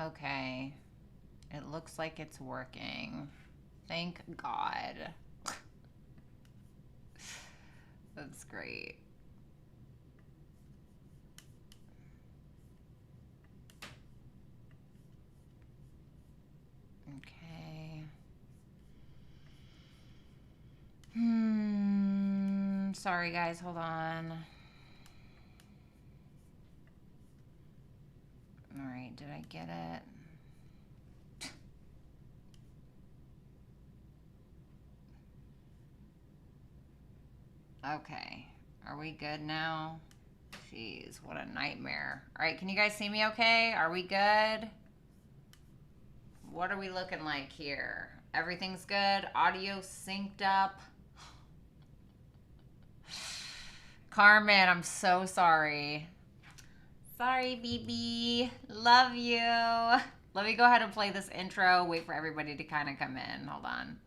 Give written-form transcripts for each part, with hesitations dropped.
Okay. It looks like it's working. Thank God. That's great. Okay. Sorry guys, hold on. All right, did I get it? Okay, are we good now? Jeez, what a nightmare. All right, can you guys see me okay? Are we good? What are we looking like here? Everything's good? Audio synced up? Carmen, I'm so sorry. Sorry, BB. Love you. Let me go ahead and play this intro. Wait for everybody to kind of come in. Hold on.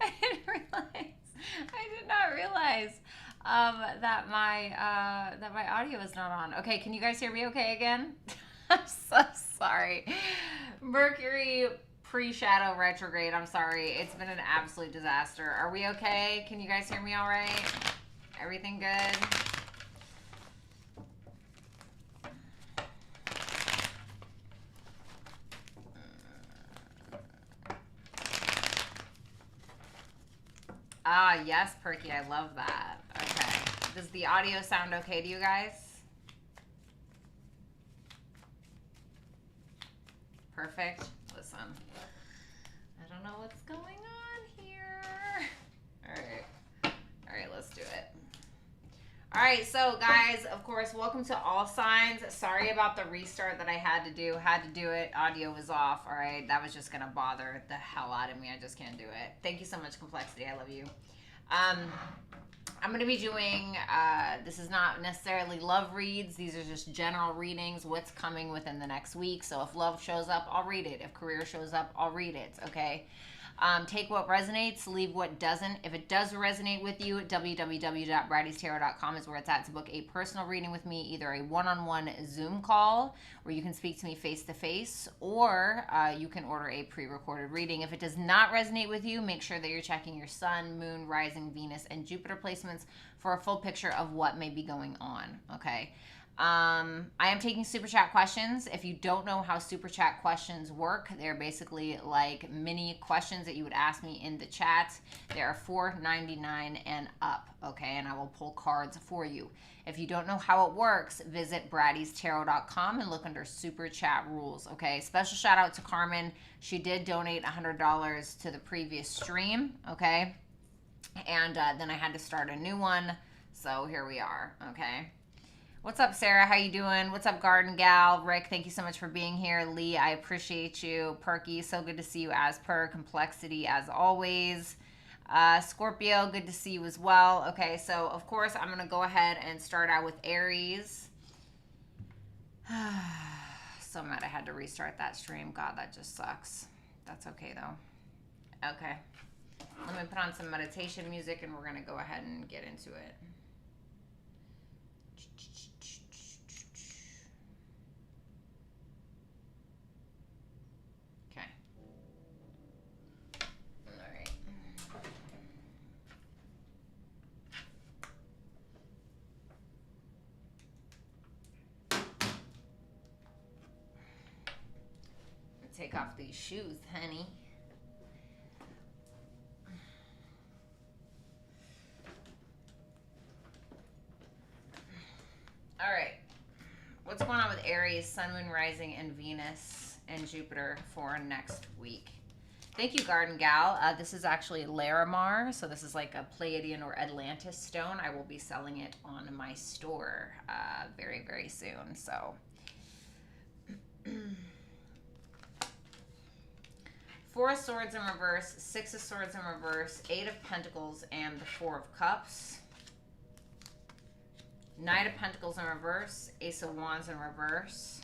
I didn't realize. I did not realize that my audio is not on. Okay, can you guys hear me okay again? I'm so sorry. Mercury pre-shadow retrograde. I'm sorry. It's been an absolute disaster. Are we okay? Can you guys hear me all right? Everything good? Ah, yes, Perky. I love that. Okay. Does the audio sound okay to you guys? Perfect. Listen. I don't know what's going on here. All right. All right, let's do it. All right, so guys, of course, welcome to all signs. Sorry about the restart that I had to do. Had to do it. Audio was off. All right, that was just gonna bother the hell out of me. I just can't do it. Thank you so much, Complexity. I love you. I'm going to be doing, this is not necessarily love reads. These are just general readings, what's coming within the next week. So if love shows up, I'll read it. If career shows up, I'll read it, okay? Take what resonates, leave what doesn't. If it does resonate with you, www.brattytarot.com is where it's at to book a personal reading with me, either a one-on-one Zoom call where you can speak to me face-to-face, or you can order a pre-recorded reading. If it does not resonate with you, make sure that you're checking your sun, moon, rising, Venus, and Jupiter placements for a full picture of what may be going on, okay? I am taking Super Chat questions. If you don't know how Super Chat questions work, they're basically like mini questions that you would ask me in the chat. They are $4.99 and up, okay? And I will pull cards for you. If you don't know how it works, visit BrattyTarot.com and look under Super Chat rules, okay? Special shout out to Carmen. She did donate $100 to the previous stream, okay? And then I had to start a new one, so here we are, okay? What's up, Sarah? How you doing? What's up, Garden Gal? Rick, thank you so much for being here. Lee, I appreciate you. Perky, so good to see you as per. Complexity, as always. Scorpio, good to see you as well. Okay, so, of course, I'm going to go ahead and start out with Aries. So mad I had to restart that stream. God, that just sucks. That's okay, though. Okay. Let me put on some meditation music, and we're going to go ahead and get into it. Take off these shoes, honey. All right. What's going on with Aries, Sun, Moon, Rising, and Venus and Jupiter for next week? Thank you, Garden Gal. This is actually Larimar, so this is like a Pleiadian or Atlantis stone. I will be selling it on my store very, very soon. So. Four of Swords in reverse, Six of Swords in reverse, Eight of Pentacles, and the Four of Cups. Knight of Pentacles in reverse, Ace of Wands in reverse.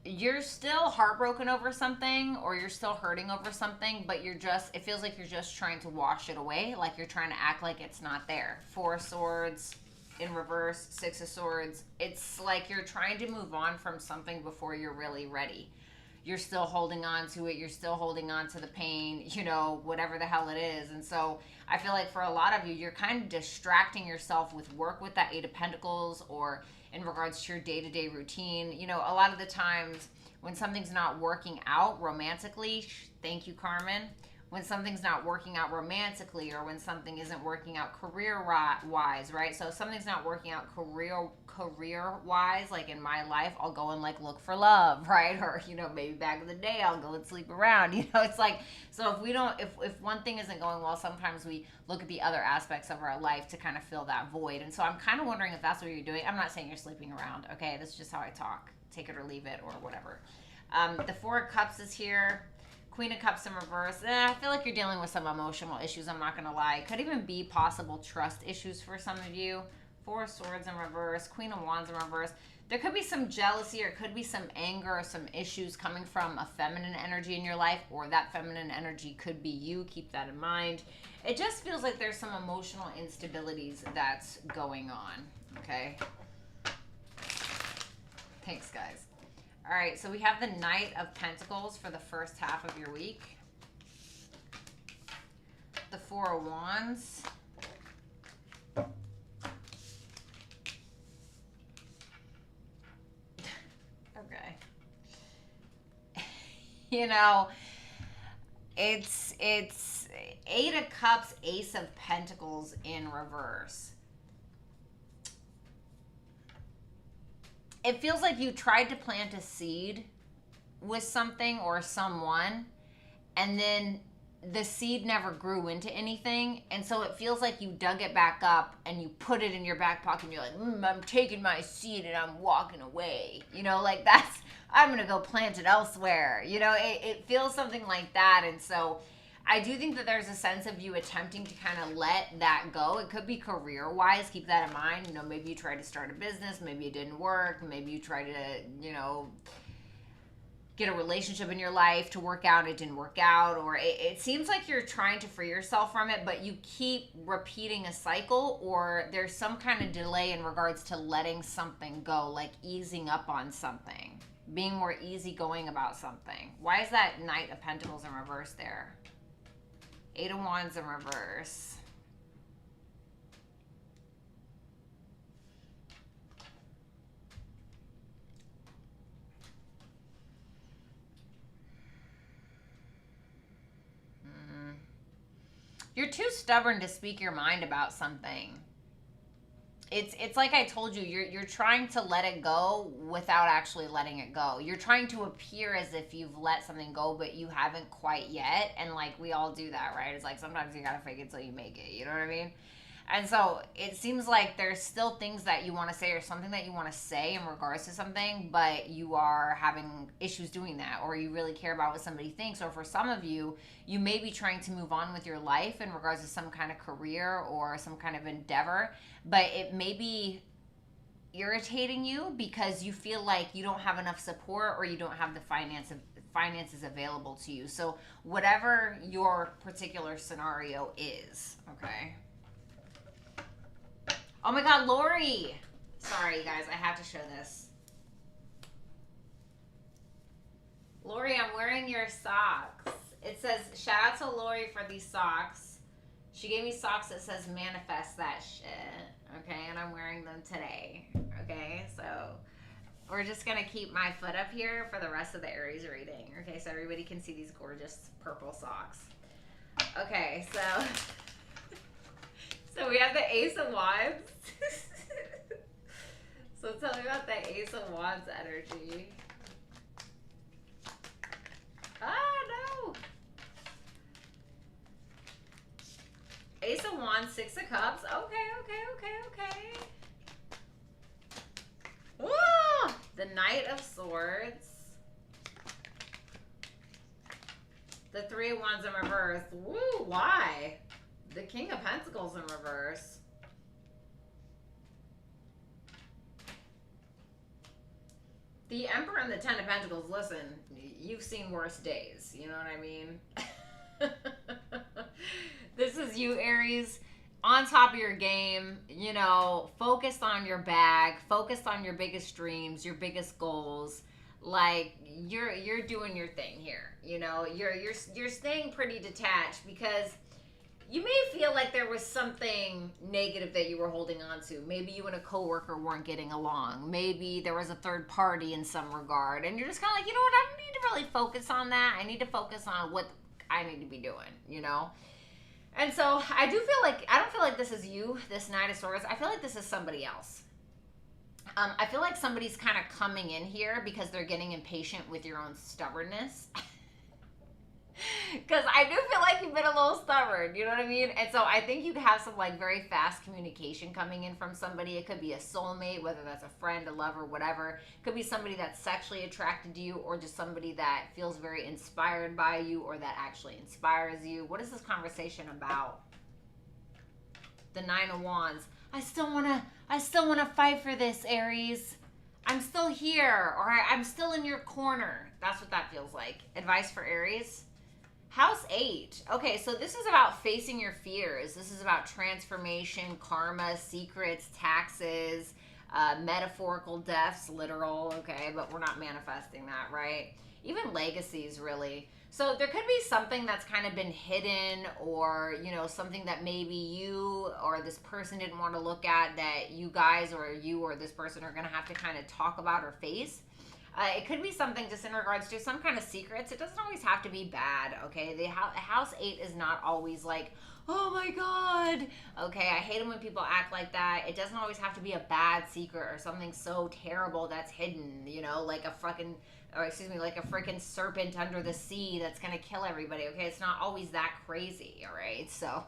You're still heartbroken over something, or you're still hurting over something, but you're just, it feels like you're just trying to wash it away, like you're trying to act like it's not there. Four of Swords in reverse, Six of Swords. It's like you're trying to move on from something before you're really ready. You're still holding on to it. You're still holding on to the pain, you know, whatever the hell it is. And so I feel like for a lot of you, you're kind of distracting yourself with work with that Eight of Pentacles, or in regards to your day-to-day routine. You know, a lot of the times when something's not working out romantically, thank you, Carmen, when something's not working out romantically, or when something isn't working out career-wise, right? So if something's not working out career-wise, like in my life, I'll go and like look for love, right? Or, you know, maybe back in the day, I'll go and sleep around, you know? It's like, so if we don't, if one thing isn't going well, sometimes we look at the other aspects of our life to kind of fill that void. And so I'm kind of wondering if that's what you're doing. I'm not saying you're sleeping around, okay? That's just how I talk. Take it or leave it, or whatever. The Four of Cups is here. Queen of Cups in reverse. I feel like you're dealing with some emotional issues, I'm not going to lie. Could even be possible trust issues for some of you. Four of Swords in reverse. Queen of Wands in reverse. There could be some jealousy, or could be some anger, or some issues coming from a feminine energy in your life, or that feminine energy could be you. Keep that in mind. It just feels like there's some emotional instabilities that's going on, okay? Thanks, guys. All right, so we have the Knight of Pentacles for the first half of your week. The Four of Wands. Okay. You know, it's Eight of Cups, Ace of Pentacles in reverse. It feels like you tried to plant a seed with something or someone, and then the seed never grew into anything. And so it feels like you dug it back up and you put it in your back pocket and you're like, I'm taking my seed and I'm walking away. You know, like that's, I'm going to go plant it elsewhere. You know, it feels something like that. And so I do think that there's a sense of you attempting to kind of let that go. It could be career-wise. Keep that in mind. You know, maybe you tried to start a business. Maybe it didn't work. Maybe you tried to, you know, get a relationship in your life to work out. It didn't work out. Or it seems like you're trying to free yourself from it, but you keep repeating a cycle, or there's some kind of delay in regards to letting something go, like easing up on something, being more easygoing about something. Why is that Knight of Pentacles in reverse there? Eight of Wands in reverse. You're too stubborn to speak your mind about something. It's like I told you, you're trying to let it go without actually letting it go. You're trying to appear as if you've let something go, but you haven't quite yet. And like we all do that, right? It's like sometimes you gotta fake it till you make it. You know what I mean? And so it seems like there's still things that you want to say or something that you want to say in regards to something, but you are having issues doing that, or you really care about what somebody thinks. Or for some of you, you may be trying to move on with your life in regards to some kind of career or some kind of endeavor, but it may be irritating you because you feel like you don't have enough support or you don't have the finances available to you. So whatever your particular scenario is, okay? Oh my God, Lori. Sorry, guys, I have to show this. Lori, I'm wearing your socks. It says, shout out to Lori for these socks. She gave me socks that says manifest that shit. Okay, and I'm wearing them today. Okay, so we're just going to keep my foot up here for the rest of the Aries reading. Okay, so everybody can see these gorgeous purple socks. Okay, so... So we have the Ace of Wands. So tell me about the Ace of Wands energy. Ah, no. Ace of Wands, Six of Cups. Okay. Ooh, the Knight of Swords. The Three of Wands in reverse. Woo, why? The King of Pentacles in reverse. The Emperor and the Ten of Pentacles. Listen, you've seen worse days. You know what I mean? This is you, Aries. On top of your game, you know, focused on your bag, focused on your biggest dreams, your biggest goals. Like you're doing your thing here. You know, you're staying pretty detached because you may feel like there was something negative that you were holding on to. Maybe you and a coworker weren't getting along. Maybe there was a third party in some regard. And you're just kind of like, you know what? I don't need to really focus on that. I need to focus on what I need to be doing, you know? And so I don't feel like this is you, this Knight of Swords. I feel like this is somebody else. I feel like somebody's kind of coming in here because they're getting impatient with your own stubbornness. Because I do feel like you've been a little stubborn, you know what I mean? And so I think you have some like very fast communication coming in from somebody. It could be a soulmate, whether that's a friend, a lover, whatever. It could be somebody that's sexually attracted to you, or just somebody that feels very inspired by you, or that actually inspires you. What is this conversation about? The Nine of Wands. I still wanna fight for this, Aries. I'm still here, or I'm still in your corner. That's what that feels like. Advice for Aries? House 8. Okay, so this is about facing your fears. This is about transformation, karma, secrets, taxes, metaphorical deaths, literal, okay? But we're not manifesting that, right? Even legacies, really. So there could be something that's kind of been hidden, or, you know, something that maybe you or this person didn't want to look at, that you guys or you or this person are going to have to kind of talk about or face. It could be something just in regards to some kind of secrets. It doesn't always have to be bad, okay? The House 8 is not always like, oh my God. Okay, I hate it when people act like that. It doesn't always have to be a bad secret or something so terrible that's hidden, you know, like a freaking serpent under the sea that's gonna kill everybody, okay? It's not always that crazy, all right? So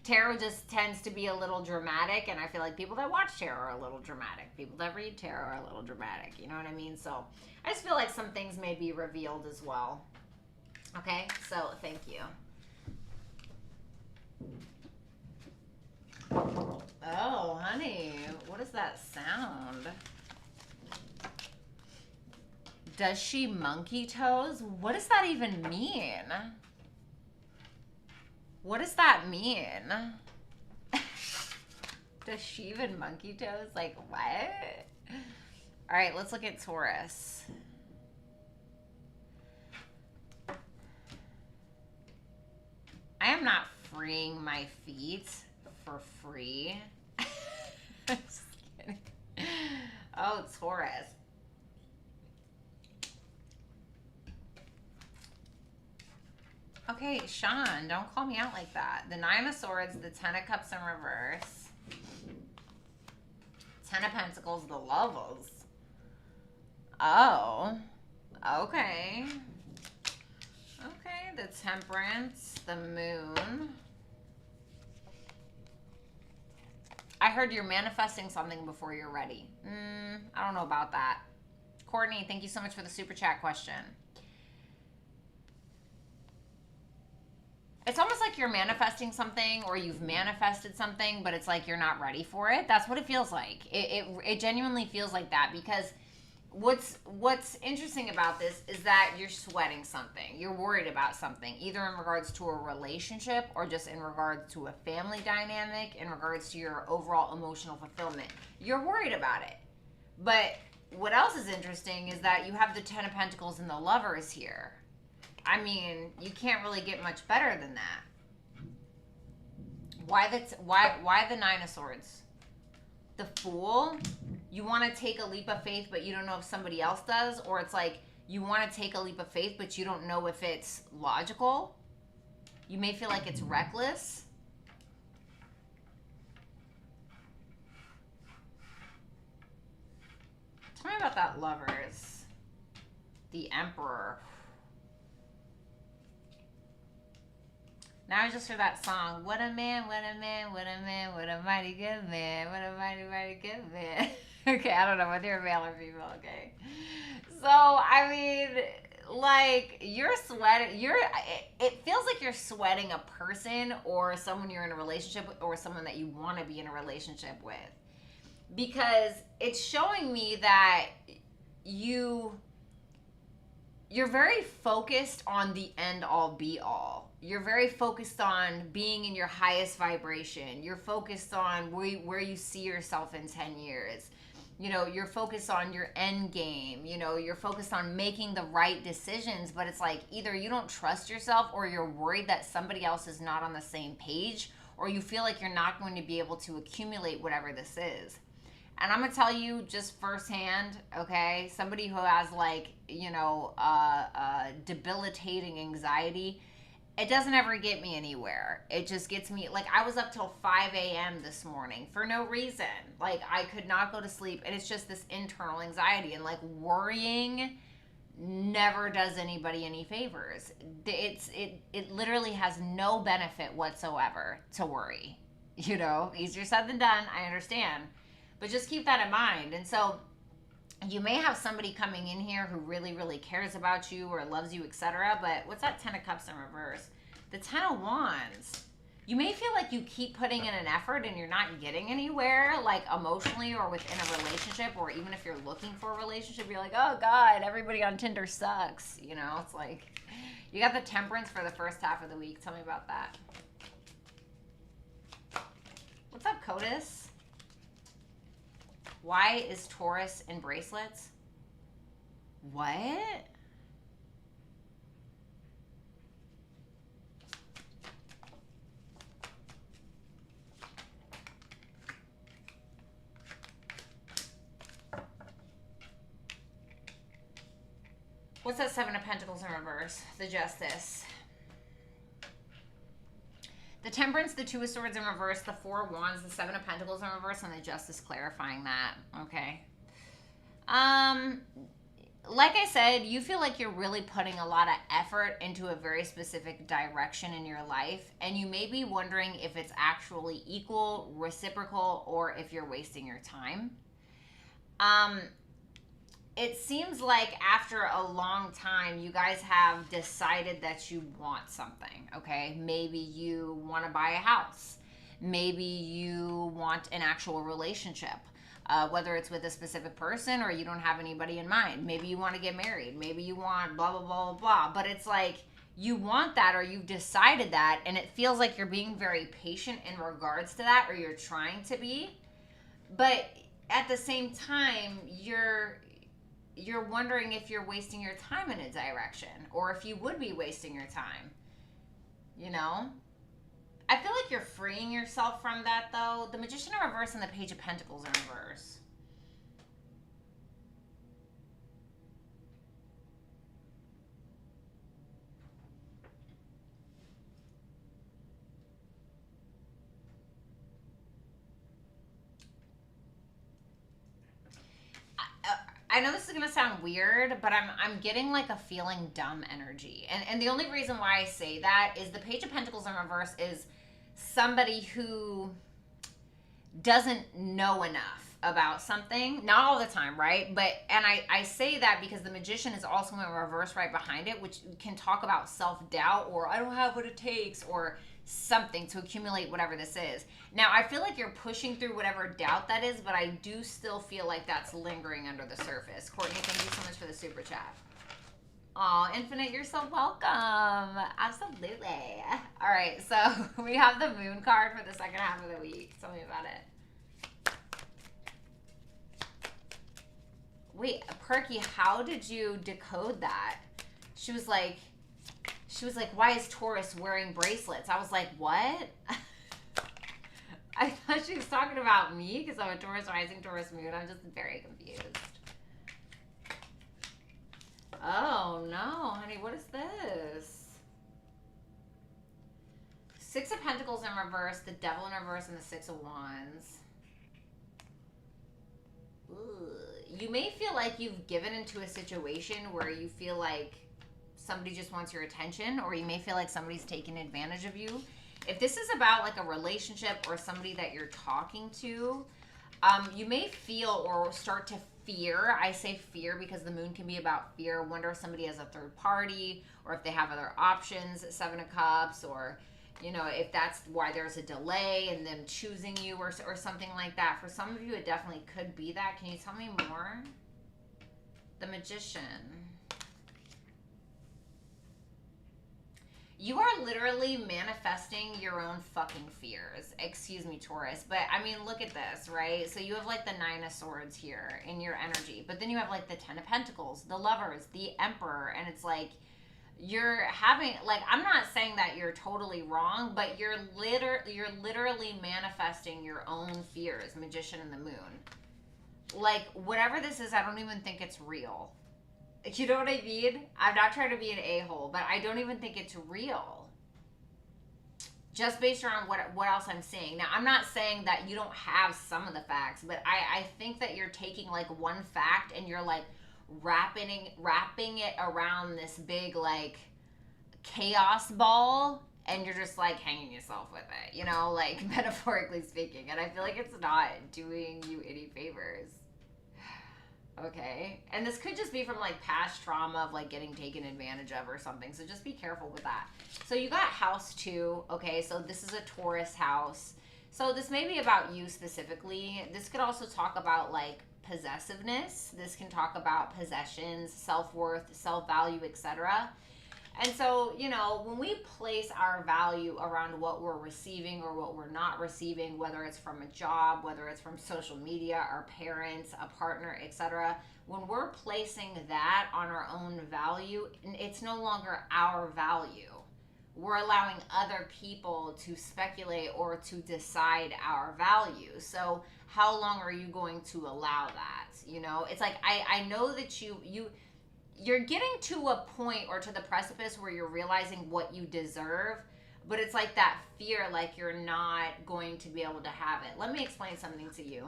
tarot just tends to be a little dramatic, and I feel like people that watch tarot are a little dramatic. People that read tarot are a little dramatic, you know what I mean? So I just feel like some things may be revealed as well. Okay, so thank you. Oh, honey, what is that sound? Does she monkey toes? What does that even mean? What does that mean? Does she even monkey toes? Like, what? All right, let's look at Taurus. I am not freeing my feet for free. Just kidding. Oh, Taurus. Okay, Sean, don't call me out like that. The Nine of Swords, the Ten of Cups in reverse. Ten of Pentacles, the Lovers. Oh. Okay. Okay, the Temperance, the Moon. I heard you're manifesting something before you're ready. I don't know about that. Courtney, thank you so much for the super chat question. It's almost like you're manifesting something or you've manifested something, but it's like you're not ready for it. That's what it feels like. It genuinely feels like that because what's interesting about this is that you're sweating something. You're worried about something, either in regards to a relationship or just in regards to a family dynamic, in regards to your overall emotional fulfillment. You're worried about it. But what else is interesting is that you have the Ten of Pentacles and the Lovers here. I mean, you can't really get much better than that. Why the Nine of Swords? The Fool? You want to take a leap of faith, but you don't know if somebody else does? Or it's like you want to take a leap of faith, but you don't know if it's logical? You may feel like it's reckless. Tell me about that Lovers. The Emperor. Now I just heard that song. What a man, what a man, what a man, what a mighty good man, what a mighty, mighty good man. Okay, I don't know whether you're male or female, okay? So, I mean, like, you're sweating, it feels like you're sweating a person or someone you're in a relationship with or someone that you want to be in a relationship with. Because it's showing me that you're very focused on the end all be all. You're very focused on being in your highest vibration. You're focused on where you see yourself in 10 years. You know, you're focused on your end game. You know, you're focused on making the right decisions, but it's like either you don't trust yourself or you're worried that somebody else is not on the same page, or you feel like you're not going to be able to accumulate whatever this is. And I'm going to tell you just firsthand, okay, somebody who has like, you know, debilitating anxiety, it doesn't ever get me anywhere. It just gets me, like, I was up till 5 a.m. this morning for no reason. Like, I could not go to sleep, and it's just this internal anxiety. And, like, worrying never does anybody any favors. It literally has no benefit whatsoever to worry. You know, easier said than done, I understand. But just keep that in mind. And so you may have somebody coming in here who really, really cares about you or loves you, etc. But what's that Ten of Cups in reverse? The Ten of Wands. You may feel like you keep putting in an effort and you're not getting anywhere, like emotionally or within a relationship, or even if you're looking for a relationship, you're like, oh God, everybody on Tinder sucks. You know, it's like, you got the Temperance for the first half of the week. Tell me about that. What's up, CODIS? Why is Taurus in bracelets? What? What's that Seven of Pentacles in reverse? The Justice. The Temperance, the Two of Swords in reverse, the Four of Wands, the Seven of Pentacles in reverse, and the Justice clarifying that. Okay. Like I said, you feel like you're really putting a lot of effort into a very specific direction in your life, and you may be wondering if it's actually equal, reciprocal, or if you're wasting your time. It seems like after a long time, you guys have decided that you want something, okay? Maybe you want to buy a house. Maybe you want an actual relationship, whether it's with a specific person or you don't have anybody in mind. Maybe you want to get married. Maybe you want blah, blah, blah, blah, blah. But it's like you want that or you've decided that, and it feels like you're being very patient in regards to that, or you're trying to be. But at the same time, you're wondering if you're wasting your time in a direction or if you would be wasting your time, you know? I feel like you're freeing yourself from that, though. The Magician in reverse and the Page of Pentacles in reverse. I know this is gonna sound weird, but I'm getting like a feeling dumb energy. And the only reason why I say that is the Page of Pentacles in reverse is somebody who doesn't know enough about something. Not all the time, right? But, and I say that because the Magician is also in reverse right behind it, which can talk about self-doubt or I don't have what it takes or something to accumulate whatever this is. Now, I feel like you're pushing through whatever doubt that is, but I do still feel like that's lingering under the surface. Courtney, thank you so much for the super chat. Oh, Infinite, you're so welcome. Absolutely. All right, so we have the moon card for the second half of the week. Tell me about it. Wait, Perky, how did you decode that? She was like, why is Taurus wearing bracelets? I was like, what? I thought she was talking about me because I'm a Taurus rising, Taurus moon. I'm just very confused. Oh, no, honey, what is this? Six of Pentacles in reverse, the Devil in reverse, and the Six of Wands. Ooh. You may feel like you've given into a situation where you feel like somebody just wants your attention, or you may feel like somebody's taking advantage of you. If this is about like a relationship or somebody that you're talking to, you may feel or start to fear. I say fear because the moon can be about fear. Wonder if somebody has a third party or if they have other options, Seven of Cups, or, you know, if that's why there's a delay in them choosing you or something like that. For some of you, it definitely could be that. Can you tell me more? The Magician. You are literally manifesting your own fucking fears. Excuse me, Taurus. But, I mean, look at this, right? So you have, like, the Nine of Swords here in your energy. But then you have, like, the Ten of Pentacles, the Lovers, the Emperor. And it's like, you're having, like, I'm not saying that you're totally wrong, but you're literally manifesting your own fears, Magician and the Moon. Like, whatever this is, I don't even think it's real. You know what I mean? I'm not trying to be an a-hole, but I don't even think it's real. Just based around what else I'm seeing. Now, I'm not saying that you don't have some of the facts, but I think that you're taking like one fact and you're like wrapping it around this big like chaos ball, and you're just like hanging yourself with it, you know, like metaphorically speaking. And I feel like it's not doing you any favors. Okay, and this could just be from like past trauma of like getting taken advantage of or something, so just be careful with that. So you got house 2, okay, so this is a Taurus house, so this may be about you specifically. This could also talk about like possessiveness. This can talk about possessions, self-worth, self-value, etc. And so, you know, when we place our value around what we're receiving or what we're not receiving, whether it's from a job, whether it's from social media, our parents, a partner, etc., when we're placing that on our own value, it's no longer our value. We're allowing other people to speculate or to decide our value. So how long are you going to allow that? You know, it's like, I know that you're getting to a point or to the precipice where you're realizing what you deserve, but it's like that fear, like you're not going to be able to have it. Let me explain something to you.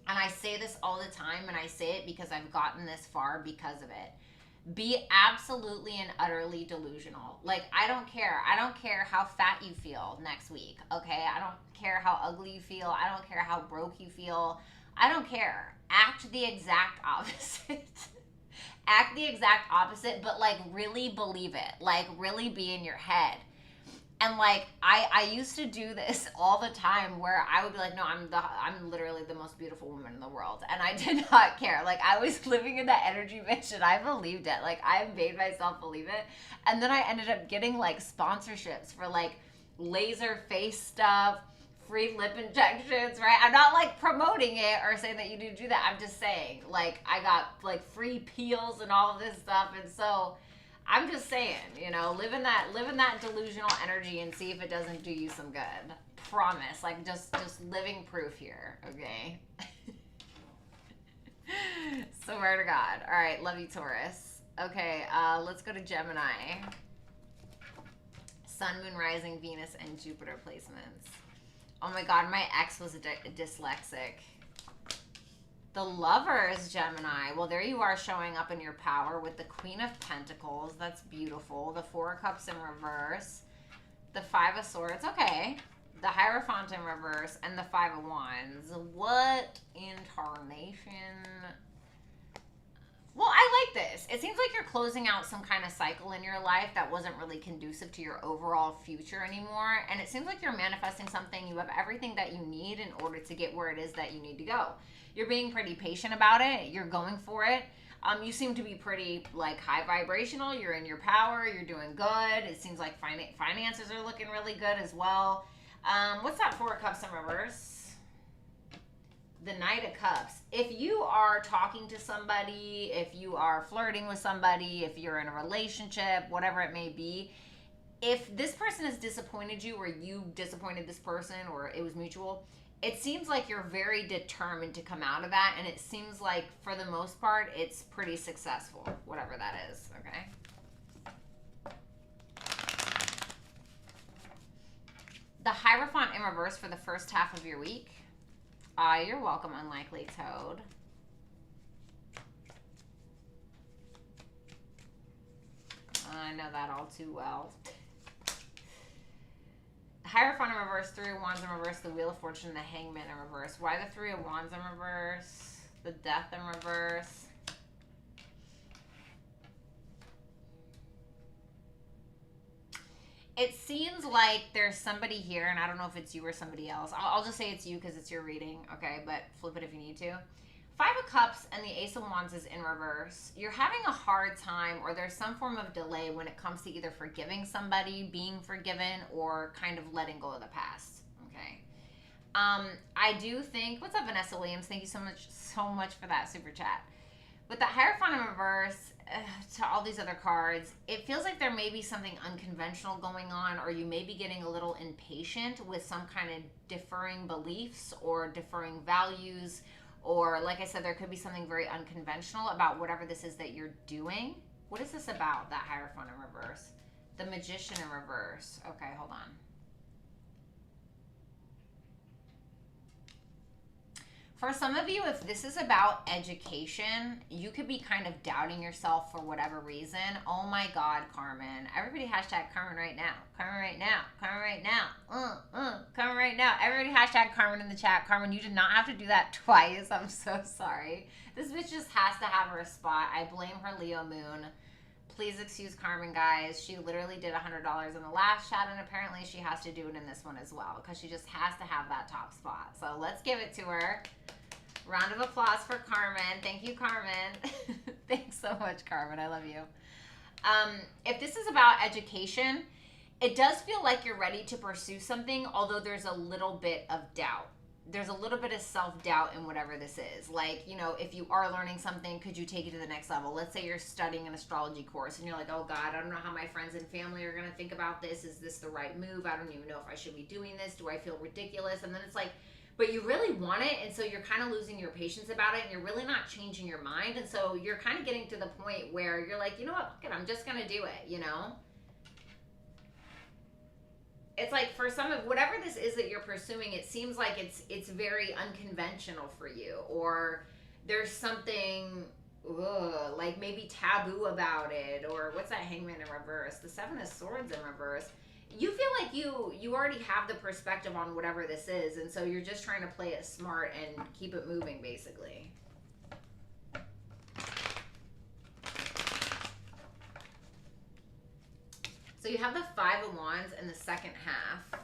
And I say this all the time, and I say it because I've gotten this far because of it. Be absolutely and utterly delusional. Like, I don't care. I don't care how fat you feel next week, okay? I don't care how ugly you feel. I don't care how broke you feel. I don't care. Act the exact opposite. Act the exact opposite, but like really believe it. Like really be in your head. And like I used to do this all the time where I would be like, no, I'm literally the most beautiful woman in the world, and I did not care. Like I was living in that energy bitch, and I believed it. Like I made myself believe it, and then I ended up getting like sponsorships for like laser face stuff, free lip injections, right? I'm not like promoting it or saying that you need to do that. I'm just saying, like, I got like free peels and all of this stuff. And so I'm just saying, you know, live in that delusional energy and see if it doesn't do you some good. Promise. Like just living proof here, okay? Swear to God. All right, love you, Taurus. Okay, let's go to Gemini. Sun, Moon, Rising, Venus, and Jupiter placements. Oh my God, my ex was dyslexic. The Lovers, Gemini. Well, there you are showing up in your power with the Queen of Pentacles. That's beautiful. The Four of Cups in reverse. The Five of Swords. Okay. The Hierophant in reverse. And the Five of Wands. What in tarnation? Well, I like this. It seems like you're closing out some kind of cycle in your life that wasn't really conducive to your overall future anymore. And it seems like you're manifesting something. You have everything that you need in order to get where it is that you need to go. You're being pretty patient about it. You're going for it. You seem to be pretty like high vibrational. You're in your power. You're doing good. It seems like finances are looking really good as well. What's that Four of Cups in reverse? The Knight of Cups. If you are talking to somebody, if you are flirting with somebody, if you're in a relationship, whatever it may be, if this person has disappointed you or you disappointed this person or it was mutual, it seems like you're very determined to come out of that, and it seems like for the most part it's pretty successful, whatever that is, okay? The Hierophant in reverse for the first half of your week. You're welcome, Unlikely Toad. I know that all too well. Hierophant in reverse, Three of Wands in reverse, the Wheel of Fortune, the Hangman in reverse. Why the Three of Wands in reverse? The Death in reverse. It seems like there's somebody here, and I don't know if it's you or somebody else. I'll just say it's you because it's your reading, okay? But flip it if you need to. Five of Cups and the Ace of Wands is in reverse. You're having a hard time, or there's some form of delay when it comes to either forgiving somebody, being forgiven, or kind of letting go of the past, okay? I do think, what's up, Vanessa Williams? Thank you so much for that super chat. With the Hierophant in reverse, to all these other cards, it feels like there may be something unconventional going on, or you may be getting a little impatient with some kind of differing beliefs or differing values, or like I said, there could be something very unconventional about whatever this is that you're doing. What is this about, that Hierophant in reverse? The Magician in reverse. Okay, hold on. For some of you, if this is about education, you could be kind of doubting yourself for whatever reason. Oh my God, Carmen. Everybody hashtag Carmen right now. Carmen right now. Carmen right now. Carmen right now. Everybody hashtag Carmen in the chat. Carmen, you did not have to do that twice. I'm so sorry. This bitch just has to have her spot. I blame her Leo moon. Please excuse Carmen, guys. She literally did $100 in the last chat, and apparently she has to do it in this one as well because she just has to have that top spot. So let's give it to her. Round of applause for Carmen. Thank you, Carmen. Thanks so much, Carmen. I love you. If this is about education, it does feel like you're ready to pursue something, although there's a little bit of doubt. There's a little bit of self-doubt in whatever this is. Like, you know, if you are learning something, could you take it to the next level? Let's say you're studying an astrology course and you're like, oh God, I don't know how my friends and family are going to think about this. Is this the right move? I don't even know if I should be doing this. Do I feel ridiculous? And then it's like, but you really want it, and so you're kind of losing your patience about it, and you're really not changing your mind, and so you're kind of getting to the point where you're like, you know what, fuck it, I'm just going to do it, you know? It's like for some of whatever this is that you're pursuing, it seems like it's very unconventional for you, or there's something like maybe taboo about it, or what's that Hangman in reverse? The Seven of Swords in reverse. You feel like you already have the perspective on whatever this is, and so you're just trying to play it smart and keep it moving, basically. So you have the Five of Wands in the second half.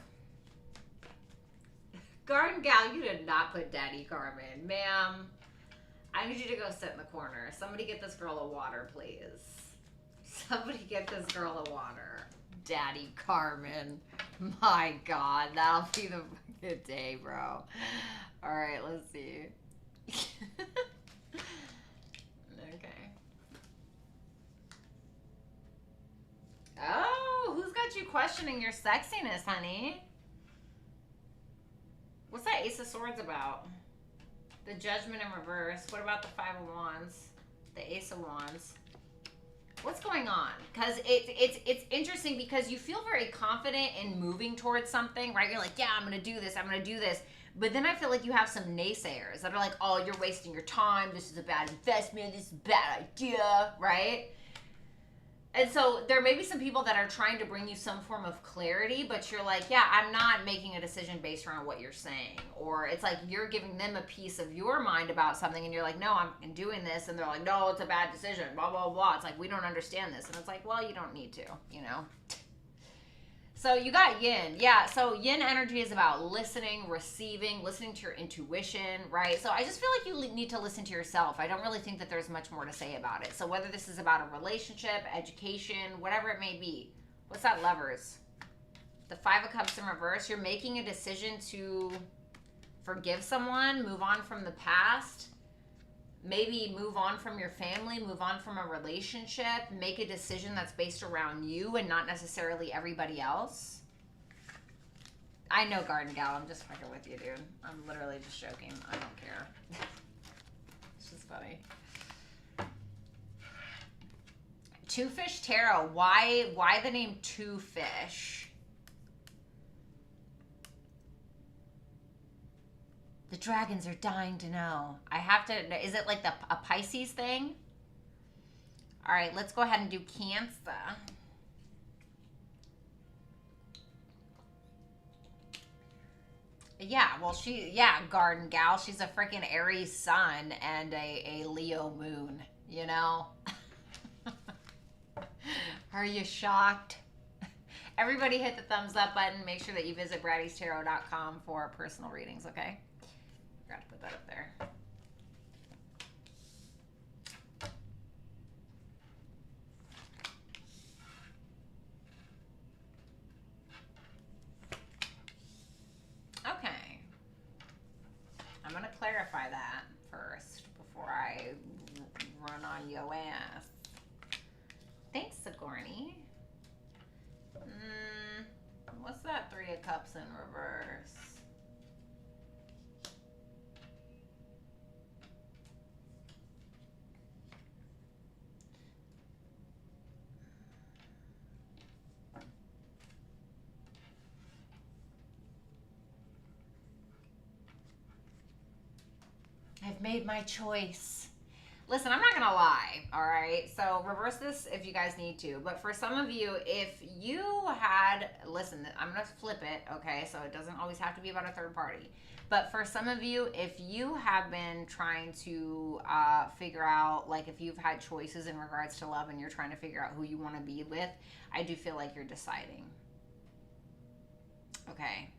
Garden Gal, you did not put Daddy Carmen. Ma'am, I need you to go sit in the corner. Somebody get this girl a water, please. Somebody get this girl a water. Daddy Carmen. My God, that'll be the fucking day, bro. All right, let's see. Okay. Oh, who's got you questioning your sexiness, honey? What's that Ace of Swords about? The Judgment in reverse. What about the Five of Wands? The Ace of Wands. What's going on? Because it's interesting because you feel very confident in moving towards something, right? You're like, yeah, I'm going to do this. I'm going to do this. But then I feel like you have some naysayers that are like, oh, you're wasting your time. This is a bad investment. This is a bad idea, right? And so there may be some people that are trying to bring you some form of clarity, but you're like, yeah, I'm not making a decision based around what you're saying. Or it's like you're giving them a piece of your mind about something and you're like, no, I'm doing this. And they're like, no, it's a bad decision, blah, blah, blah. It's like, we don't understand this. And it's like, well, you don't need to, you know? So you got yin. Yeah, so yin energy is about listening, receiving, listening to your intuition, right? So I just feel like you need to listen to yourself. I don't really think that there's much more to say about it. So whether this is about a relationship, education, whatever it may be. What's that, Lovers? The Five of Cups in reverse. You're making a decision to forgive someone, move on from the past. Maybe move on from your family, move on from a relationship, make a decision that's based around you and not necessarily everybody else. I know, Garden Gal, I'm just fucking with you, dude. I'm literally just joking. I don't care. It's just funny. Two Fish Tarot. Why the name Two Fish? The dragons are dying to know. I have to, is it like a Pisces thing? All right, let's go ahead and do Cancer. Yeah, well, Garden Gal. She's a freaking Aries sun and a Leo moon, you know? Are you shocked? Everybody hit the thumbs up button. Make sure that you visit BrattyTarot.com for personal readings, okay? Forgot to put that up there. Okay. I'm going to clarify that first before I run on yo ass. Thanks, Sigourney. What's that Three of Cups in reverse? I've made my choice. Listen, I'm not going to lie, all right? So reverse this if you guys need to. But for some of you, if you had, listen, I'm going to flip it, okay? So it doesn't always have to be about a third party. But for some of you, if you have been trying to figure out, like if you've had choices in regards to love and you're trying to figure out who you want to be with, I do feel like you're deciding. Okay.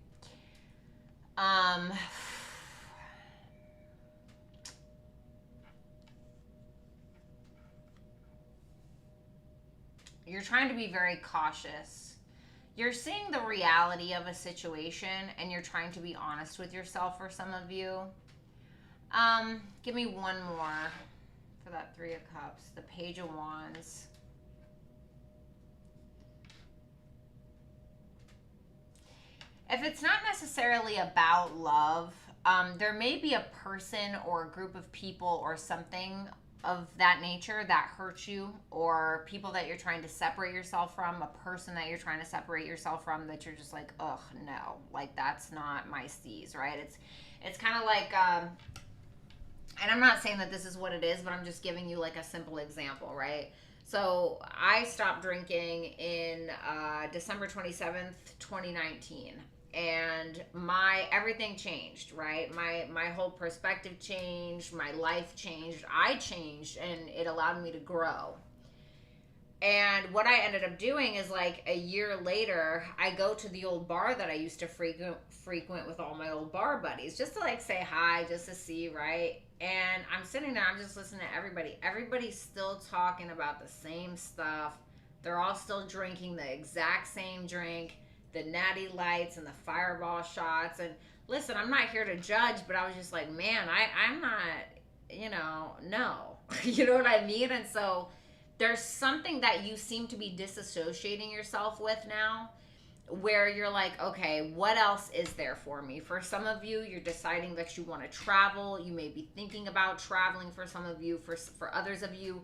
You're trying to be very cautious. You're seeing the reality of a situation and you're trying to be honest with yourself for some of you. Give me one more for that Three of Cups. The Page of Wands. If it's not necessarily about love, there may be a person or a group of people or something of that nature that hurt you, or people that you're trying to separate yourself from, a person that you're trying to separate yourself from that you're just like, ugh, no, like that's not my steez, right? It's kind of like, and I'm not saying that this is what it is, but I'm just giving you like a simple example, right? So I stopped drinking in December 27th, 2019. And everything changed, right? My whole perspective changed, my life changed, I changed, and it allowed me to grow. And what I ended up doing is like a year later, I go to the old bar that I used to frequent with all my old bar buddies, just to like say hi, just to see, right? And I'm sitting there, I'm just listening to everybody. Everybody's still talking about the same stuff. They're all still drinking the exact same drink. The natty lights and the fireball shots. And listen, I'm not here to judge, but I was just like, man, I'm not, no. You know what I mean? And so there's something that you seem to be disassociating yourself with now. where you're like, okay, what else is there for me? For some of you, you're deciding that you want to travel. You may be thinking about traveling for some of you. For others of you,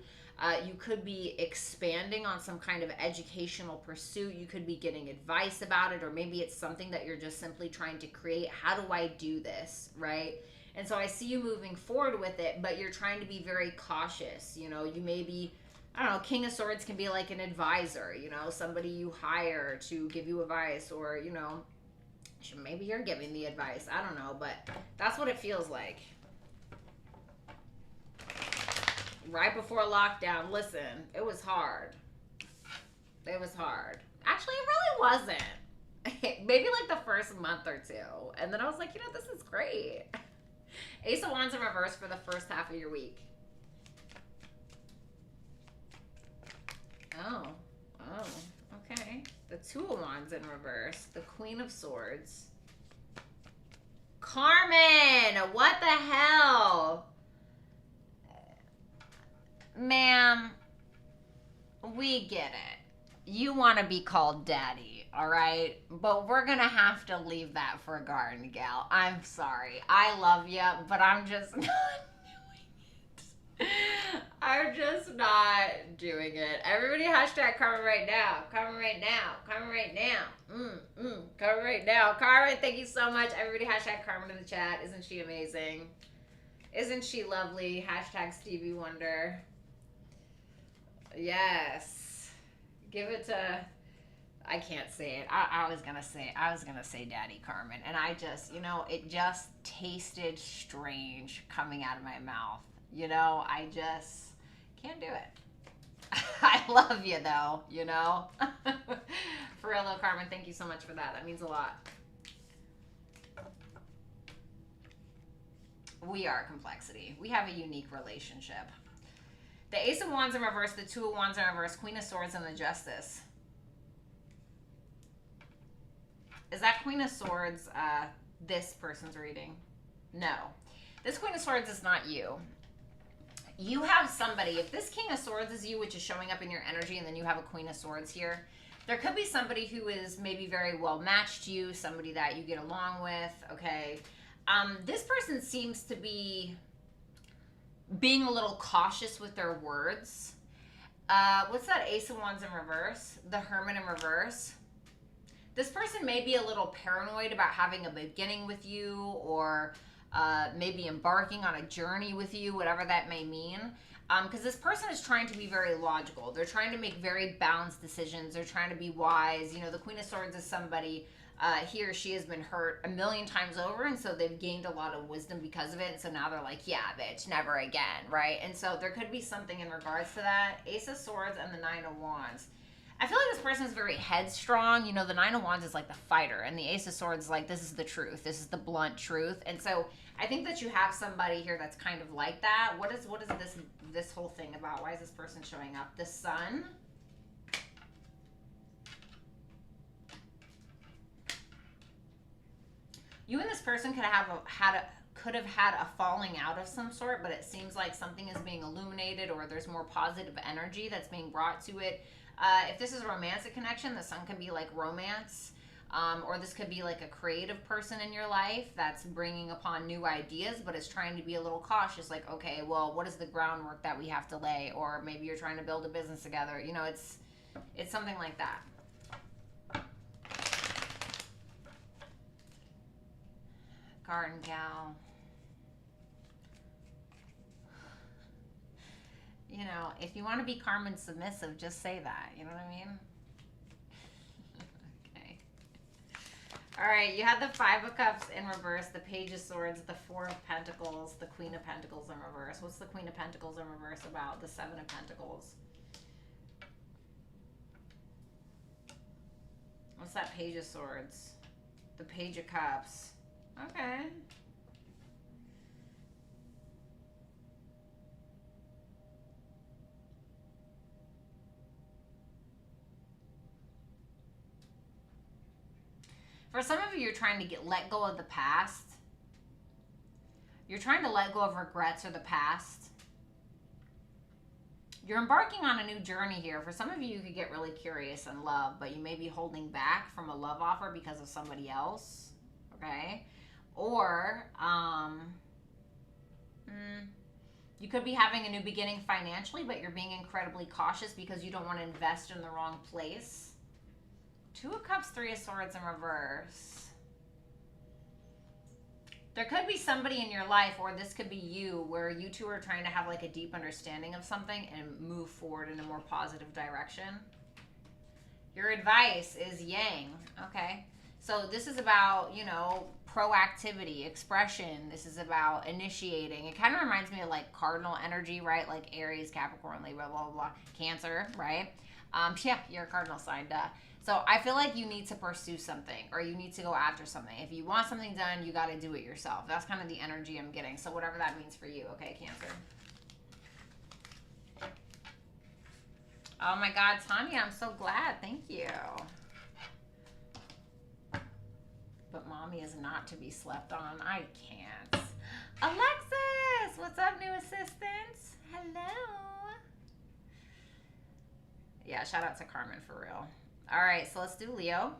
you could be expanding on some kind of educational pursuit. You could be getting advice about it, or maybe it's something that you're just simply trying to create. How do I do this, right? And so I see you moving forward with it, but you're trying to be very cautious. You know, you may be, I don't know, King of Swords can be like an advisor, you know, somebody you hire to give you advice, or, you know, maybe you're giving the advice. I don't know, but that's what it feels like. Right before lockdown, listen, it was hard. It was hard. Actually, it really wasn't. Maybe like the first month or two. And then I was like, you know, this is great. Ace of Wands in reverse for the first half of your week. Oh, okay. The Two of Wands in reverse. The Queen of Swords. Carmen, what the hell? Ma'am, we get it. You want to be called daddy, all right? But we're going to have to leave that for Garden Gal. I'm sorry. I love you, but I'm just not doing it. I'm just not doing it. Everybody hashtag Carmen right now. Carmen right now. Carmen right now. Carmen right now. Carmen, thank you so much. Everybody hashtag Carmen in the chat. Isn't she amazing? Isn't she lovely? Hashtag Stevie Wonder. Yes. Give it to, I can't say it. I was gonna say Daddy Carmen. And I just, you know, it just tasted strange coming out of my mouth. You know, I just can't do it. I love you though, you know. For real though, Carmen, thank you so much for that. That means a lot. We are complexity. We have a unique relationship. The Ace of Wands in reverse, the Two of Wands in reverse, Queen of Swords, and the Justice. Is that Queen of Swords this person's reading? No. This Queen of Swords is not you. You have somebody, if this King of Swords is you, which is showing up in your energy, and then you have a Queen of Swords here, there could be somebody who is maybe very well matched to you, somebody that you get along with, okay? This person seems to be being a little cautious with their words. What's that Ace of Wands in reverse? The Hermit in reverse. This person may be a little paranoid about having a beginning with you, or maybe embarking on a journey with you, whatever that may mean. Because this person is trying to be very logical. They're trying to make very balanced decisions. They're trying to be wise. You know, the Queen of Swords is somebody, he or she has been hurt a million times over, and so they've gained a lot of wisdom because of it, and so now they're like, yeah, bitch, never again, right? And so there could be something in regards to that. Ace of Swords and the Nine of Wands. I feel like this person is very headstrong. You know, the Nine of Wands is like the fighter, and the Ace of Swords is like, this is the truth. This is the blunt truth. And so I think that you have somebody here that's kind of like that. What is this whole thing about? Why is this person showing up? The Sun. You and this person could have had a falling out of some sort, but it seems like something is being illuminated, or there's more positive energy that's being brought to it. If this is a romantic connection, the Sun can be like romance, or this could be like a creative person in your life that's bringing upon new ideas, but is trying to be a little cautious, like, okay, well, what is the groundwork that we have to lay? Or maybe you're trying to build a business together. You know, it's something like that. Garden Gal. You know, if you want to be Carmen submissive, just say that. You know what I mean? Okay. All right, you had the Five of Cups in reverse, the Page of Swords, the Four of Pentacles, the Queen of Pentacles in reverse. What's the Queen of Pentacles in reverse about? The Seven of Pentacles. What's that Page of Swords? The Page of Cups. Okay. For some of you, you're trying to let go of the past. You're trying to let go of regrets or the past. You're embarking on a new journey here. For some of you, you could get really curious in love, but you may be holding back from a love offer because of somebody else, okay? Or, you could be having a new beginning financially, but you're being incredibly cautious because you don't want to invest in the wrong place. 2 of Cups, 3 of Swords in reverse. There could be somebody in your life, or this could be you, where you two are trying to have like a deep understanding of something and move forward in a more positive direction. Your advice is Yang, okay? So this is about, you know, proactivity, expression. This is about initiating. It kind of reminds me of like cardinal energy, right? Like Aries, Capricorn, Libra, blah, blah, blah, Cancer, right? Yeah, you're a cardinal sign, duh. So I feel like you need to pursue something, or you need to go after something. If you want something done, you got to do it yourself. That's kind of the energy I'm getting. So whatever that means for you, okay, Cancer? Oh my God, Tanya, I'm so glad. Thank you. But mommy is not to be slept on. I can't. Alexis, what's up, new assistant? Hello. Yeah, shout out to Carmen for real. All right, so let's do Leo.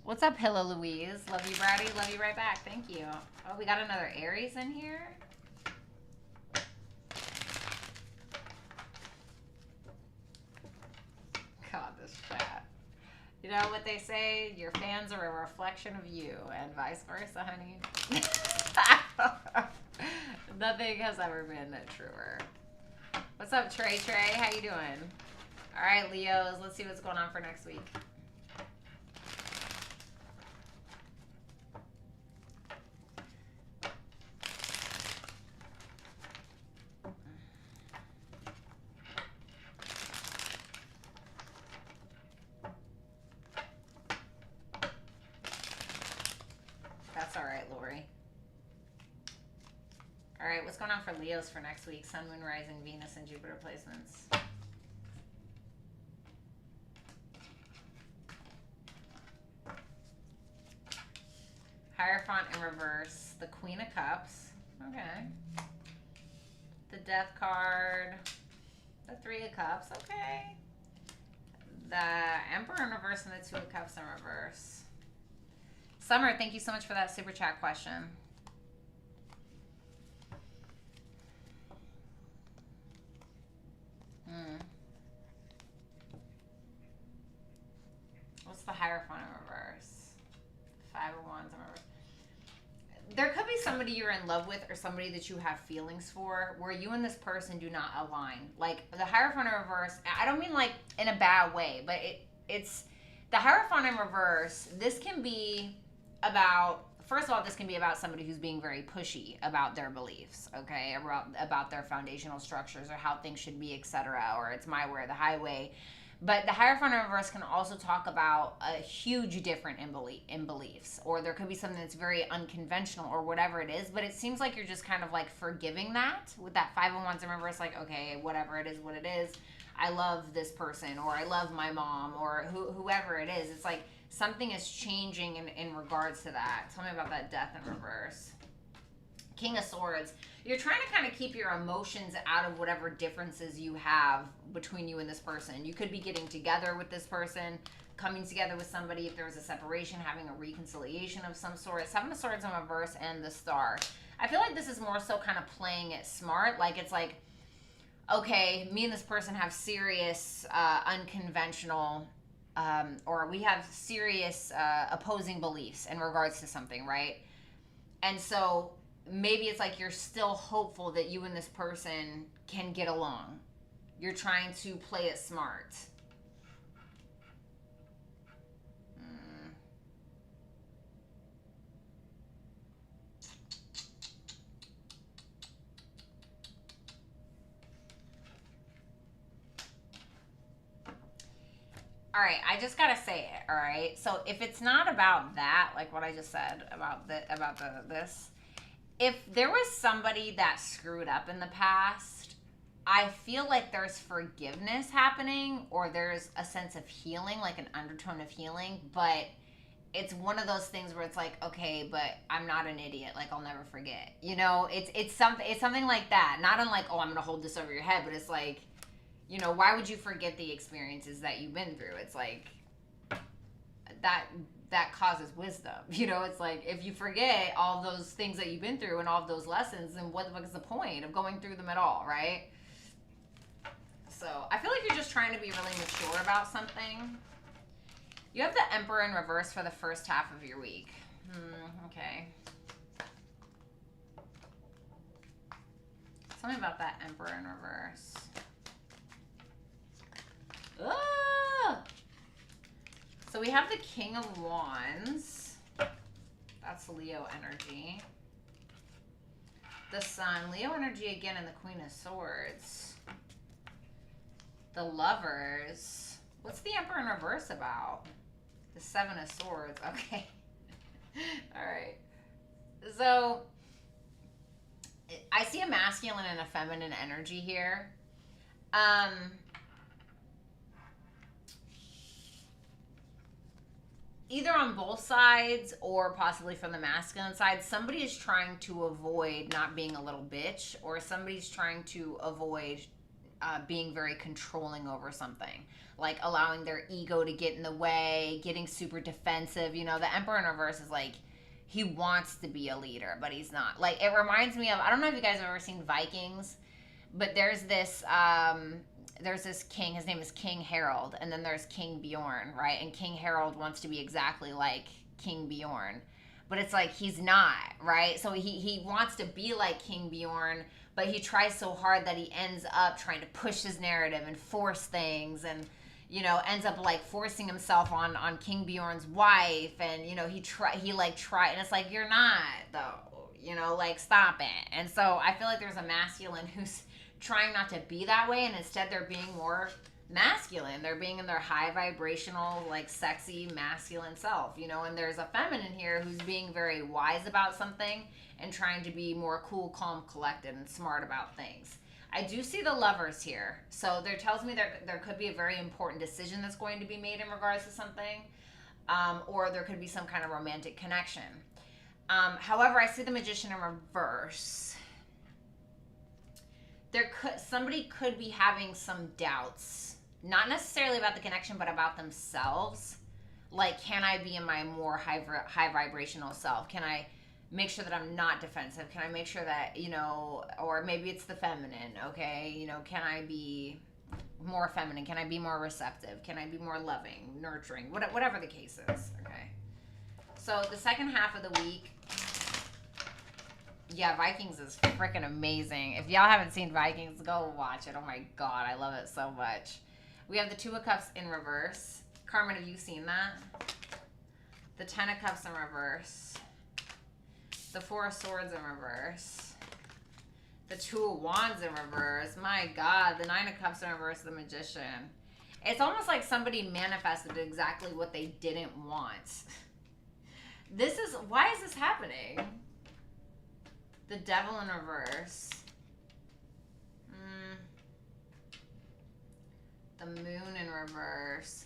What's up, Hilla Louise? Love you, Bratty. Love you right back. Thank you. Oh, we got another Aries in here. God, this chat. You know what they say? Your fans are a reflection of you, and vice versa, honey. Nothing has ever been truer. What's up, Trey? How you doing? All right, Leos. Let's see what's going on for next week. What's going on for Leos for next week? Sun, Moon, Rising, Venus, and Jupiter placements. Hierophant in reverse. The Queen of Cups. Okay. The Death card. The 3 of Cups. Okay. The Emperor in reverse and the 2 of Cups in reverse. Summer, thank you so much for that super chat question. What's the Hierophant in reverse? 5 of Wands in reverse. There could be somebody you're in love with, or somebody that you have feelings for, where you and this person do not align. Like the Hierophant in reverse, I don't mean like in a bad way, but it's the Hierophant in reverse. This can be about, first of all, this can be about somebody who's being very pushy about their beliefs, okay, about their foundational structures or how things should be, etc., or it's my way or the highway. But the Hierophant in reverse can also talk about a huge difference in beliefs, or there could be something that's very unconventional or whatever it is, but it seems like you're just kind of like forgiving that with that 5 of Wands in reverse, like, okay, whatever it is, what it is. I love this person, or I love my mom, or whoever it is. It's like something is changing in regards to that. Tell me about that Death in reverse. King of Swords. You're trying to kind of keep your emotions out of whatever differences you have between you and this person. You could be getting together with this person, coming together with somebody. If there was a separation, having a reconciliation of some sort. 7 of Swords in reverse and the Star. I feel like this is more so kind of playing it smart. Like it's like, okay, me and this person have serious, unconventional, or we have serious opposing beliefs in regards to something, right? And so maybe it's like you're still hopeful that you and this person can get along. You're trying to play it smart. All right, I just gotta say it. All right, so if it's not about that, like what I just said about this, if there was somebody that screwed up in the past, I feel like there's forgiveness happening, or there's a sense of healing, like an undertone of healing, but it's one of those things where it's like, okay, but I'm not an idiot. Like, I'll never forget. You know, it's something like that. Not in like, oh, I'm gonna hold this over your head, but it's like, you know, why would you forget the experiences that you've been through? It's like that causes wisdom. You know, it's like, if you forget all those things that you've been through and all of those lessons, then what the fuck is the point of going through them at all, right? So I feel like you're just trying to be really mature about something. You have the Emperor in reverse for the first half of your week. Okay. Tell me about that Emperor in reverse. Ah! So we have the King of Wands. That's Leo energy. The Sun. Leo energy again, and the Queen of Swords. The Lovers. What's the Emperor in reverse about? The Seven of Swords. Okay. All right. So I see a masculine and a feminine energy here. Either on both sides or possibly from the masculine side, somebody is trying to avoid not being a little bitch, or somebody's trying to avoid being very controlling over something, like allowing their ego to get in the way, getting super defensive. You know, the Emperor in reverse is like, he wants to be a leader, but he's not. Like, it reminds me of, I don't know if you guys have ever seen Vikings, but there's this king, his name is King Harold, and then there's King Bjorn, right? And King Harold wants to be exactly like King Bjorn, but it's like, he's not, right? So he wants to be like King Bjorn, but he tries so hard that he ends up trying to push his narrative and force things, and, you know, ends up like forcing himself on King Bjorn's wife, and, you know, he try, and it's like, you're not though, you know, like, stop it. And so I feel like there's a masculine who's trying not to be that way, and instead they're being more masculine. They're being in their high vibrational, like, sexy masculine self, you know. And there's a feminine here who's being very wise about something and trying to be more cool, calm, collected, and smart about things. I do see the Lovers here, so there tells me there could be a very important decision that's going to be made in regards to something, or there could be some kind of romantic connection. However, I see the Magician in reverse. Somebody could be having some doubts, not necessarily about the connection, but about themselves. Like, can I be in my more high vibrational self? Can I make sure that I'm not defensive? Can I make sure that, you know, or maybe it's the feminine, okay? You know, can I be more feminine? Can I be more receptive? Can I be more loving, nurturing? Whatever the case is, okay? So the second half of the week, yeah, Vikings is freaking amazing. If y'all haven't seen Vikings, go watch it. Oh my God, I love it so much. We have the Two of Cups in reverse. Carmen, have you seen that? The Ten of Cups in reverse. The Four of Swords in reverse. The Two of Wands in reverse. My God, the Nine of Cups in reverse, the Magician. It's almost like somebody manifested exactly what they didn't want. Why is this happening? The Devil in reverse. The Moon in reverse.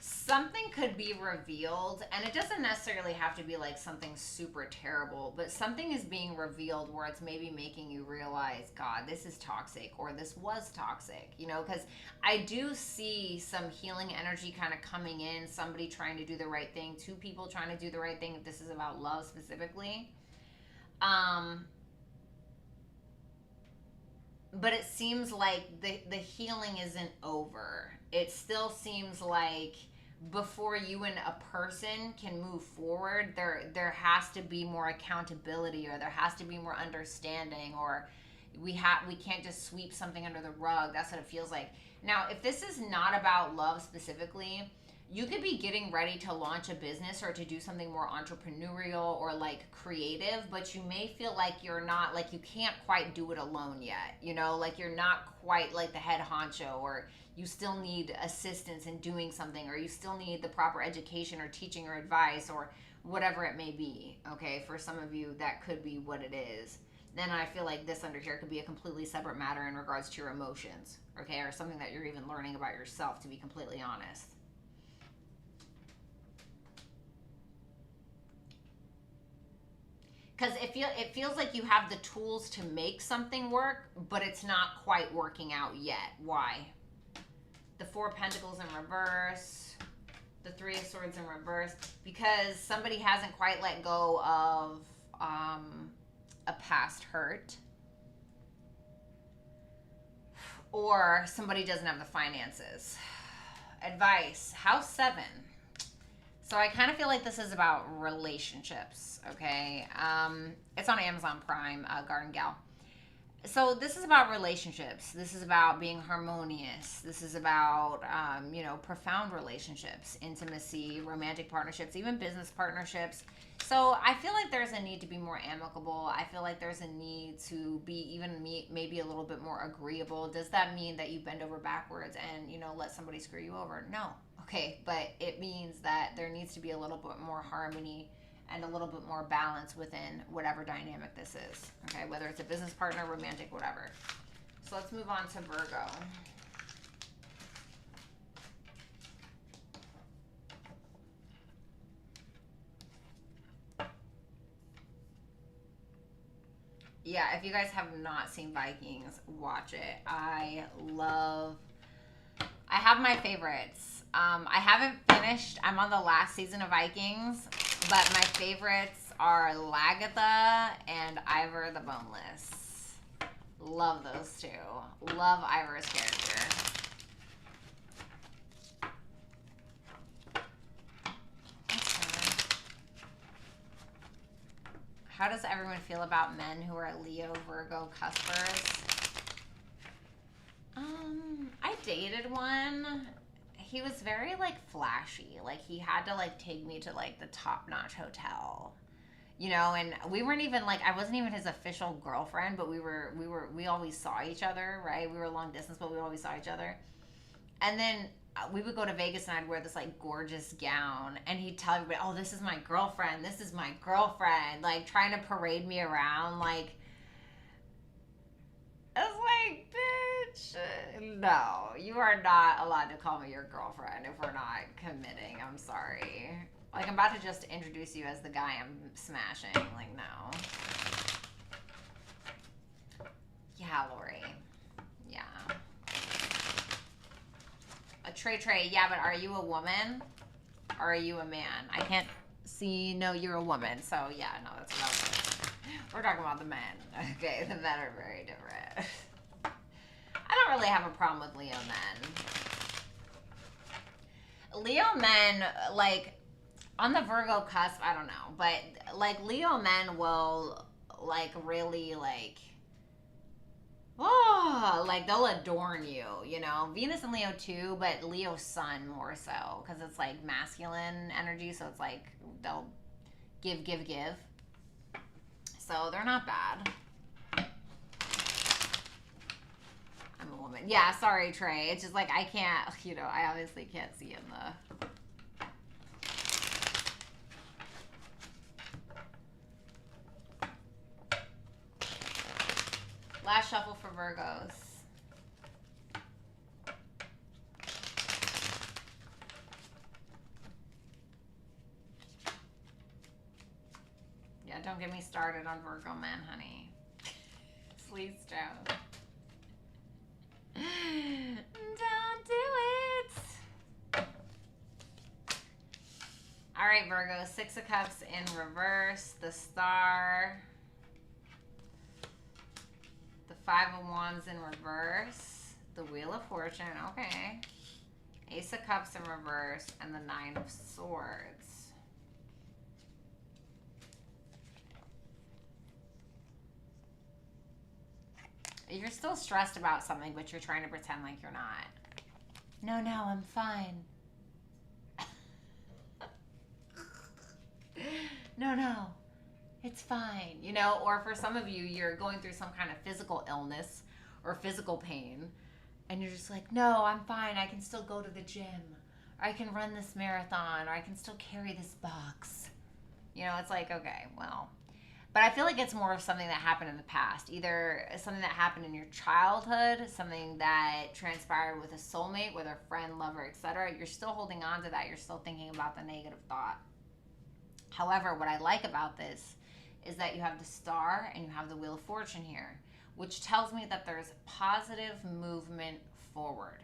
Something could be revealed, and it doesn't necessarily have to be like something super terrible, but something is being revealed where it's maybe making you realize, God, this is toxic, or this was toxic, you know, because I do see some healing energy kind of coming in, somebody trying to do the right thing, two people trying to do the right thing, if this is about love specifically. But it seems like the healing isn't over. It still seems like before you and a person can move forward, there has to be more accountability, or there has to be more understanding, or we can't just sweep something under the rug. That's what it feels like. Now, if this is not about love specifically, you could be getting ready to launch a business or to do something more entrepreneurial or like creative, but you may feel like you're not, like you can't quite do it alone yet, you know, like you're not quite like the head honcho, or you still need assistance in doing something, or you still need the proper education or teaching or advice or whatever it may be. Okay, for some of you that could be what it is. then I feel like this under here could be a completely separate matter in regards to your emotions, okay, or something that you're even learning about yourself, to be completely honest. Because it feels like you have the tools to make something work, but it's not quite working out yet. Why? The Four of Pentacles in reverse, the Three of Swords in reverse, because somebody hasn't quite let go of a past hurt, or somebody doesn't have the finances. Advice, House 7. So I kind of feel like this is about relationships, okay? It's on Amazon Prime, Garden Gal. So this is about relationships. This is about being harmonious. This is about, you know, profound relationships, intimacy, romantic partnerships, even business partnerships. So I feel like there's a need to be more amicable. I feel like there's a need to be even maybe a little bit more agreeable. Does that mean that you bend over backwards and, you know, let somebody screw you over? No. Okay, but it means that there needs to be a little bit more harmony and a little bit more balance within whatever dynamic this is. Okay, whether it's a business partner, romantic, whatever. So let's move on to Virgo. Yeah, if you guys have not seen Vikings, watch it. I have my favorites. I haven't finished. I'm on the last season of Vikings, but my favorites are Lagatha and Ivor the Boneless. Love those two. Love Ivor's character. How does everyone feel about men who are Leo, Virgo, cuspers? I dated one. He was very, like, flashy. Like, he had to, like, take me to, like, the top-notch hotel. You know, and we weren't even, like, I wasn't even his official girlfriend, but we always saw each other, right? We were long distance, but we always saw each other. And then we would go to Vegas and I'd wear this, like, gorgeous gown. And he'd tell everybody, oh, this is my girlfriend. This is my girlfriend. Like, trying to parade me around, like... I was like, bitch, no, you are not allowed to call me your girlfriend if we're not committing. I'm sorry. Like, I'm about to just introduce you as the guy I'm smashing. Like, no. Yeah, Lori. Yeah. A Trey. Yeah, but are you a woman? Or are you a man? I can't see. No, you're a woman. So, yeah, no, that's what I was saying. We're talking about the men. Okay, the men are very different. I don't really have a problem with Leo men. Leo men, like, on the Virgo cusp, I don't know. But, like, Leo men will, like, really, like, oh, like, they'll adorn you, you know? Venus and Leo too, but Leo sun more so. Because it's, like, masculine energy, so it's, like, they'll give. So they're not bad. I'm a woman. Yeah, sorry, Trey. It's just like I can't, you know, I obviously can't see in the... Last shuffle for Virgos. Yeah, don't get me started on Virgo men, honey. Please don't. Don't do it. All right, Virgo. Six of Cups in reverse. The Star. The Five of Wands in reverse. The Wheel of Fortune. Okay. Ace of Cups in reverse. And the Nine of Swords. You're still stressed about something, but you're trying to pretend like you're not. No, I'm fine. No, it's fine. You know, or for some of you, you're going through some kind of physical illness or physical pain, and you're just like, no, I'm fine. I can still go to the gym, or I can run this marathon, or I can still carry this box. You know, it's like, okay, well. But I feel like it's more of something that happened in the past. Either something that happened in your childhood, something that transpired with a soulmate, whether a friend, lover, etc. You're still holding on to that. You're still thinking about the negative thought. However, what I like about this is that you have the Star and you have the Wheel of Fortune here, which tells me that there's positive movement forward.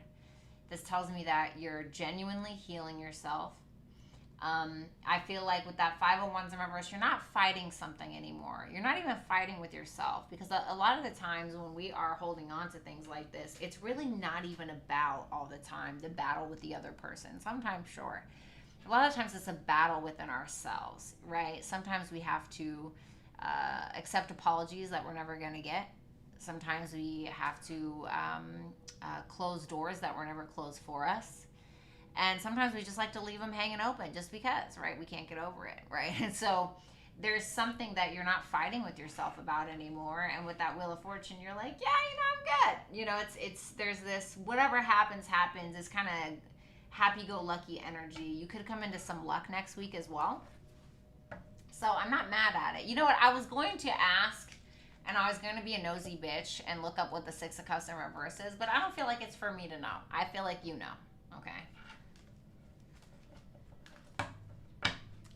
This tells me that you're genuinely healing yourself. I feel like with that 5 of Wands in reverse, you're not fighting something anymore. You're not even fighting with yourself, because a lot of the times when we are holding on to things like this, it's really not even about all the time the battle with the other person. Sometimes, sure. A lot of times it's a battle within ourselves, right? Sometimes we have to accept apologies that we're never going to get. Sometimes we have to close doors that were never closed for us. And sometimes we just like to leave them hanging open just because, right? We can't get over it, right? And so there's something that you're not fighting with yourself about anymore. And with that Wheel of Fortune, you're like, yeah, I'm good. There's this, whatever happens, it's kind of happy-go-lucky energy. You could come into some luck next week as well. So I'm not mad at it. You know what? I was going to ask, and I was going to be a nosy bitch and look up what the 6 of Cups in reverse is, but I don't feel like it's for me to know. I feel like you know. Okay.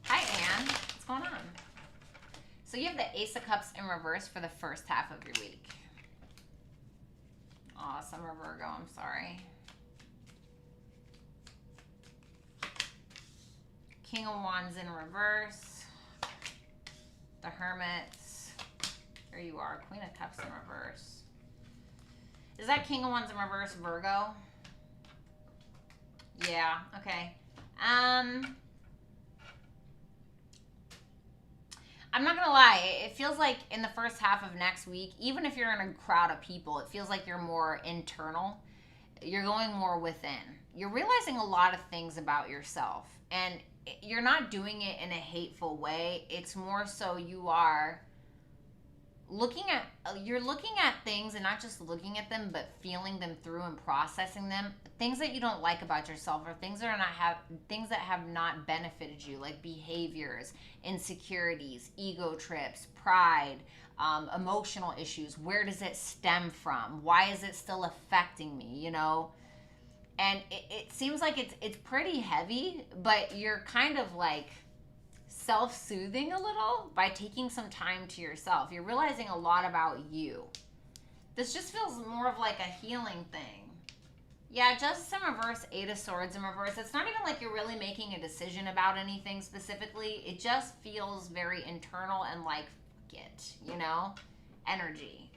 Hi, Anne. What's going on? So you have the Ace of Cups in reverse for the first half of your week. Aw, Summer Virgo, I'm sorry. King of Wands in reverse. The Hermit. Here you are, Queen of Cups in reverse. Is that King of Wands in reverse, Virgo? Yeah, okay. I'm not gonna lie, it feels like in the first half of next week, even if you're in a crowd of people, it feels like you're more internal. You're going more within. You're realizing a lot of things about yourself, and you're not doing it in a hateful way. It's more so you are looking at things, and not just looking at them, but feeling them through and processing them. Things that you don't like about yourself, or things that have not benefited you, like behaviors, insecurities, ego trips, pride, emotional issues. Where does it stem from? Why is it still affecting me? And it seems like it's pretty heavy, but you're kind of like self-soothing a little by taking some time to yourself. You're realizing a lot about you. This just feels more of like a healing thing. Yeah, Justice in reverse, 8 of Swords in reverse. It's not even like you're really making a decision about anything specifically. It just feels very internal and like, energy.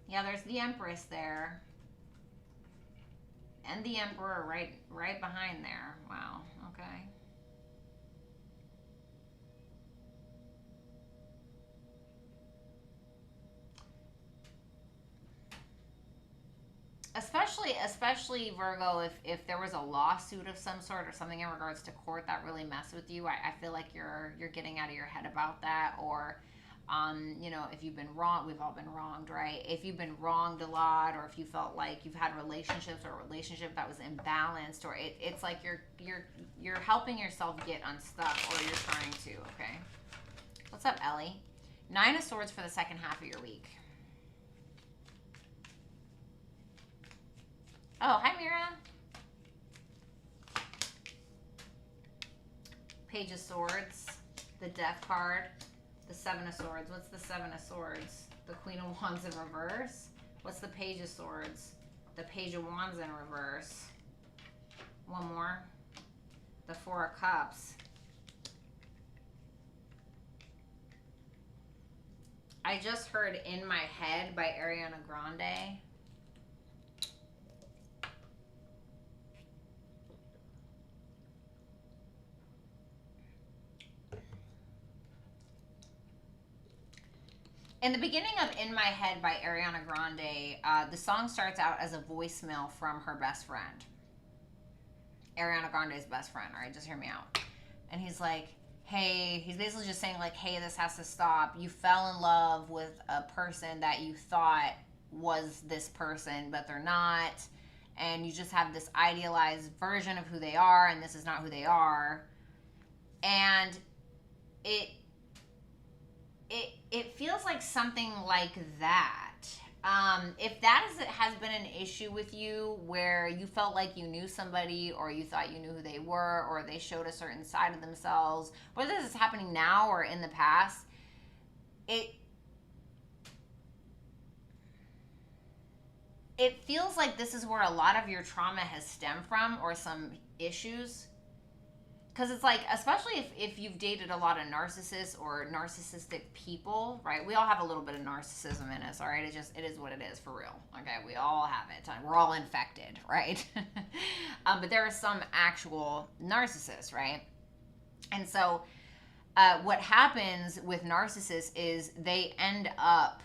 Yeah, there's the Empress there. And the Emperor right behind there. Wow, okay. Especially Virgo, if there was a lawsuit of some sort or something in regards to court that really messed with you, I feel like you're getting out of your head about that. Or if you've been wrong, we've all been wronged, right? If you've been wronged a lot, or if you felt like you've had relationships or a relationship that was imbalanced, or it's like you're helping yourself get unstuck, or you're trying to. Okay, what's up, Ellie? 9 of Swords for the second half of your week. Oh, hi, Mira. Page of Swords, the Death card, the 7 of Swords. What's the 7 of Swords? The Queen of Wands in reverse. What's the Page of Swords? The Page of Wands in reverse. One more. The 4 of Cups. I just heard In My Head by Ariana Grande. In the beginning of In My Head by Ariana Grande, the song starts out as a voicemail from her best friend. Ariana Grande's best friend, all right, just hear me out. And he's like, hey, he's basically just saying like, hey, this has to stop. You fell in love with a person that you thought was this person, but they're not. And you just have this idealized version of who they are, and this is not who they are. And it feels like something like that. If that has been an issue with you where you felt like you knew somebody, or you thought you knew who they were, or they showed a certain side of themselves, whether this is happening now or in the past, it feels like this is where a lot of your trauma has stemmed from, or some issues. Because it's like, especially if you've dated a lot of narcissists or narcissistic people, right? We all have a little bit of narcissism in us, all right? It is what it is, for real. Okay, we all have it. We're all infected, right? But there are some actual narcissists, right? And so what happens with narcissists is they end up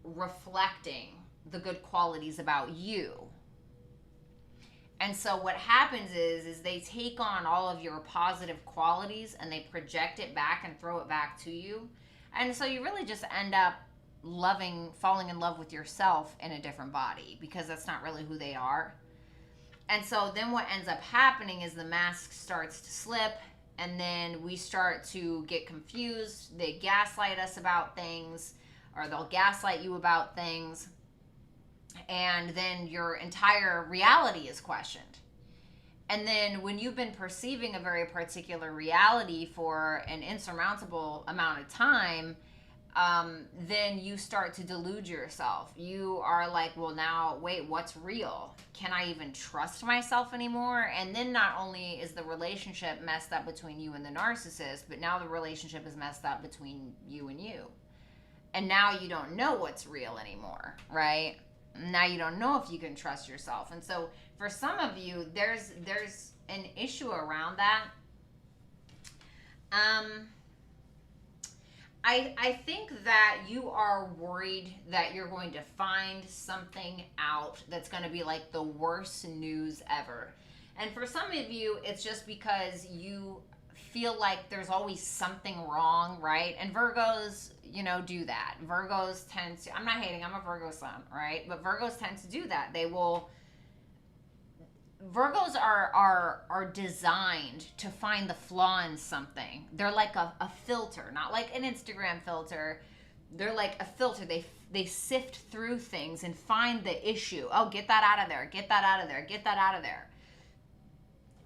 reflecting the good qualities about you. And so what happens is they take on all of your positive qualities and they project it back and throw it back to you. And so you really just end up falling in love with yourself in a different body, because that's not really who they are. And so then what ends up happening is the mask starts to slip, and then we start to get confused. They gaslight us about things, or they'll gaslight you about things. And then your entire reality is questioned. And then when you've been perceiving a very particular reality for an insurmountable amount of time, then you start to delude yourself. You are like, well, now, wait, what's real? Can I even trust myself anymore? And then not only is the relationship messed up between you and the narcissist, but now the relationship is messed up between you and you. And now you don't know what's real anymore, right? Now you don't know if you can trust yourself. And so for some of you, there's an issue around that. I think that you are worried that you're going to find something out that's going to be like the worst news ever. And for some of you, it's just because you feel like there's always something wrong, right? And Virgos, do that. Virgos tend to, I'm not hating, I'm a Virgo sun, right? But Virgos tend to do that. Virgos are designed to find the flaw in something. They're like a filter, not like an Instagram filter. They're like a filter. They sift through things and find the issue. Oh, get that out of there. Get that out of there. Get that out of there.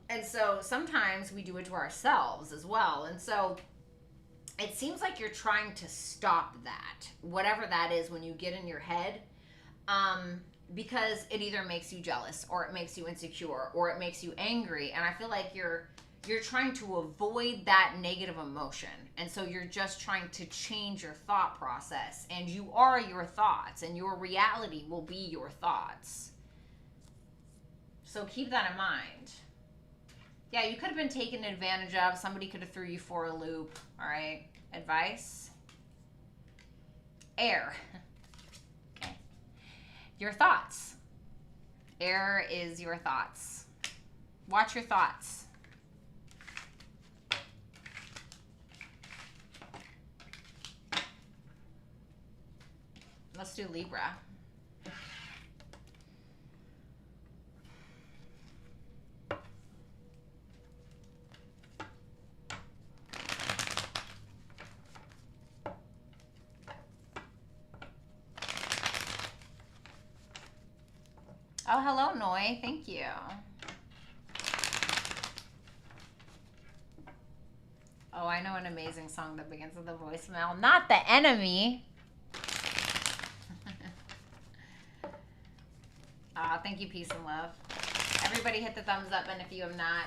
And so sometimes we do it to ourselves as well. And so it seems like you're trying to stop that, whatever that is, when you get in your head, because it either makes you jealous, or it makes you insecure, or it makes you angry. And I feel like you're trying to avoid that negative emotion. And so you're just trying to change your thought process. And you are your thoughts, and your reality will be your thoughts. So keep that in mind. Yeah, you could have been taken advantage of. Somebody could have threw you for a loop. All right. Advice. Air. Okay. Your thoughts. Air is your thoughts. Watch your thoughts. Let's do Libra. Oh, hello, Noi. Thank you. Oh, I know an amazing song that begins with a voicemail. Not the enemy. Thank you, peace and love. Everybody hit the thumbs up, and if you have not,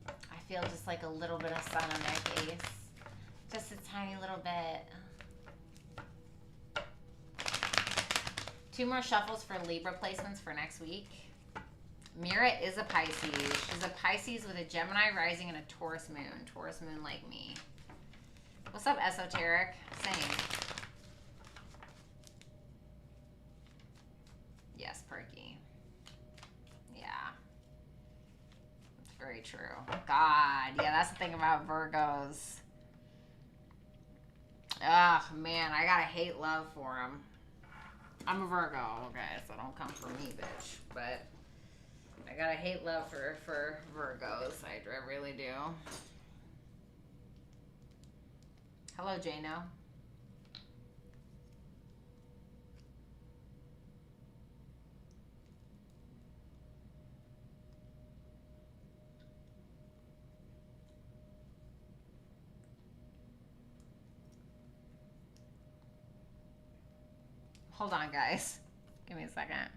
I feel just like a little bit of sun on their face. Just a tiny little bit. 2 more shuffles for Libra placements for next week. Mira is a Pisces. She's a Pisces with a Gemini rising and a Taurus moon. Taurus moon like me. What's up, Esoteric? Same. Yes, Perky. Yeah. It's very true. God. Yeah, that's the thing about Virgos. Ugh, man. I got a hate love for them. I'm a Virgo, okay, so don't come for me, bitch. But I got a hate love for Virgos. I really do. Hello, Jano. Hold on, guys. Give me a second.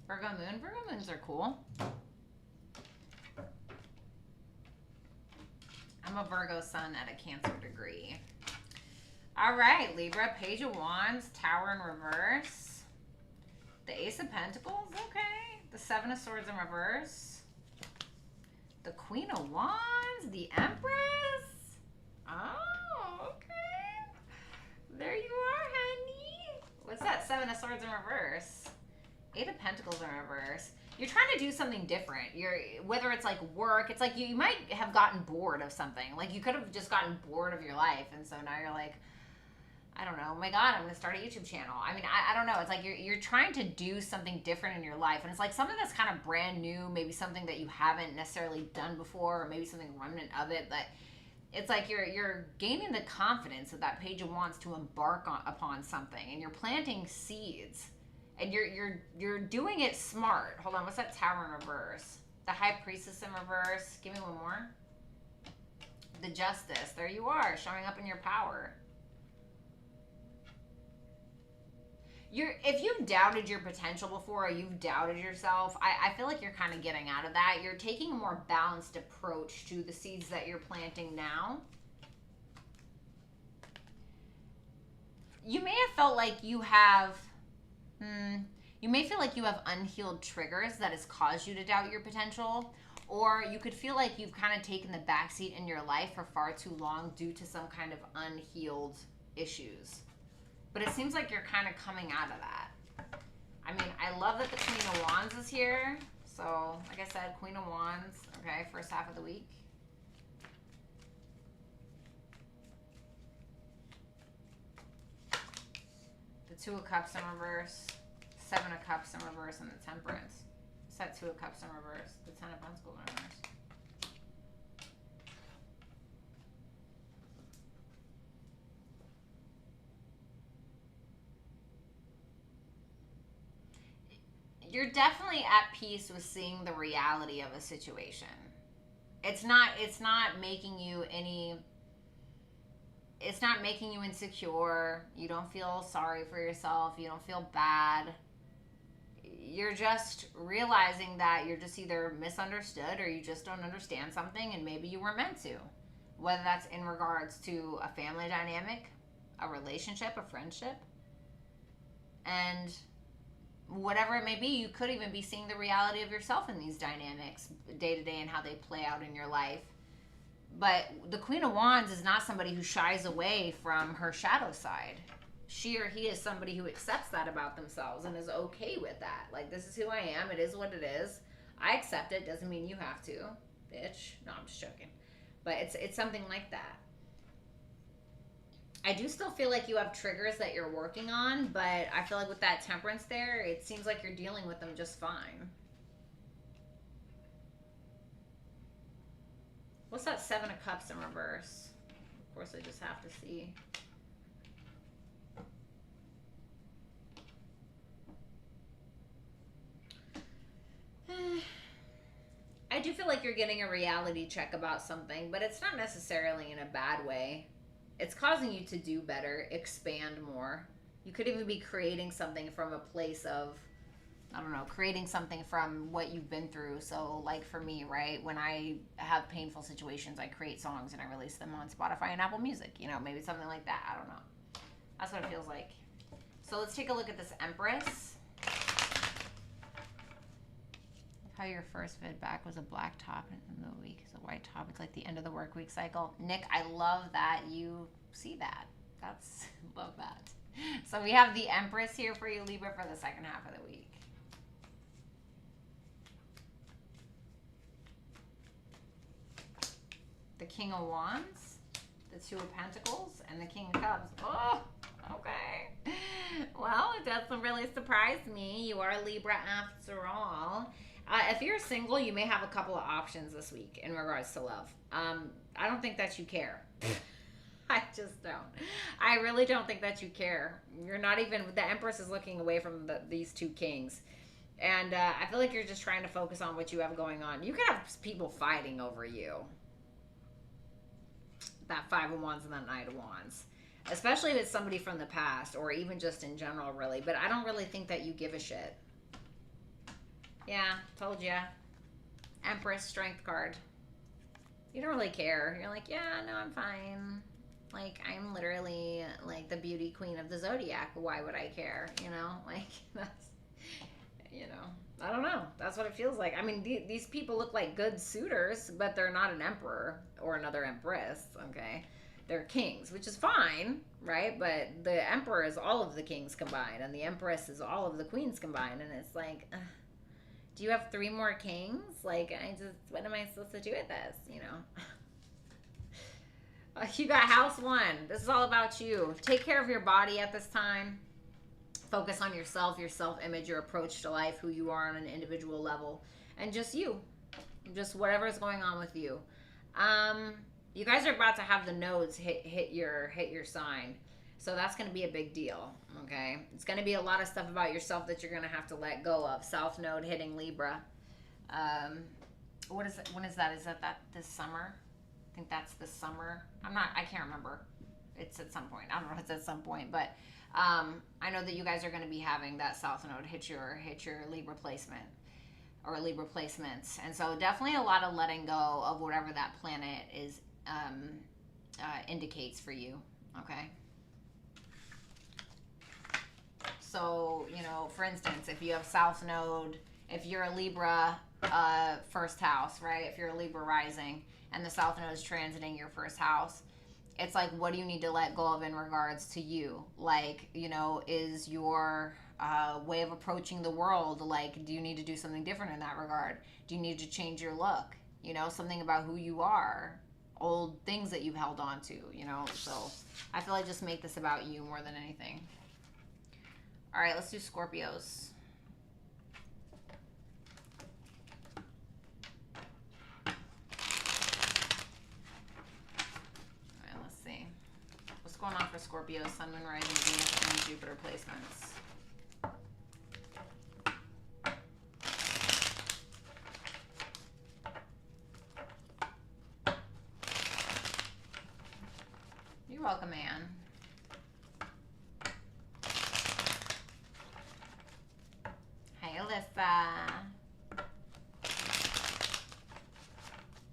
Virgo moon. Virgo moons are cool. I'm a Virgo sun at a Cancer degree. All right, Libra, Page of Wands, Tower in reverse. The Ace of Pentacles, okay. The Seven of Swords in reverse. The Queen of Wands, the Empress. Oh, okay. There you are, honey. What's that Seven of Swords in reverse? Eight of Pentacles in reverse. You're trying to do something different. Whether it's like work, it's like you might have gotten bored of something. Like you could have just gotten bored of your life, and so now you're like, I don't know, oh my God, I'm gonna start a YouTube channel. I mean, I don't know. It's like you're trying to do something different in your life, and it's like something that's kind of brand new, maybe something that you haven't necessarily done before, or maybe something remnant of it. But it's like you're gaining the confidence of that Page of Wands to embark upon something, and you're planting seeds. And you're doing it smart. Hold on, what's that Tower in reverse? The High Priestess in reverse. Give me one more. The Justice. There you are, showing up in your power. If you've doubted your potential before, or you've doubted yourself, I feel like you're kind of getting out of that. You're taking a more balanced approach to the seeds that you're planting now. You may have felt like you have... you may feel like you have unhealed triggers that has caused you to doubt your potential, or you could feel like you've kind of taken the backseat in your life for far too long due to some kind of unhealed issues. But it seems like you're kind of coming out of that. I mean, I love that the Queen of Wands is here. So, like I said, Queen of Wands, okay, first half of the week. Two of Cups in reverse, Seven of Cups in reverse, and the Temperance. It's that Two of Cups in reverse, the Ten of Pentacles in reverse. You're definitely at peace with seeing the reality of a situation. It's not making you any... It's not making you insecure. You don't feel sorry for yourself. You don't feel bad. You're just realizing that you're just either misunderstood or you just don't understand something, and maybe you were meant to. Whether that's in regards to a family dynamic, a relationship, a friendship. And whatever it may be, you could even be seeing the reality of yourself in these dynamics day to day and how they play out in your life. But the Queen of Wands is not somebody who shies away from her shadow side. She or he is somebody who accepts that about themselves and is okay with that. Like, this is who I am. It is what it is. I accept it. Doesn't mean you have to, bitch. No, I'm just joking. But it's something like that. I do still feel like you have triggers that you're working on, but I feel like with that Temperance there, it seems like you're dealing with them just fine. What's that Seven of Cups in reverse? Of course, I just have to see. I do feel like you're getting a reality check about something, but it's not necessarily in a bad way. It's causing you to do better, expand more. You could even be creating something from a place of, I don't know, creating something from what you've been through. So like for me, right, when I have painful situations, I create songs and I release them on Spotify and Apple Music. You know, maybe something like that. I don't know. That's what it feels like. So let's take a look at this Empress. How your first vid back was a black top and the week is a white top. It's like the end of the work week cycle. Nick, I love that you see that. That's, love that. So we have the Empress here for you, Libra, for the second half of the week. The King of Wands. the Two of Pentacles, and the King of Cups. Oh, okay. Well, it doesn't really surprise me. You are a Libra after all. If you're single, you may have a couple of options this week in regards to love. I don't think that you care. I just don't. I really don't think that you care. You're not even, the Empress is looking away from these two kings. And I feel like you're just trying to focus on what you have going on. You could have people fighting over you. That Five of Wands and that Knight of Wands. Especially if it's somebody from the past or even just in general, really. But I don't really think that you give a shit. Yeah, told ya. Empress, Strength card. You don't really care. You're like, yeah, no, I'm fine. Like, I'm literally, like, the beauty queen of the zodiac. Why would I care? You know? Like, that's, you know. I don't know. That's what it feels like. I mean, these people look like good suitors, but they're not an emperor or another empress, okay? They're kings, which is fine, right? But the emperor is all of the kings combined, and the empress is all of the queens combined, and it's like, do you have 3 more kings? Like, what am I supposed to do with this, you know? You got house 1. This is all about you. Take care of your body at this time. Focus on yourself, your self-image, your approach to life, who you are on an individual level, and just you. Just whatever's going on with you. You guys are about to have the nodes hit your sign. So that's going to be a big deal, okay? It's going to be a lot of stuff about yourself that you're going to have to let go of. South node hitting Libra. What is it? When is that? Is that this summer? I think that's this summer. I can't remember. It's at some point. I don't know if it's at some point, but I know that you guys are going to be having that South node hit your Libra placement or Libra placements. And so definitely a lot of letting go of whatever that planet is indicates for you, okay? So, you know, for instance, if you have South node, if you're a Libra first house, right? If you're a Libra rising and the South node is transiting your first house, it's like, what do you need to let go of in regards to you? Like, you know, is your way of approaching the world, like, do you need to do something different in that regard? Do you need to change your look? You know, something about who you are, old things that you've held on to, you know? So I feel like just make this about you more than anything. All right, let's do Scorpios. Going on for Scorpio, Sun, Moon, Rising, Venus, and Jupiter placements. You're welcome, Anne. Hey, Alyssa.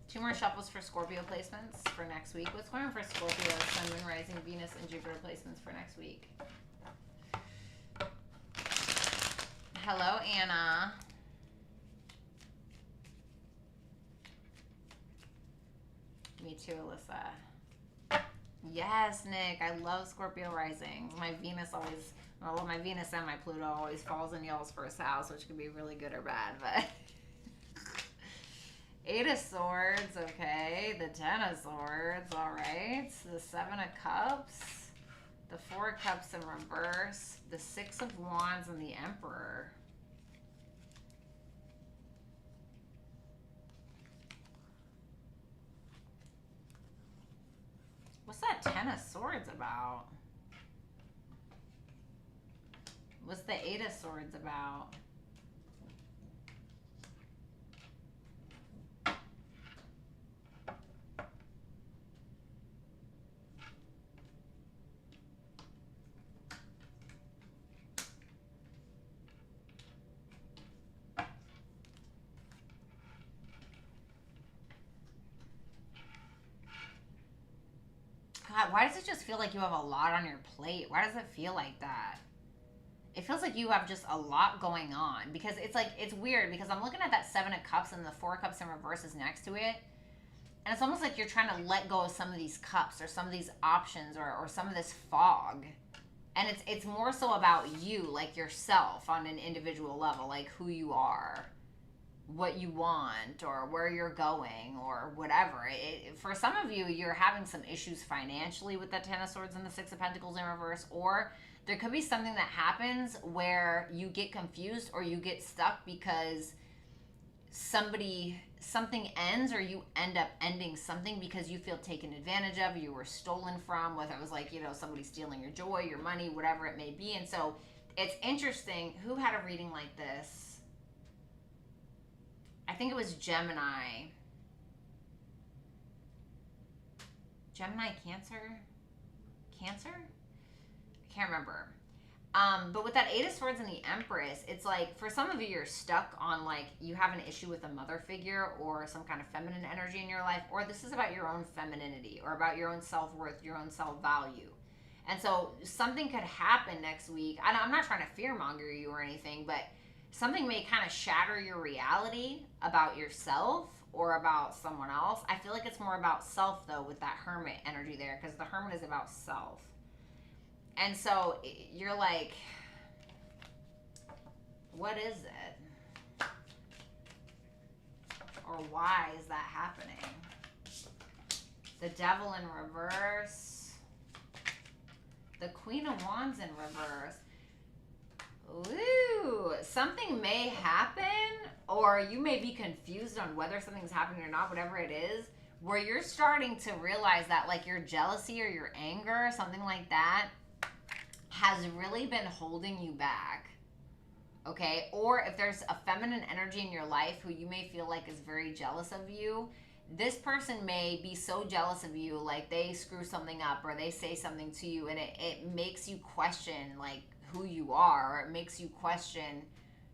2 more shuffles for Scorpio placements for next week. What's going on for Scorpio, Sun, Moon, Rising, Venus, and Jupiter placements for next week? Hello, Anna. Me too, Alyssa. Yes, Nick. I love Scorpio risings. My Venus always, well, my Venus and my Pluto always falls in y'all's first house, which can be really good or bad, but... 8 of Swords, okay. The 10 of Swords, all right. The 7 of Cups. The 4 of Cups in reverse. The 6 of Wands and the Emperor. What's that 10 of Swords about? What's the 8 of Swords about? God, why does it just feel like you have a lot on your plate? Why does it feel like that? It feels like you have just a lot going on, because it's like, it's weird because I'm looking at that 7 of Cups and the 4 of Cups in reverse is next to it. And it's almost like you're trying to let go of some of these cups or some of these options or some of this fog. And it's more so about you, like yourself on an individual level, like who you are. what you want or where you're going or whatever. For some of you, you're having some issues financially with the Ten of Swords and the Six of Pentacles in reverse, or there could be something that happens where you get confused or you get stuck because something ends, or you end up ending something because you feel taken advantage of, you were stolen from, whether it was like, you know, somebody stealing your joy, your money, whatever it may be. And so it's interesting. Who had a reading like this? I think it was Gemini. Gemini, Cancer? Cancer? I can't remember. But with that Eight of Swords and the Empress, it's like, for some of you, you're stuck on, like, you have an issue with a mother figure or some kind of feminine energy in your life, or this is about your own femininity or about your own self-worth, your own self-value. And so something could happen next week. I'm not trying to fearmonger you or anything, but something may kind of shatter your reality about yourself or about someone else. I feel like it's more about self, though, with that Hermit energy there, because the Hermit is about self. And so you're like, what is it? Or why is that happening? The Devil in reverse. The Queen of Wands in reverse. Ooh, something may happen, or you may be confused on whether something's happening or not, whatever it is, where you're starting to realize that, like, your jealousy or your anger, something like that, has really been holding you back, okay? Or if there's a feminine energy in your life who you may feel like is very jealous of you, this person may be so jealous of you, like they screw something up or they say something to you, and it makes you question, like, who you are, or it makes you question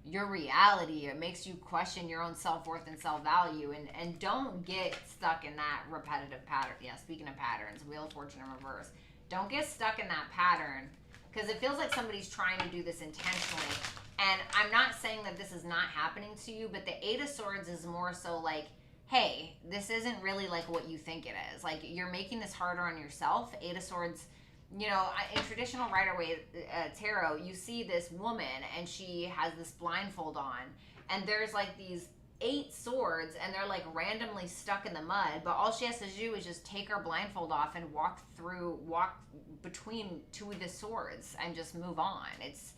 your reality, it makes you question your own self-worth and self-value, and don't get stuck in that repetitive pattern. Yeah, speaking of patterns, Wheel of Fortune in reverse. Don't get stuck in that pattern, because it feels like somebody's trying to do this intentionally. And I'm not saying that this is not happening to you, but the Eight of Swords is more so like, hey, this isn't really like what you think it is. Like, you're making this harder on yourself. Eight of Swords, you know, in traditional Rider-Waite tarot, you see this woman and she has this blindfold on, and there's like these 8 swords, and they're like randomly stuck in the mud, but all she has to do is just take her blindfold off and walk between 2 of the swords and just move on. It's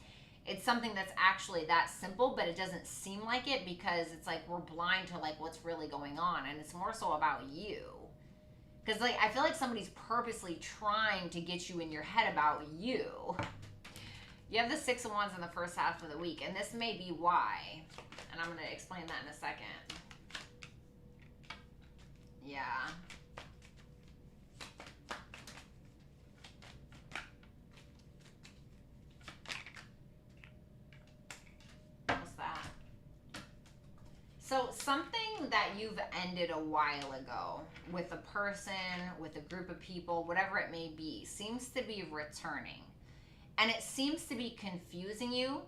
something that's actually that simple, but it doesn't seem like it, because it's like we're blind to like what's really going on, and it's more so about you. Because like, I feel like somebody's purposely trying to get you in your head about you. You have the Six of Wands in the first half of the week, and this may be why. And I'm going to explain that in a second. Yeah. What's that? So something that you've ended a while ago with a person, with a group of people, whatever it may be, seems to be returning. And it seems to be confusing you,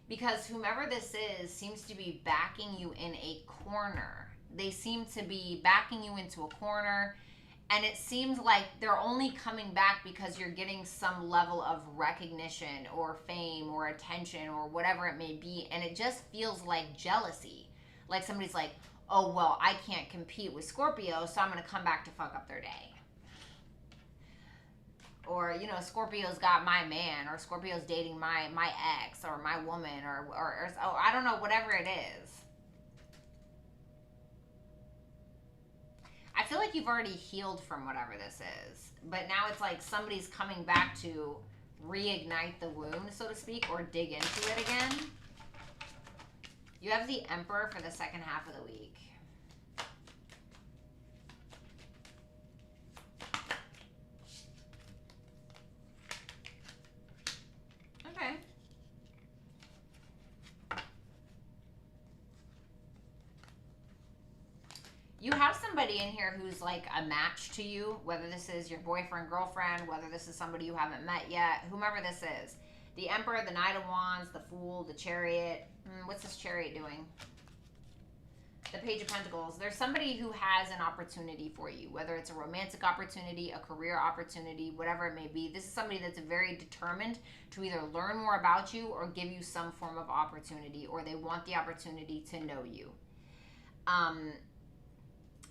because whomever this is seems to be backing you in a corner. They seem to be backing you into a corner, and it seems like they're only coming back because you're getting some level of recognition or fame or attention or whatever it may be, and it just feels like jealousy. Like somebody's like, oh, well, I can't compete with Scorpio, so I'm going to come back to fuck up their day. Or, you know, Scorpio's got my man, or Scorpio's dating my ex, or my woman, or I don't know, whatever it is. I feel like you've already healed from whatever this is, but now it's like somebody's coming back to reignite the wound, so to speak, or dig into it again. You have the Emperor for the second half of the week. Okay. You have somebody in here who's like a match to you, whether this is your boyfriend, girlfriend, whether this is somebody you haven't met yet, whomever this is. The Emperor, the Knight of Wands, the Fool, the Chariot. What's this Chariot doing? The Page of Pentacles. There's somebody who has an opportunity for you, whether it's a romantic opportunity, a career opportunity, whatever it may be. This is somebody that's very determined to either learn more about you or give you some form of opportunity, or they want the opportunity to know you.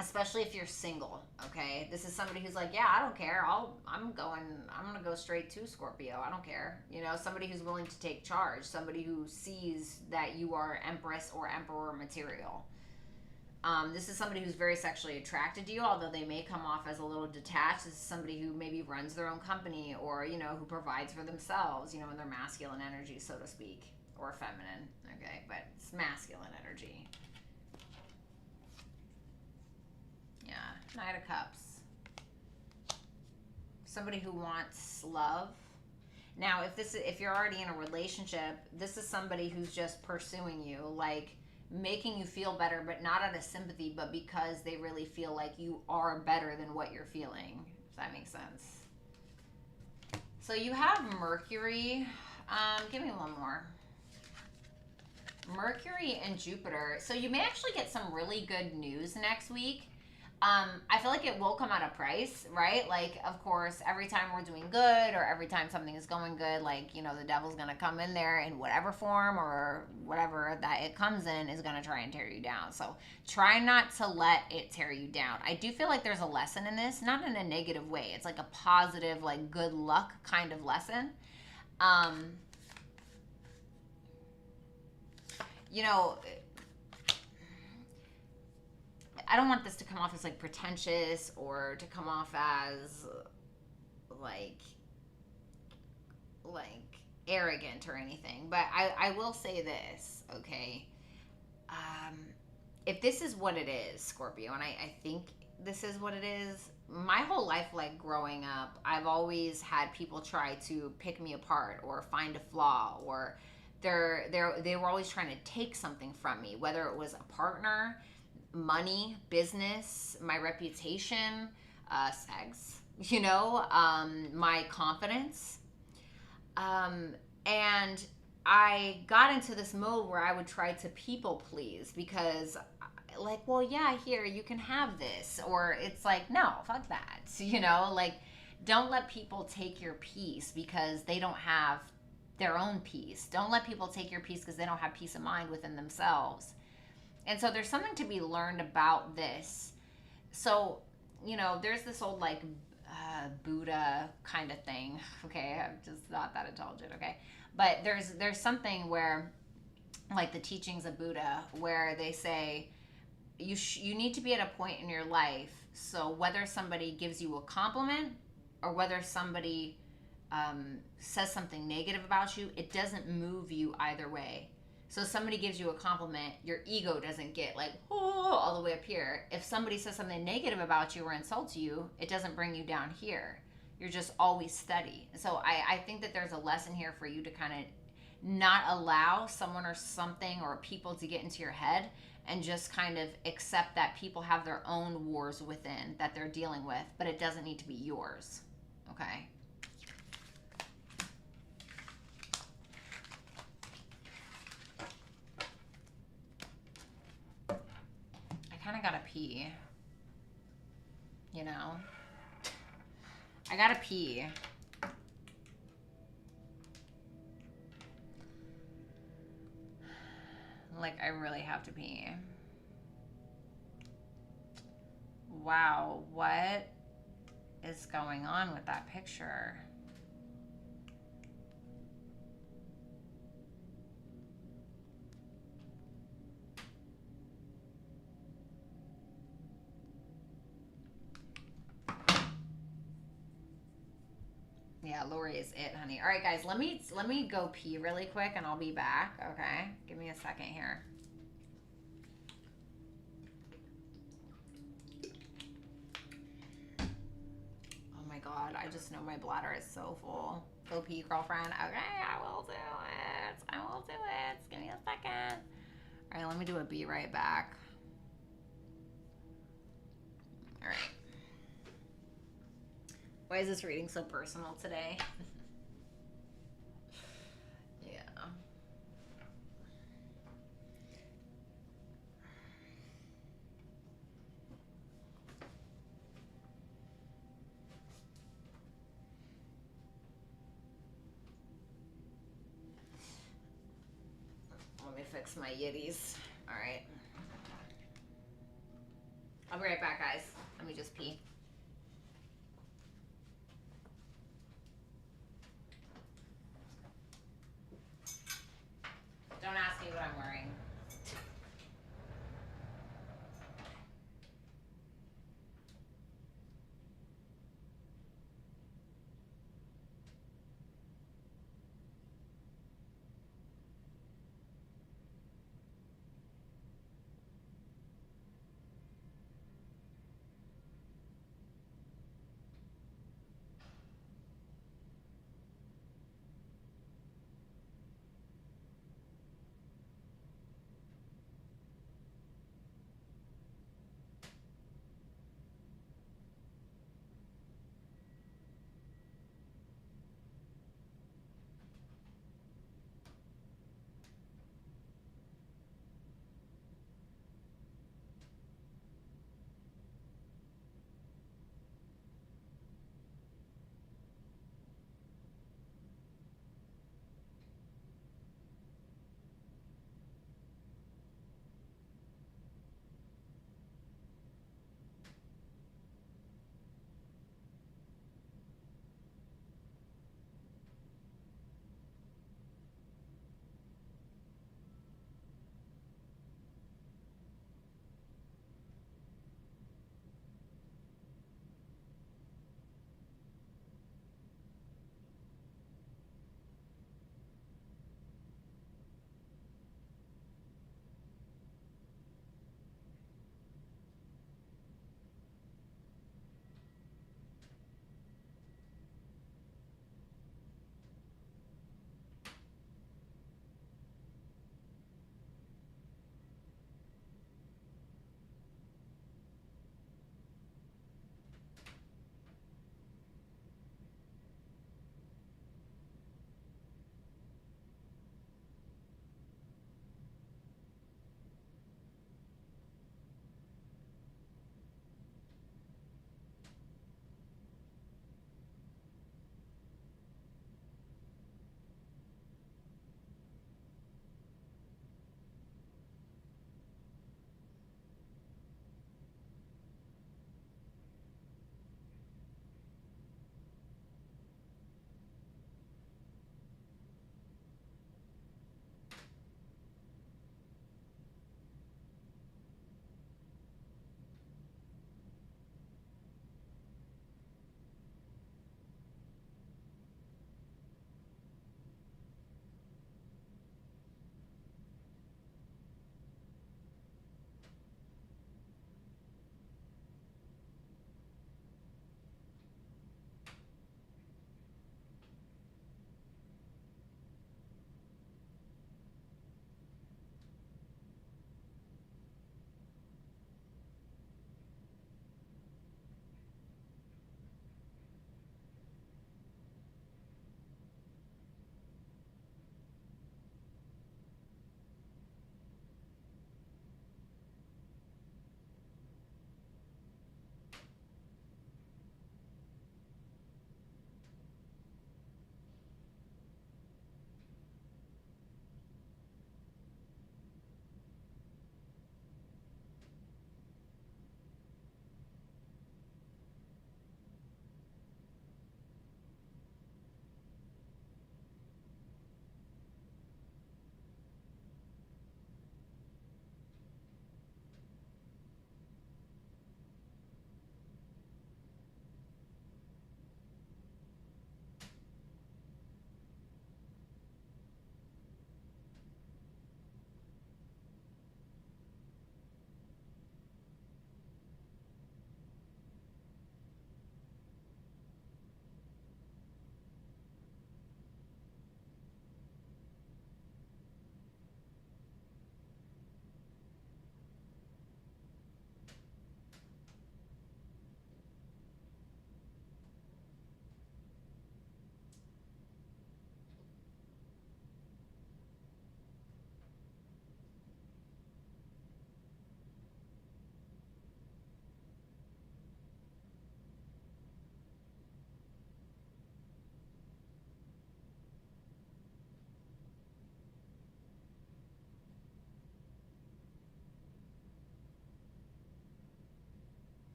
Especially if you're single, okay? This is somebody who's like, yeah, I don't care. I'm gonna go straight to Scorpio. I don't care. You know, somebody who's willing to take charge, somebody who sees that you are Empress or Emperor material. This is somebody who's very sexually attracted to you, although they may come off as a little detached. This is somebody who maybe runs their own company, or, you know, who provides for themselves, you know, in their masculine energy, so to speak, or feminine, okay? But it's masculine energy. Yeah, Knight of Cups. Somebody who wants love. Now, if you're already in a relationship, this is somebody who's just pursuing you, like making you feel better, but not out of sympathy, but because they really feel like you are better than what you're feeling. If that makes sense. So you have Mercury. Give me one more. Mercury and Jupiter. So you may actually get some really good news next week. I feel like it will come at a price, right? Like, of course, every time we're doing good or every time something is going good, like, you know, the devil's going to come in there in whatever form or whatever that it comes in is going to try and tear you down. So try not to let it tear you down. I do feel like there's a lesson in this, not in a negative way. It's like a positive, like good luck kind of lesson. You know, I don't want this to come off as like pretentious or to come off as like arrogant or anything, but I will say this, okay? If this is what it is, Scorpio, and I think this is what it is, my whole life, like growing up, I've always had people try to pick me apart or find a flaw, or they were always trying to take something from me, whether it was a partner, money, business, my reputation, sex, you know, my confidence. And I got into this mode where I would try to people please because, like, well, yeah, here, you can have this. Or it's like, no, fuck that. You know, like, don't let people take your peace because they don't have their own peace. Don't let people take your peace because they don't have peace of mind within themselves. And so there's something to be learned about this. So, you know, there's this old, like, Buddha kind of thing. Okay, I'm just not that intelligent, okay? But there's something where, like the teachings of Buddha, where they say you need to be at a point in your life, so whether somebody gives you a compliment or whether somebody says something negative about you, it doesn't move you either way. So somebody gives you a compliment, your ego doesn't get like, oh, all the way up here. If somebody says something negative about you or insults you, it doesn't bring you down here. You're just always steady. So I think that there's a lesson here for you to kind of not allow someone or something or people to get into your head, and just kind of accept that people have their own wars within that they're dealing with, but it doesn't need to be yours. Okay? Kind of gotta pee, you know. I gotta pee. Like, I really have to pee. Wow, what is going on with that picture? Yeah, Lori is it, honey. All right, guys, let me go pee really quick, and I'll be back. Okay, give me a second here. Oh my God, I just know my bladder is so full. Go pee, girlfriend. Okay, I will do it. I will do it. Give me a second. All right, let me do a be right back. All right. Why is this reading so personal today? Yeah. Let me fix my Yetis. All right. I'll be right back, guys. Let me just pee. Don't ask me what I'm wearing.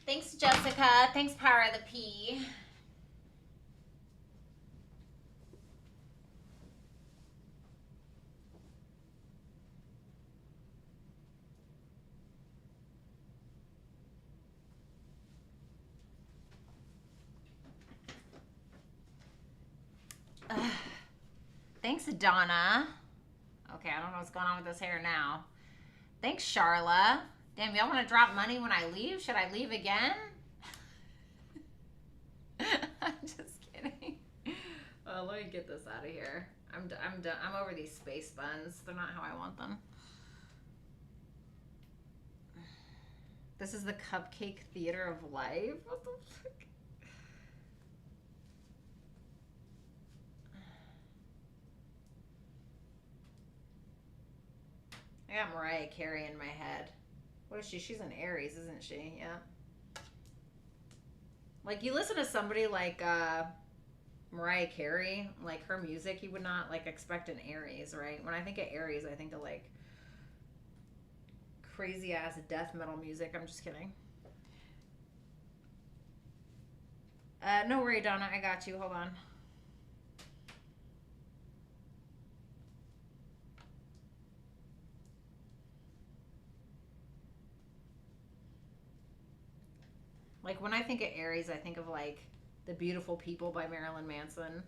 Thanks, Jessica. Thanks, Power of the P. Thanks, Donna. Okay, I don't know what's going on with this hair now. Thanks, Charla. Damn, y'all want to drop money when I leave? Should I leave again? I'm just kidding. Oh, let me get this out of here. I'm done. I'm over these space buns. They're not how I want them. This is the Cupcake Theater of Life. What the fuck? I got Mariah Carey in my head. What is she? She's an Aries, isn't she? Yeah. Like, you listen to somebody like Mariah Carey, like her music, you would not like expect an Aries, right? When I think of Aries, I think of like crazy ass death metal music. I'm just kidding. No worry, Donna. I got you. Hold on. Like, when I think of Aries, I think of, like, The Beautiful People by Marilyn Manson.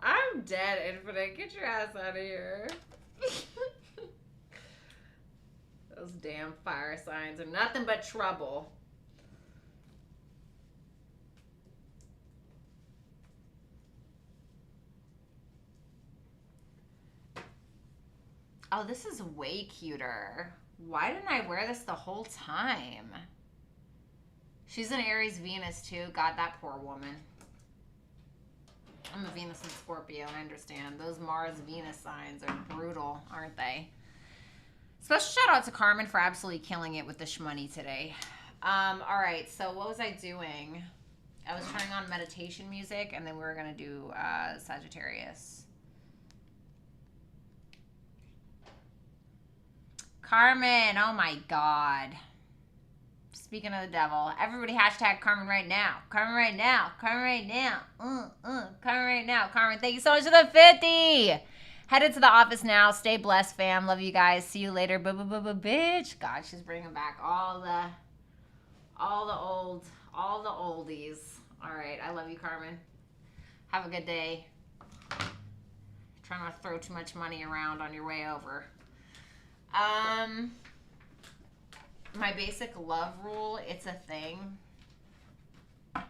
I'm dead, Infinite. Get your ass out of here. Those damn fire signs are nothing but trouble. Oh, this is way cuter. Why didn't I wear this the whole time? She's an Aries Venus too. God, that poor woman. I'm a Venus and Scorpio, and I understand. Those Mars Venus signs are brutal, aren't they? Special shout out to Carmen for absolutely killing it with the shmoney today. All right, so what was I doing? I was turning on meditation music, and then we were going to do Sagittarius. Carmen, oh my God. Speaking of the devil, everybody hashtag Carmen right now. Carmen right now. Carmen right now. Carmen right now. Carmen, thank you so much for the 50. Headed to the office now. Stay blessed, fam. Love you guys. See you later. Bitch. God, she's bringing back all the oldies. All right, I love you, Carmen. Have a good day. Try not to throw too much money around on your way over. My basic love rule, it's a thing. Oh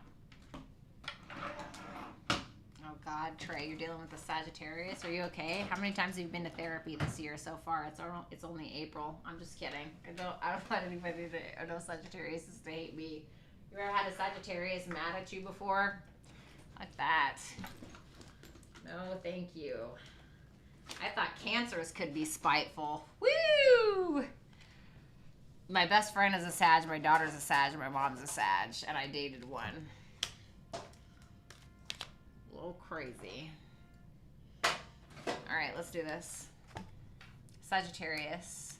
God, Trey, you're dealing with the Sagittarius. Are you okay? How many times have you been to therapy this year so far? It's only April. I'm just kidding. I don't want anybody to, or no Sagittarius to hate me. You ever had a Sagittarius mad at you before? Like that. No, thank you. I thought Cancers could be spiteful. Woo! My best friend is a Sag, my daughter's a Sag, my mom's a Sag, and I dated one. A little crazy. All right, let's do this. Sagittarius.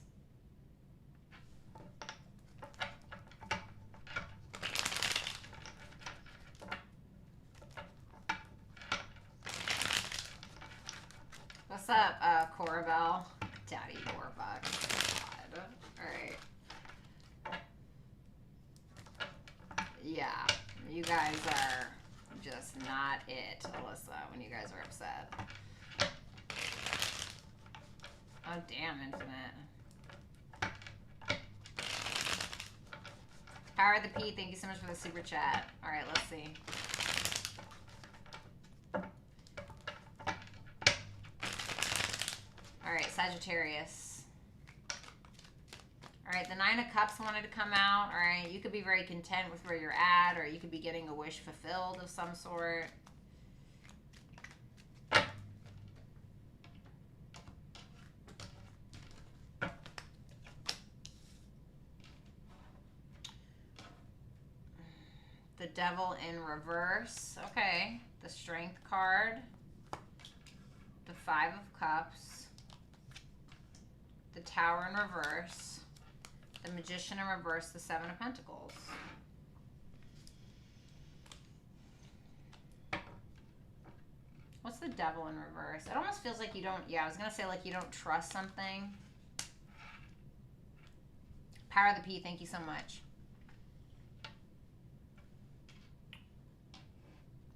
What's up, Corabelle? Daddy Warbucks. God. Alright. Yeah. You guys are just not it, Alyssa, when you guys are upset. Oh, damn, Infinite. Power of the P, thank you so much for the super chat. Alright, let's see. Alright, Sagittarius. Alright, the Nine of Cups wanted to come out. Alright, you could be very content with where you're at, or you could be getting a wish fulfilled of some sort. The Devil in reverse. Okay, the Strength card. The Five of Cups. The Tower in reverse. The Magician in reverse, the Seven of Pentacles. What's the Devil in reverse? It almost feels like you don't, yeah, I was going to say like you don't trust something. Power of the P, thank you so much.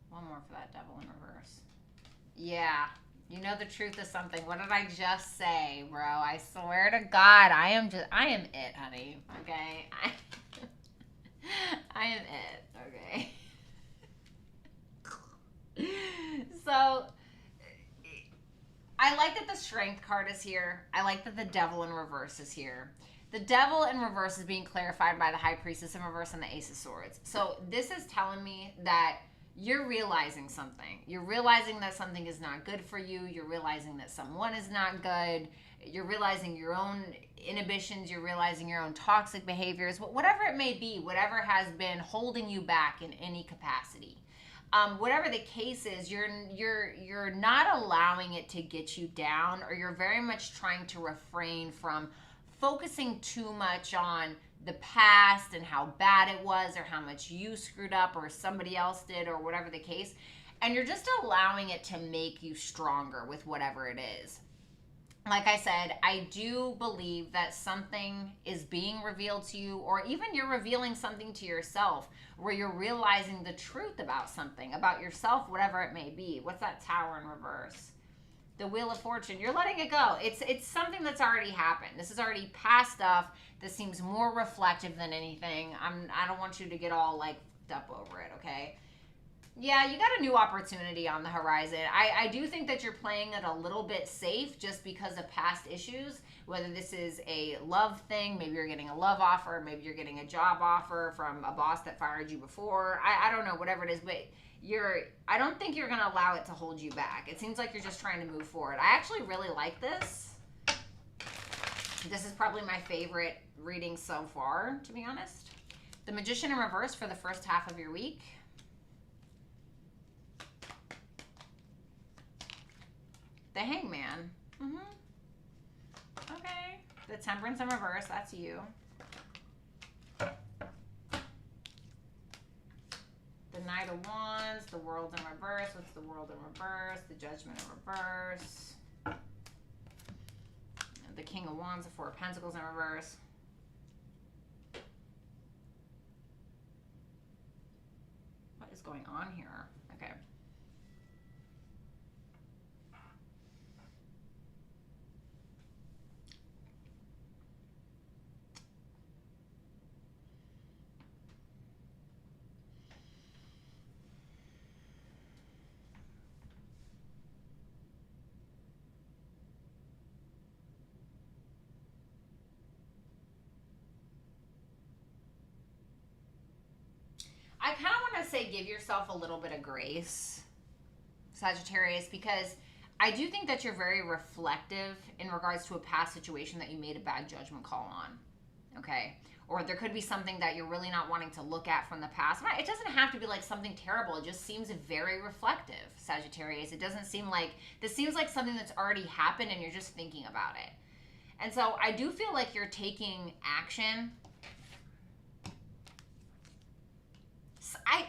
One more for that Devil in reverse. Yeah, you know the truth of something. What did I just say, bro? I swear to God, I am it, honey, okay? I am it, okay? So, I like that the Strength card is here. I like that the Devil in reverse is here. The Devil in reverse is being clarified by the High Priestess in reverse and the Ace of Swords. So, this is telling me that you're realizing something. You're realizing that something is not good for you. You're realizing that someone is not good. You're realizing your own inhibitions. You're realizing your own toxic behaviors. Whatever it may be, whatever has been holding you back in any capacity. Whatever the case is, you're not allowing it to get you down, or you're very much trying to refrain from focusing too much on the past and how bad it was, or how much you screwed up or somebody else did, or whatever the case. And you're just allowing it to make you stronger with whatever it is. Like I said, I do believe that something is being revealed to you, or even you're revealing something to yourself where you're realizing the truth about something, about yourself, whatever it may be. What's that Tower in reverse? The Wheel of Fortune. You're letting it go. It's something that's already happened. This is already past stuff. This seems more reflective than anything. I don't want you to get all like up over it, okay? Yeah, you got a new opportunity on the horizon. I do think that you're playing it a little bit safe just because of past issues, whether this is a love thing, maybe you're getting a love offer, maybe you're getting a job offer from a boss that fired you before. I don't know, whatever it is, but I don't think you're going to allow it to hold you back. It seems like you're just trying to move forward. I actually really like this. This is probably my favorite reading so far, to be honest. The Magician in reverse for the first half of your week. The Hangman. Okay. The Temperance in reverse, that's you. The Knight of Wands, the World in reverse. What's the World in reverse? The Judgment in reverse. The King of Wands, the Four of Pentacles in reverse. What is going on here? Okay. I kind of want to say give yourself a little bit of grace, Sagittarius, because I do think that you're very reflective in regards to a past situation that you made a bad judgment call on, okay? Or there could be something that you're really not wanting to look at from the past. It doesn't have to be like something terrible. It just seems very reflective, Sagittarius. It doesn't seem like, this seems like something that's already happened and you're just thinking about it. And so I do feel like you're taking action.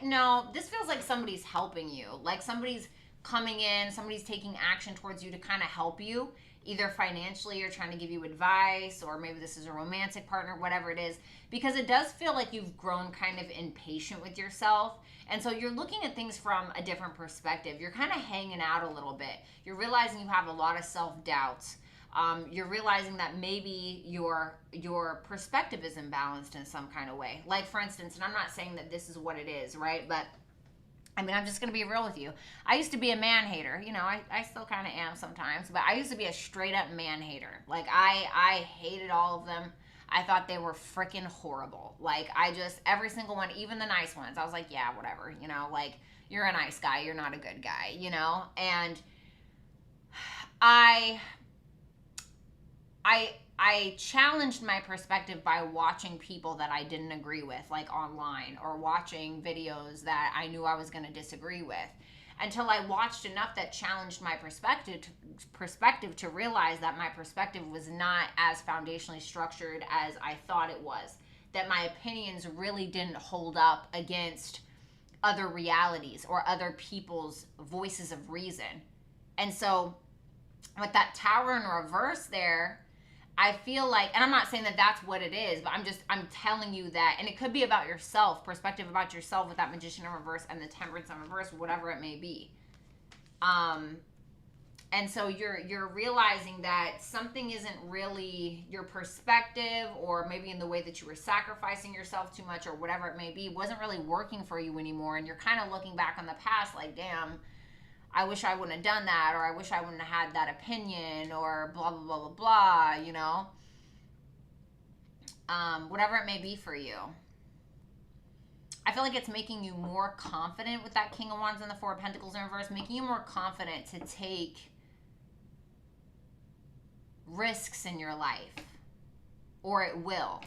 No, this feels like somebody's helping you. Like somebody's coming in, somebody's taking action towards you to kind of help you, either financially or trying to give you advice, or maybe this is a romantic partner, whatever it is, because it does feel like you've grown kind of impatient with yourself. And so you're looking at things from a different perspective. You're kind of hanging out a little bit. You're realizing you have a lot of self-doubts. You're realizing that maybe your perspective is imbalanced in some kind of way. Like, for instance, and I'm not saying that this is what it is, right? But, I mean, I'm just going to be real with you. I used to be a man-hater. You know, I still kind of am sometimes. But I used to be a straight-up man-hater. Like, I hated all of them. I thought they were freaking horrible. Like, every single one, even the nice ones, I was like, yeah, whatever. You know, like, you're a nice guy. You're not a good guy, you know? And I challenged my perspective by watching people that I didn't agree with, like online, or watching videos that I knew I was going to disagree with. until I watched enough that challenged my perspective to realize that my perspective was not as foundationally structured as I thought it was. That my opinions really didn't hold up against other realities or other people's voices of reason. And so with that Tower in reverse there, I feel like, and I'm not saying that that's what it is, but I'm telling you that, and it could be about yourself, perspective about yourself with that Magician in reverse and the Temperance in reverse, whatever it may be. And so you're realizing that something isn't really your perspective, or maybe in the way that you were sacrificing yourself too much, or whatever it may be, wasn't really working for you anymore. And you're kind of looking back on the past like, damn, I wish I wouldn't have done that, or I wish I wouldn't have had that opinion, or blah, blah, blah, blah, blah, you know? Whatever it may be for you. I feel like it's making you more confident with that King of Wands and the Four of Pentacles in reverse, making you more confident to take risks in your life, or it will.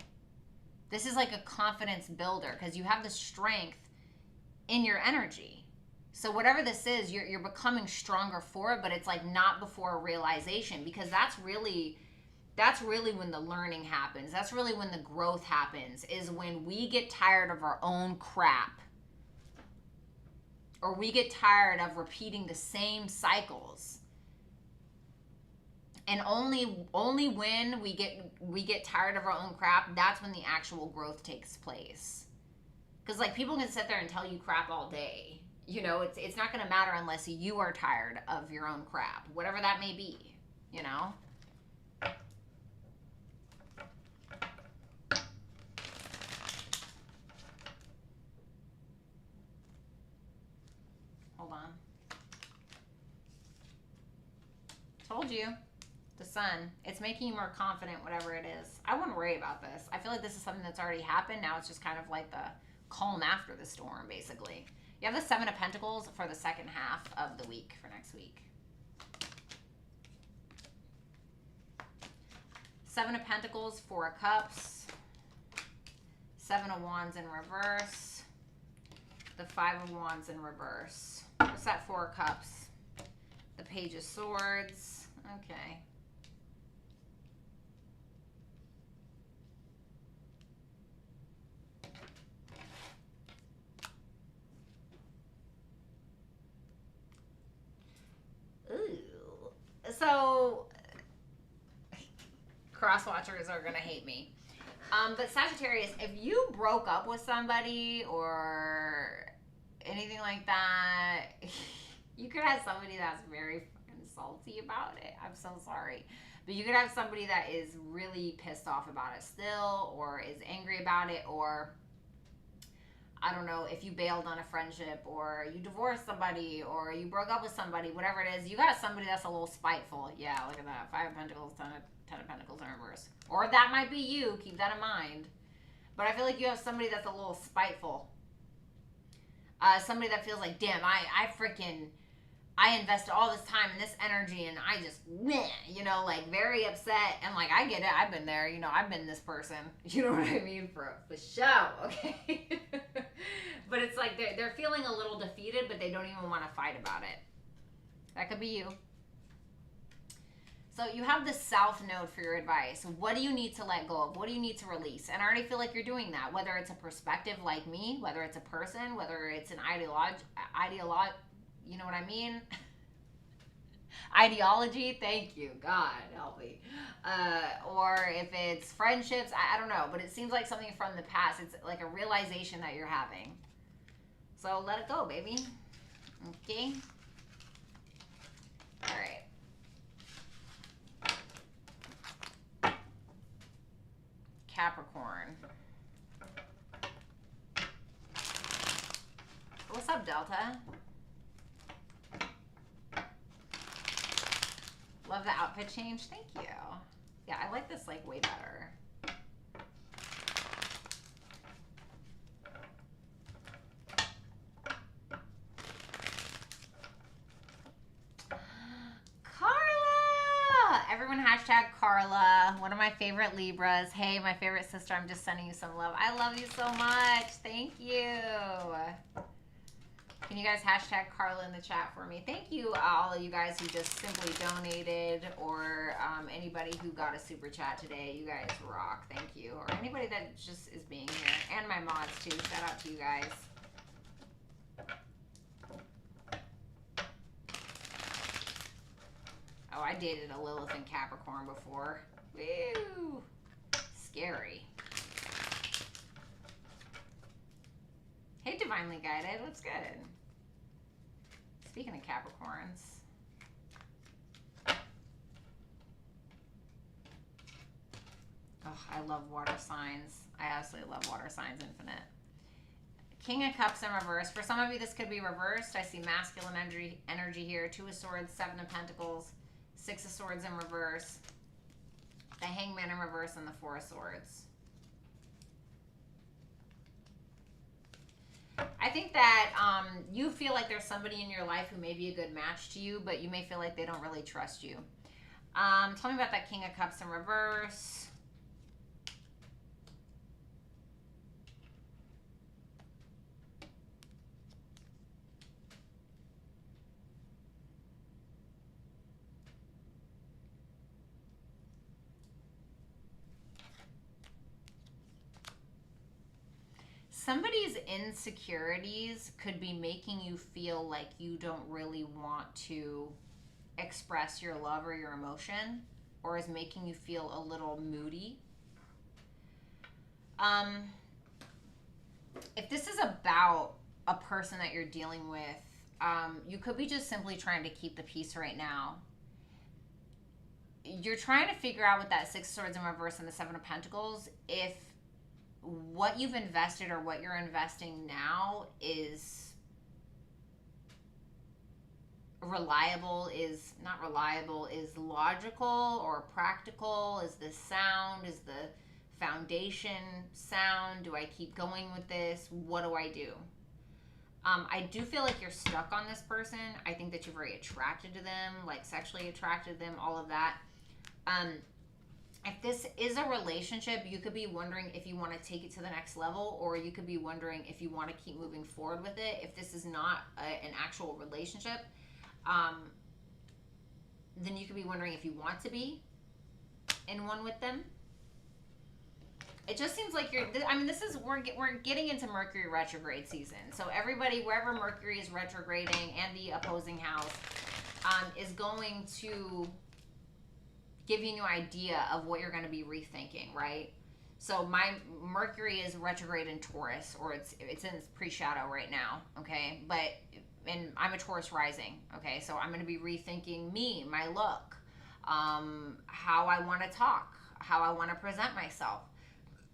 This is like a confidence builder because you have the strength in your energy. So whatever this is, you're becoming stronger for it, but it's like not before a realization, because that's really when the learning happens. That's really when the growth happens, is when we get tired of our own crap, or we get tired of repeating the same cycles. And only when we get tired of our own crap, that's when the actual growth takes place. Because like people can sit there and tell you crap all day. You know, it's not going to matter unless you are tired of your own crap, whatever that may be, you know? Hold on. Told you. The Sun. It's making you more confident, whatever it is. I wouldn't worry about this. I feel like this is something that's already happened. Now it's just kind of like the calm after the storm, basically. You have the Seven of Pentacles for the second half of the week, for next week. Seven of Pentacles, Four of Cups, Seven of Wands in reverse, the Five of Wands in reverse. What's that Four of Cups? The Page of Swords. Okay. So, cross-watchers are going to hate me. But Sagittarius, if you broke up with somebody or anything like that, you could have somebody that's very fucking salty about it. I'm so sorry. But you could have somebody that is really pissed off about it still, or is angry about it, or I don't know, if you bailed on a friendship, or you divorced somebody, or you broke up with somebody, whatever it is, you got somebody that's a little spiteful. Yeah, look at that. Five of Pentacles, Ten of Pentacles in reverse. Or that might be you. Keep that in mind. But I feel like you have somebody that's a little spiteful. Somebody that feels like, damn, I invested all this time and this energy, and I just, meh, you know, like very upset. And like, I get it. I've been there. You know, I've been this person. You know what I mean? For show. Okay. But it's like they're feeling a little defeated, but they don't even want to fight about it. That could be you. So you have the South Node for your advice. What do you need to let go of? What do you need to release? And I already feel like you're doing that. Whether it's a perspective like me, whether it's a person, whether it's an ideology, you know what I mean? Ideology, thank you. God help me. Or if it's friendships, I don't know. But it seems like something from the past. It's like a realization that you're having. So let it go, baby. Okay? All right. Capricorn. What's up, Delta? Love the outfit change. Thank you. Yeah, I like this like way better. Carla! Everyone hashtag Carla. One of my favorite Libras. Hey, my favorite sister. I'm just sending you some love. I love you so much. Thank you. Can you guys hashtag Carla in the chat for me? Thank you, all of you guys who just simply donated, or anybody who got a super chat today. You guys rock. Thank you. Or anybody that just is being here. And my mods, too. Shout out to you guys. Oh, I dated a Lilith in Capricorn before. Woo! Scary. Hey, Divinely Guided. What's good? Speaking of Capricorns. Oh, I love water signs. I absolutely love water signs infinite. King of Cups in reverse. For some of you, this could be reversed. I see masculine energy here. 2 of Swords, 7 of Pentacles, 6 of Swords in reverse, the Hangman in reverse, and the 4 of Swords. I think that you feel like there's somebody in your life who may be a good match to you, but you may feel like they don't really trust you. Tell me about that King of Cups in reverse. Somebody's insecurities could be making you feel like you don't really want to express your love or your emotion, or is making you feel a little moody. If this is about a person that you're dealing with, you could be just simply trying to keep the peace right now. You're trying to figure out with that 6 of Swords in reverse and the 7 of Pentacles, if what you've invested or what you're investing now is reliable, is not reliable, is logical or practical, is this sound, is the foundation sound, do I keep going with this, what do I do? I do feel like you're stuck on this person. I think that you're very attracted to them, like sexually attracted to them, all of that. If this is a relationship, you could be wondering if you want to take it to the next level, or you could be wondering if you want to keep moving forward with it. If this is not an actual relationship, then you could be wondering if you want to be in one with them. It just seems like we're getting into Mercury retrograde season. So everybody, wherever Mercury is retrograding and the opposing house, is going to give you an idea of what you're going to be rethinking, right? So my Mercury is retrograde in Taurus, or it's in its pre-shadow right now, okay? And I'm a Taurus rising, okay? So I'm going to be rethinking me, my look, how I want to talk, how I want to present myself,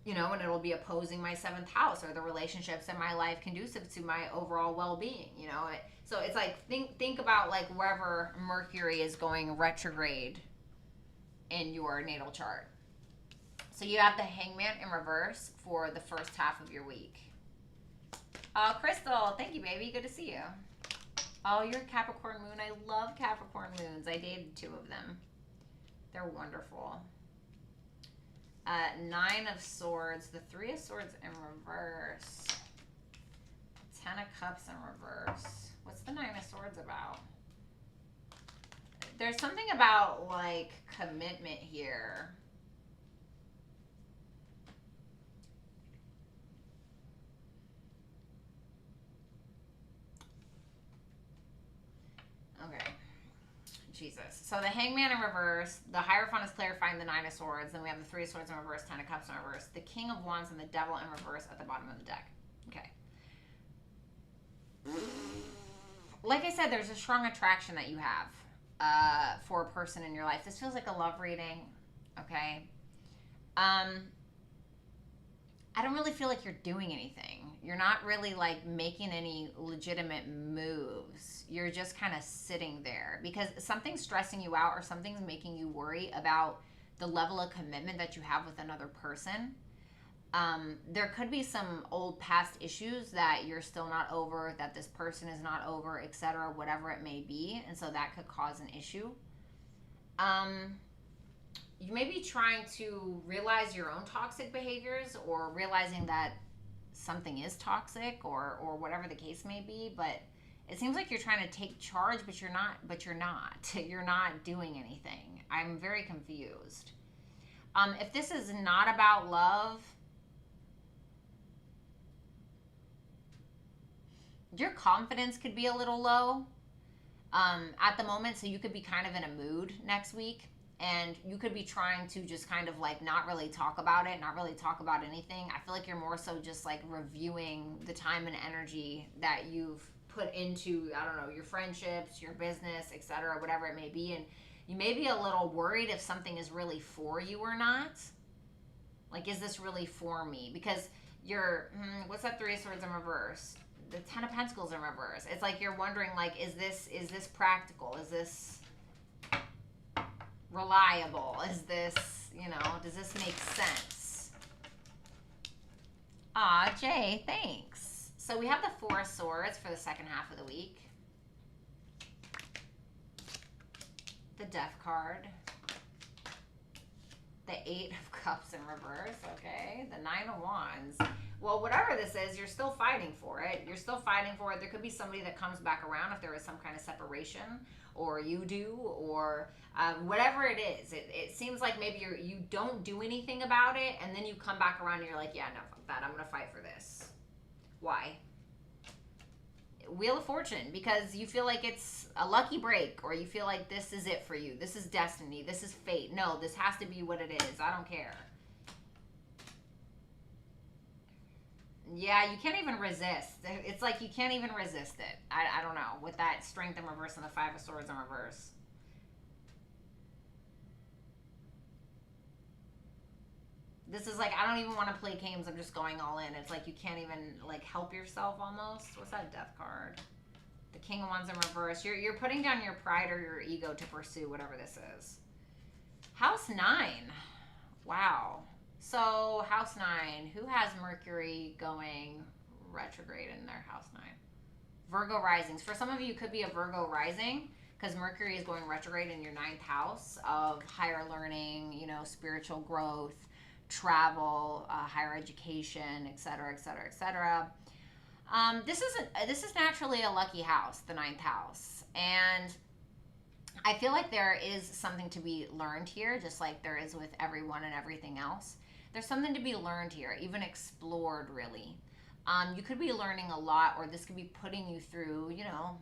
you know, and it'll be opposing my 7th house, or the relationships in my life conducive to my overall well-being, you know? So it's like, think about like wherever Mercury is going retrograde in your natal chart. So you have the Hangman in reverse for the first half of your week. Crystal, thank you, baby. Good to see you. Oh, you're a Capricorn moon. I love Capricorn moons. I dated 2 of them. They're wonderful. 9 of Swords, the 3 of Swords in reverse, 10 of Cups in reverse. What's the 9 of Swords about? There's something about like commitment here. Okay. Jesus. So the Hangman in reverse, the Hierophant is clarifying the 9 of Swords, then we have the 3 of Swords in reverse, 10 of Cups in reverse, the King of Wands, and the Devil in reverse at the bottom of the deck. Okay. Like I said, there's a strong attraction that you have for a person in your life. This feels like a love reading, okay? I don't really feel like you're doing anything. You're not really like making any legitimate moves. You're just kind of sitting there because something's stressing you out, or something's making you worry about the level of commitment that you have with another person. There could be some old past issues that you're still not over, that this person is not over, etc., whatever it may be, and so that could cause an issue. You may be trying to realize your own toxic behaviors, or realizing that something is toxic, or whatever the case may be, but It seems like you're trying to take charge, but you're not. You're not doing anything. I'm very confused. If this is not about love, your confidence could be a little low at the moment, so you could be kind of in a mood next week, and you could be trying to just kind of like not really talk about it, not really talk about anything. I feel like you're more so just like reviewing the time and energy that you've put into, I don't know, your friendships, your business, etc., whatever it may be, and you may be a little worried if something is really for you or not. Like, is this really for me? Because you're, what's that Three of Swords in reverse? The Ten of Pentacles in reverse. It's like you're wondering, like, is this practical? Is this reliable? Is this, you know, does this make sense? Aw, Jay, thanks. So we have the Four of Swords for the second half of the week. The Death card. The Eight of Cups in reverse, okay. The Nine of Wands. Well, whatever this is, you're still fighting for it. You're still fighting for it. There could be somebody that comes back around if there is some kind of separation, or you do, or whatever it is. It seems like maybe you don't do anything about it, and then you come back around and you're like, yeah, no, fuck that. I'm going to fight for this. Why? Wheel of Fortune, because you feel like it's a lucky break, or you feel like this is it for you. This is destiny. This is fate. No, this has to be what it is. I don't care. Yeah, you can't even resist. It's like you can't even resist it. I don't know. With that Strength in reverse and the Five of Swords in reverse. This is like, I don't even want to play games. I'm just going all in. It's like you can't even like help yourself almost. What's that Death card? The King of Wands in reverse. You're putting down your pride or your ego to pursue whatever this is. House 9. Wow. So House 9. Who has Mercury going retrograde in their House 9? Virgo risings. For some of you, it could be a Virgo rising, because Mercury is going retrograde in your 9th house of higher learning, you know, spiritual growth, travel, higher education, etc., etc., etc. This is naturally a lucky house, the 9th house, and I feel like there is something to be learned here, just like there is with everyone and everything else. There's something to be learned here, even explored, really. You could be learning a lot, or this could be putting you through, you know,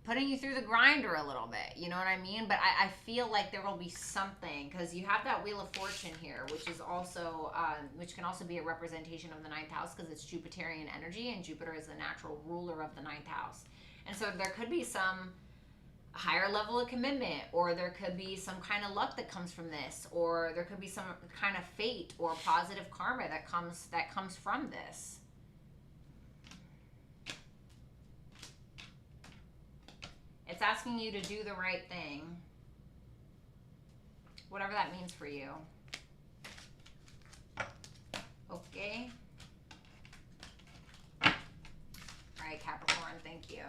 putting you through the grinder a little bit, you know what I mean? But I feel like there will be something, because you have that Wheel of Fortune here, which is also, which can also be a representation of the 9th house, because it's Jupiterian energy, and Jupiter is the natural ruler of the 9th house. And so there could be some higher level of commitment, or there could be some kind of luck that comes from this, or there could be some kind of fate or positive karma that comes from this. It's asking you to do the right thing, whatever that means for you. Okay. All right, Capricorn, thank you.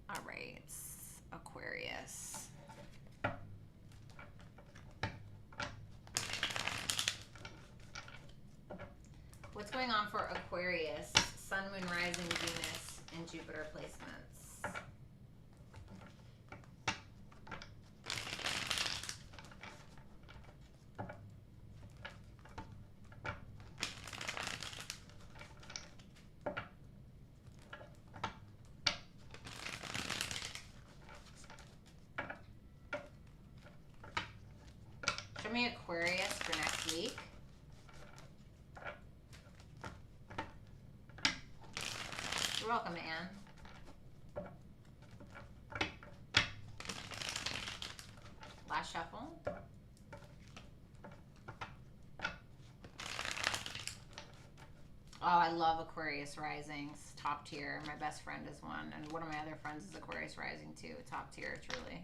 All right, Aquarius. What's going on for Aquarius? Sun, Moon, Rising, Venus, and Jupiter placements. Show me Aquarius for next week. You're welcome, Anne. Last shuffle. Oh, I love Aquarius risings. Top tier. My best friend is one. And one of my other friends is Aquarius rising too. Top tier, truly.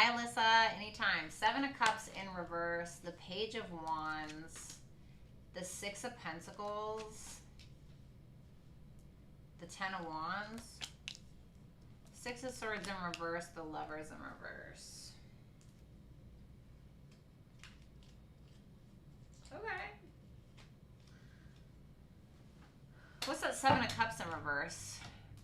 Bye, Alyssa. Anytime. 7 of Cups in reverse. The Page of Wands. The 6 of Pentacles. The 10 of Wands. 6 of Swords in reverse. The Lovers in reverse. Okay. What's that 7 of Cups in reverse?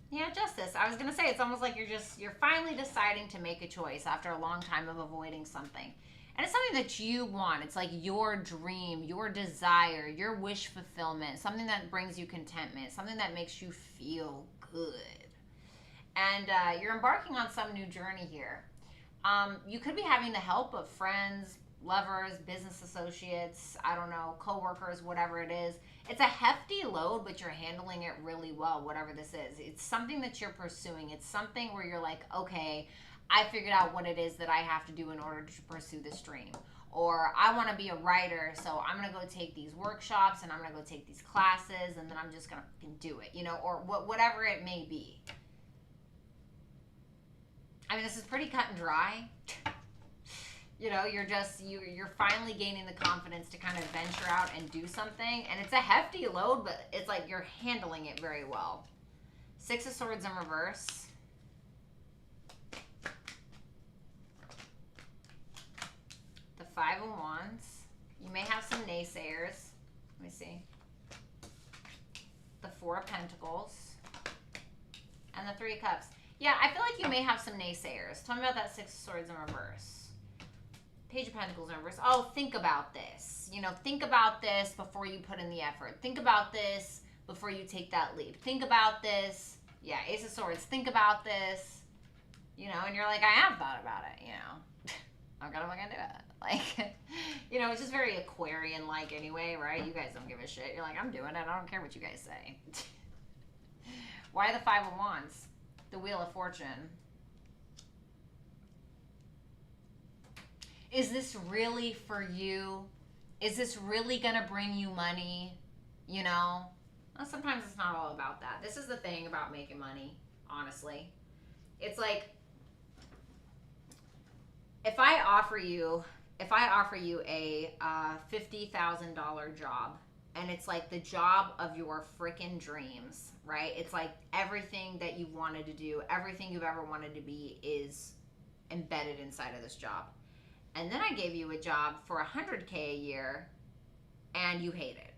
Yeah, Justice. I was going to say, it's almost like you're finally deciding to make a choice after a long time of avoiding something. And it's something that you want. It's like your dream, your desire, your wish fulfillment, something that brings you contentment, something that makes you feel good. And you're embarking on some new journey here. You could be having the help of friends, lovers, business associates, I don't know, co-workers, whatever it is. It's a hefty load, but you're handling it really well, whatever this is. It's something that you're pursuing. It's something where you're like, okay, I figured out what it is that I have to do in order to pursue this dream. Or I want to be a writer, so I'm going to go take these workshops and I'm going to go take these classes and then I'm just going to do it, you know, or whatever it may be. I mean, this is pretty cut and dry. You know, you're finally gaining the confidence to kind of venture out and do something. And it's a hefty load, but it's like you're handling it very well. 6 of Swords in reverse. The 5 of Wands. You may have some naysayers. Let me see. The 4 of Pentacles. And the 3 of Cups. Yeah, I feel like you may have some naysayers. Tell me about that 6 of Swords in reverse. Page of Pentacles in reverse. Oh, think about this. You know, think about this before you put in the effort. Think about this before you take that leap. Think about this. Yeah, Ace of Swords. Think about this. You know, and you're like, I have thought about it, you know. I'm gonna fucking do it. Like, you know, it's just very Aquarian-like anyway, right? You guys don't give a shit. You're like, I'm doing it. I don't care what you guys say. Why the 5 of Wands? The Wheel of Fortune. Is this really for you? Is this really going to bring you money? You know? Well, sometimes it's not all about that. This is the thing about making money, honestly. It's like, if I offer you a $50,000 job, and it's like the job of your freaking dreams, right? It's like everything that you've wanted to do, everything you've ever wanted to be is embedded inside of this job. And then I gave you a job for $100K a year and you hate it.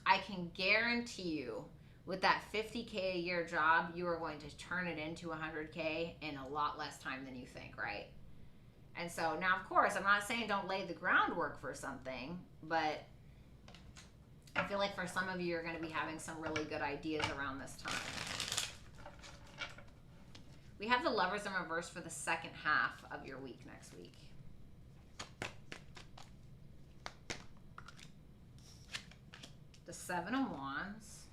I can guarantee you with that $50K a year job, you are going to turn it into $100K in a lot less time than you think, right? And so now, of course, I'm not saying don't lay the groundwork for something, but I feel like for some of you, you're going to be having some really good ideas around this time. We have the Lovers in reverse for the second half of your week next week. The 7 of Wands.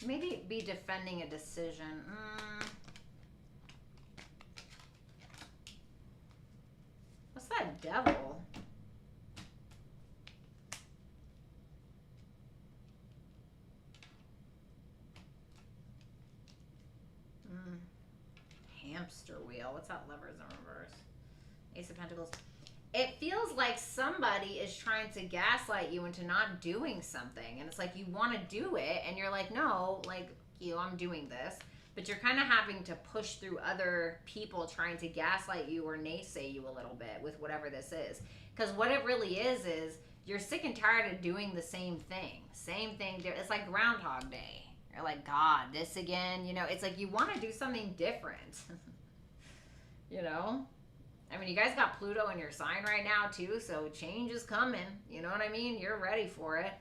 Maybe be defending a decision. What's that Devil? Hamster wheel. What's that? Lovers in reverse. Ace of Pentacles. It feels like somebody is trying to gaslight you into not doing something. And it's like you want to do it and you're like, no, like, you know, I'm doing this. But you're kind of having to push through other people trying to gaslight you or naysay you a little bit with whatever this is. Because what it really is you're sick and tired of doing the same thing. Same thing. It's like Groundhog Day. You're like, God, this again. You know, it's like you want to do something different. You know? I mean, you guys got Pluto in your sign right now, too, so change is coming. You know what I mean? You're ready for it.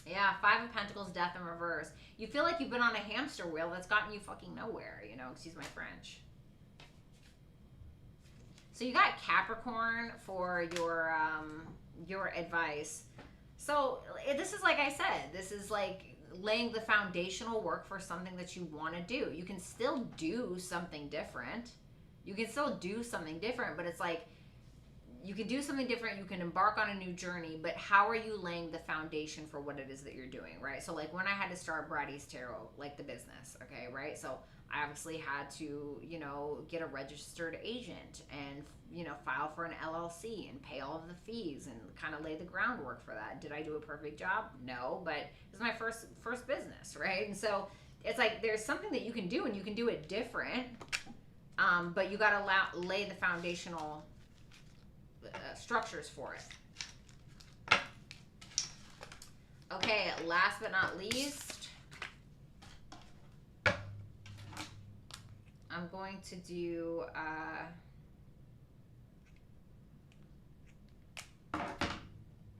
Yeah, 5 of Pentacles, Death in reverse. You feel like you've been on a hamster wheel that's gotten you fucking nowhere, you know? Excuse my French. So you got Capricorn for your advice. So this is, like I said, this is like laying the foundational work for something that you want to do. You can still do something different. You can still do something different, but it's like you can do something different. You can embark on a new journey, but how are you laying the foundation for what it is that you're doing, right? So like when I had to start Bratty Tarot, like the business, okay, right? So I obviously had to, you know, get a registered agent and, you know, file for an LLC and pay all of the fees and kind of lay the groundwork for that. Did I do a perfect job? No, but it's my first business, right? And so it's like there's something that you can do and you can do it different, but you got to lay the foundational structures for it. Okay, last but not least, I'm going to do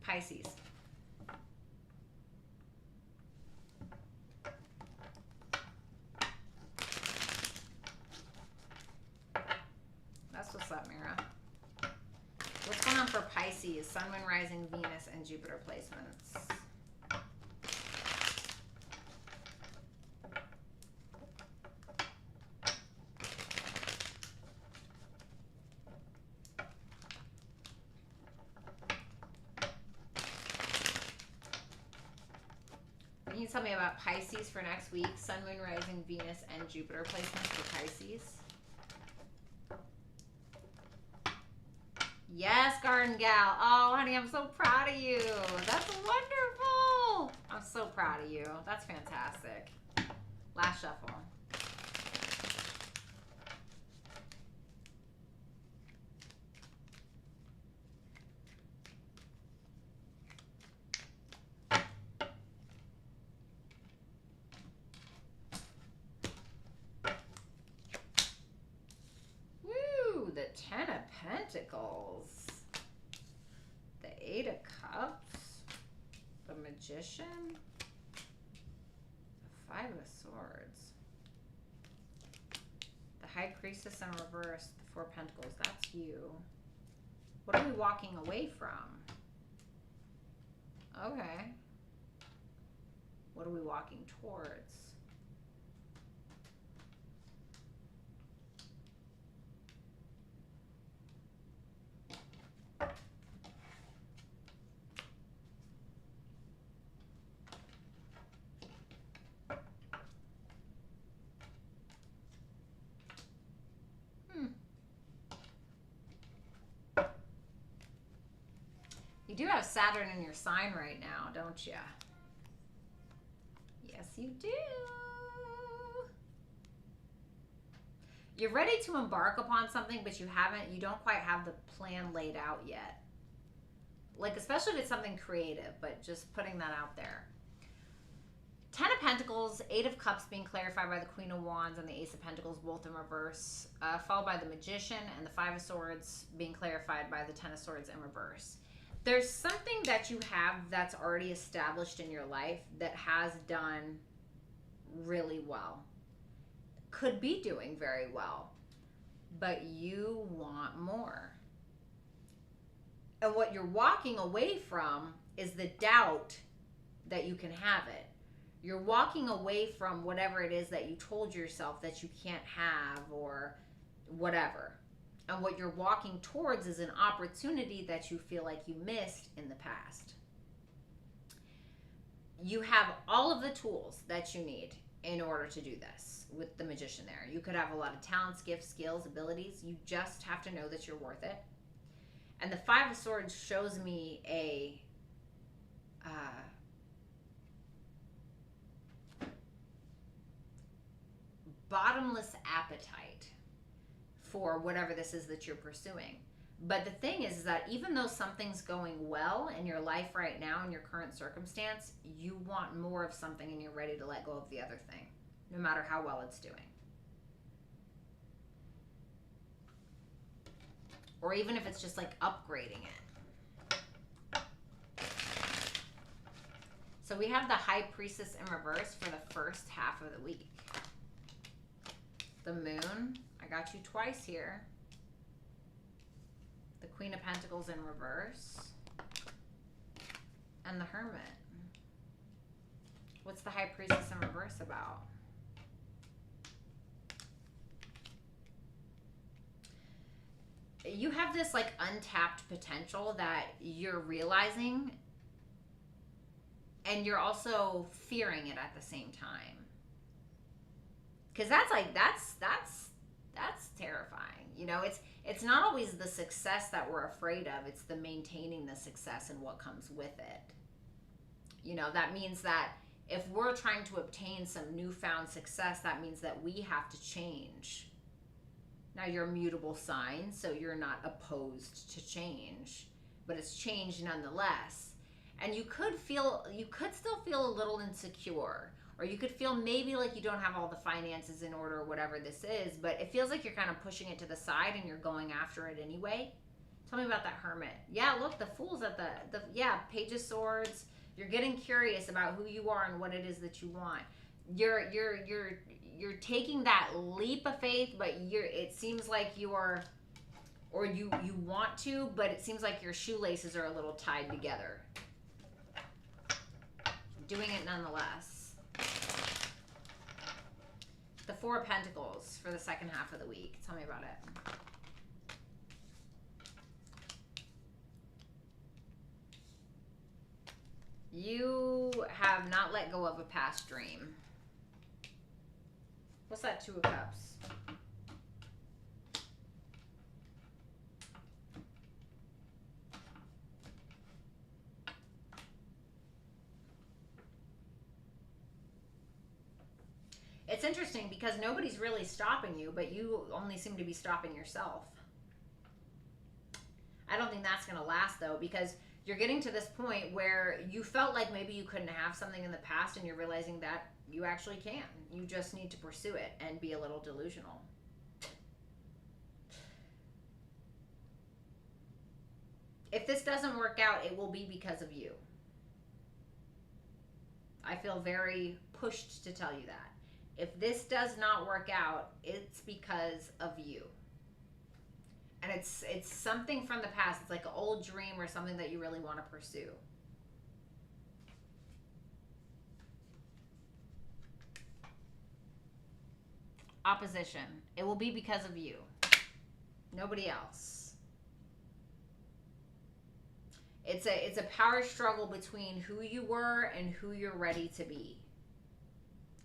Pisces. That's what's up, Mira. What's going on for Pisces? Sun, Moon, Rising, Venus, and Jupiter placements. Can you tell me about Pisces for next week? Sun, Moon, Rising, Venus, and Jupiter placements for Pisces. Yes, Garden Gal. Oh, honey, I'm so proud of you. That's wonderful. I'm so proud of you. That's fantastic. Last shuffle. Woo, the Ten of Pentacles. The Eight of Cups. The Magician. The Five of Swords. The High Priestess in reverse. The Four of Pentacles. That's you. What are we walking away from? Okay. What are we walking towards? You do have Saturn in your sign right now, don't you? Yes, you do. You're ready to embark upon something, but you don't quite have the plan laid out yet. Like, especially if it's something creative, but just putting that out there. Ten of Pentacles, Eight of Cups being clarified by the Queen of Wands and the Ace of Pentacles, both in reverse, followed by the Magician and the Five of Swords being clarified by the Ten of Swords in reverse. There's something that you have that's already established in your life that has done really well. Could be doing very well, but you want more. And what you're walking away from is the doubt that you can have it. You're walking away from whatever it is that you told yourself that you can't have or whatever. And what you're walking towards is an opportunity that you feel like you missed in the past. You have all of the tools that you need in order to do this with the Magician there. You could have a lot of talents, gifts, skills, abilities. You just have to know that you're worth it. And the Five of Swords shows me a bottomless appetite for whatever this is that you're pursuing. But the thing is that even though something's going well in your life right now, in your current circumstance, you want more of something and you're ready to let go of the other thing, no matter how well it's doing. Or even if it's just like upgrading it. So we have the High Priestess in reverse for the first half of the week. The Moon, I got you twice here. The Queen of Pentacles in reverse. And the Hermit. What's the High Priestess in reverse about? you have this like untapped potential that you're realizing, and you're also fearing it at the same time. Because that's terrifying. You know, it's not always the success that we're afraid of. It's the maintaining the success and what comes with it. You know, that means that if we're trying to obtain some newfound success, that means that we have to change. Now, you're a mutable sign, so you're not opposed to change, but it's change nonetheless. And you could still feel a little insecure, or you could feel maybe like you don't have all the finances in order or whatever this is, but it feels like you're kind of pushing it to the side and you're going after it anyway. Tell me about that Hermit. Yeah, look, the Fool's at the Page of Swords. You're getting curious about who you are and what it is that you want. You're taking that leap of faith, but it seems like you want to, but it seems like your shoelaces are a little tied together. Doing it nonetheless. The Four of Pentacles for the second half of the week. Tell me about it. You have not let go of a past dream. What's that Two of Cups? It's interesting because nobody's really stopping you, but you only seem to be stopping yourself. I don't think that's going to last, though, because you're getting to this point where you felt like maybe you couldn't have something in the past, and you're realizing that you actually can. You just need to pursue it and be a little delusional. If this doesn't work out, it will be because of you. I feel very pushed to tell you that. If this does not work out, it's because of you. And it's something from the past. It's like an old dream or something that you really want to pursue. Opposition. It will be because of you. Nobody else. It's a power struggle between who you were and who you're ready to be.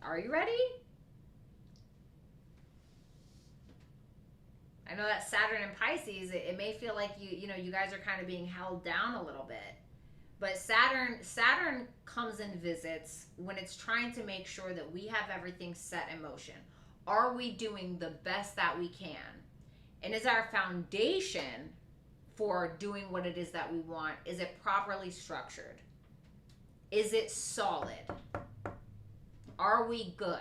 Are you ready? I know that Saturn and Pisces, it may feel like you guys are kind of being held down a little bit. But Saturn comes and visits when it's trying to make sure that we have everything set in motion. Are we doing the best that we can? And is our foundation for doing what it is that we want, is it properly structured? Is it solid? Are we good?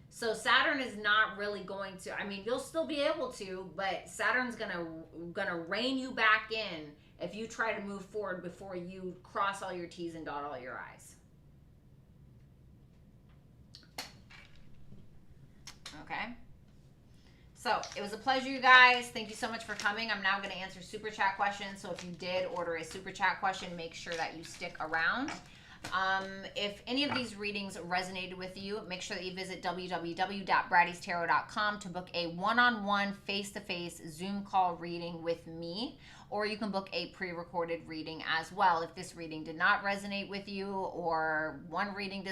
So Saturn is not really going to, I mean, you'll still be able to, but Saturn's gonna rein you back in if you try to move forward before you cross all your T's and dot all your I's. Okay. So it was a pleasure, you guys. Thank you so much for coming. I'm now going to answer super chat questions. So if you did order a super chat question, make sure that you stick around. If any of these readings resonated with you, make sure that you visit www.brattytarot.com to book a one-on-one, face-to-face Zoom call reading with me, or you can book a pre-recorded reading as well. If this reading did not resonate with you, or one reading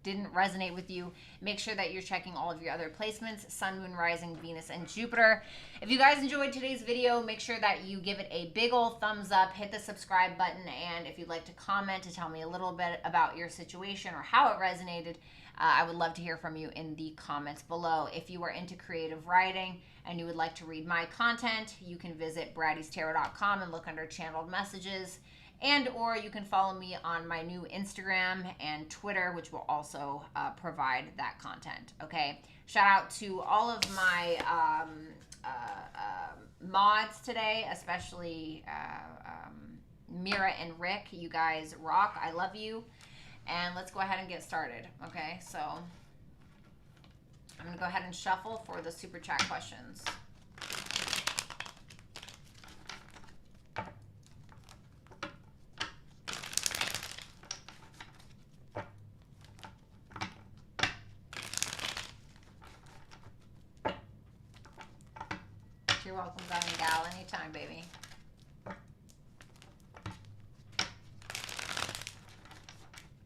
didn't resonate with you, make sure that you're checking all of your other placements: Sun, Moon, Rising, Venus, and Jupiter. If you guys enjoyed today's video, make sure that you give it a big old thumbs up, hit the subscribe button, and if you'd like to comment to tell me a little bit about your situation or how it resonated, I would love to hear from you in the comments below. If you are into creative writing and you would like to read my content, you can visit brattystarot.com and look under channeled messages, and or you can follow me on my new Instagram and Twitter, which will also provide that content. Okay, shout out to all of my mods today, especially Mira and Rick. You guys rock. I love you. And let's go ahead and get started. Okay, so I'm going to go ahead and shuffle for the super chat questions. Tier welcome, Gun and Gal. Anytime, baby.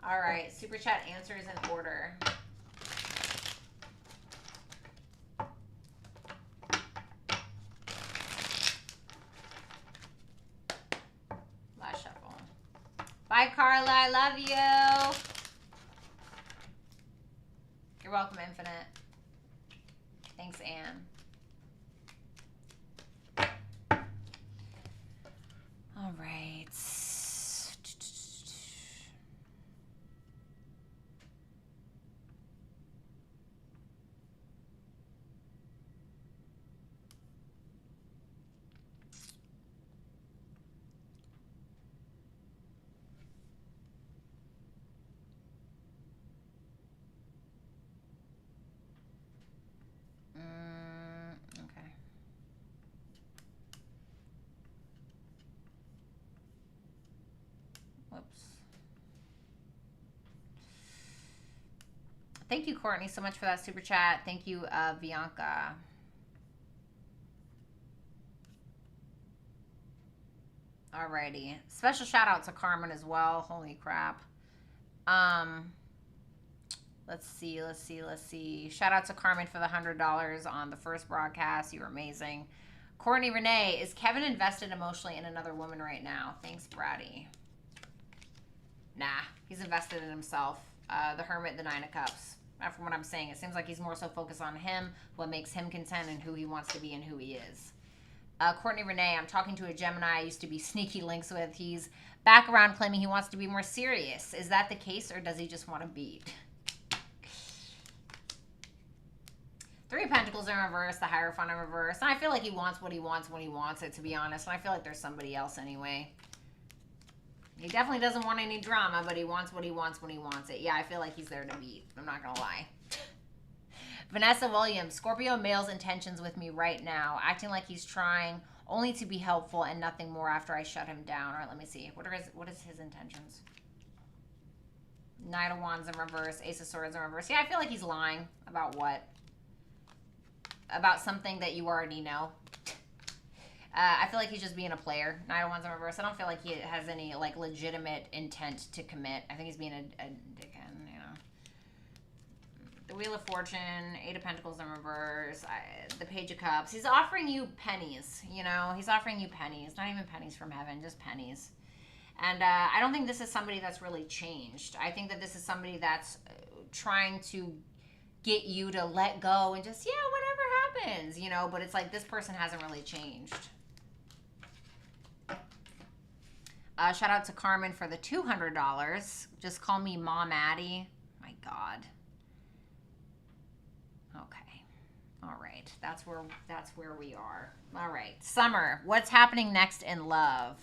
All right, Super Chat answers in order. Last shuffle. Bye, Carla. I love you. You're welcome, Infinite. Thanks, Anne. All right. Okay. Whoops. Thank you, Courtney, so much for that super chat. Thank you, Bianca. Alrighty. Special shout out to Carmen as well. Holy crap. Let's see. Shout out to Carmen for the $100 on the first broadcast. You were amazing. Courtney Renee, is Kevin invested emotionally in another woman right now? Thanks, Bratty. Nah, he's invested in himself. The Hermit, the Nine of Cups. From what I'm saying, it seems like he's more so focused on him, what makes him content, and who he wants to be and who he is. Courtney Renee, I'm talking to a Gemini I used to be sneaky links with. He's back around claiming he wants to be more serious. Is that the case, or does he just want to beat? Three of Pentacles in reverse, the Hierophant in reverse. And I feel like he wants what he wants when he wants it, to be honest. And I feel like there's somebody else anyway. He definitely doesn't want any drama, but he wants what he wants when he wants it. Yeah, I feel like he's there to beat. I'm not going to lie. Vanessa Williams, Scorpio male's intentions with me right now, acting like he's trying only to be helpful and nothing more after I shut him down. All right, let me see. What is his intentions? Knight of Wands in reverse, Ace of Swords in reverse. Yeah, I feel like he's lying. About what? About something that you already know. I feel like he's just being a player. Knight of Wands in reverse. I don't feel like he has any like legitimate intent to commit. I think he's being a dickhead, you know. The Wheel of Fortune, Eight of Pentacles in reverse, the Page of Cups. He's offering you pennies, you know. He's offering you pennies. Not even pennies from heaven, just pennies. And I don't think this is somebody that's really changed. I think that this is somebody that's trying to get you to let go and just, yeah, whatever happens, you know, but it's like this person hasn't really changed. Shout out to Carmen for the $200. Just call me Mom Addie. My God. Okay. All right. That's where we are. All right. Summer, what's happening next in love?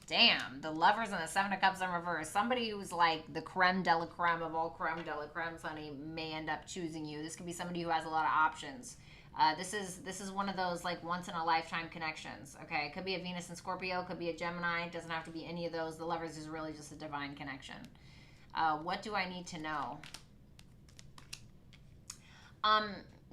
Damn, the Lovers and the Seven of Cups in reverse. Somebody who's like the creme de la creme of all creme de la creme, honey, may end up choosing you. This could be somebody who has a lot of options. This is one of those like once in a lifetime connections. Okay, it could be a Venus and Scorpio, could be a Gemini. It doesn't have to be any of those. The Lovers is really just a divine connection. What do I need to know?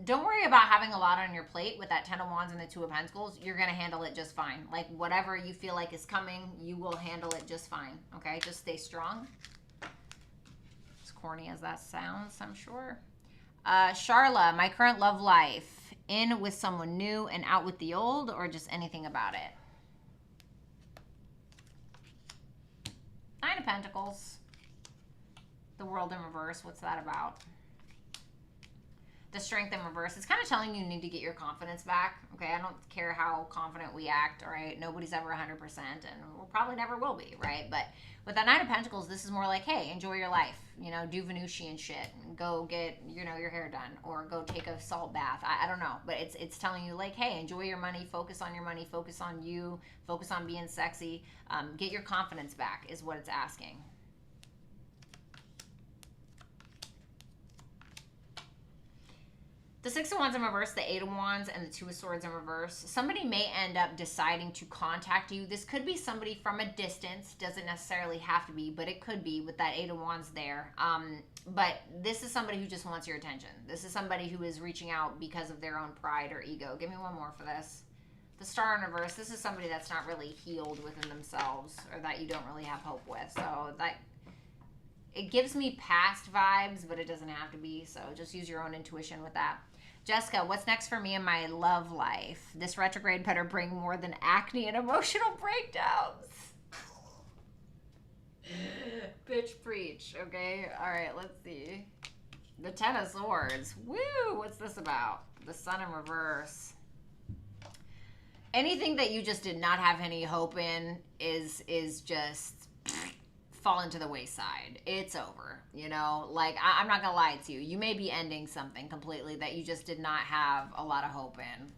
Don't worry about having a lot on your plate with that Ten of Wands and the Two of Pentacles. You're going to handle it just fine. Like, whatever you feel like is coming, you will handle it just fine. Okay? Just stay strong. As corny as that sounds, I'm sure. Charla, my current love life. In with someone new and out with the old, or just anything about it? Nine of Pentacles. The World in reverse. What's that about? The Strength in reverse. It's kind of telling you need to get your confidence back. Okay, I don't care how confident we act, all right? Nobody's ever 100%, and we'll probably never will be, right? But with that Nine of Pentacles, this is more like, hey, enjoy your life. You know, do Venusian shit. Go get, you know, your hair done. Or go take a salt bath. I don't know. But it's telling you, like, hey, enjoy your money. Focus on your money. Focus on you. Focus on being sexy. Get your confidence back is what it's asking. The Six of Wands in reverse, the Eight of Wands, and the Two of Swords in reverse. Somebody may end up deciding to contact you. This could be somebody from a distance. Doesn't necessarily have to be, but it could be with that Eight of Wands there. But this is somebody who just wants your attention. This is somebody who is reaching out because of their own pride or ego. Give me one more for this. The Star in reverse. This is somebody that's not really healed within themselves, or that you don't really have hope with. So that... it gives me past vibes, but it doesn't have to be. So just use your own intuition with that. Jessica, what's next for me in my love life? This retrograde better bring more than acne and emotional breakdowns. Bitch, preach. Okay. All right. Let's see. The Ten of Swords. Woo. What's this about? The Sun in reverse. Anything that you just did not have any hope in is just fallen to the wayside. It's over, you know? Like, I'm not gonna lie to you. You may be ending something completely that you just did not have a lot of hope in.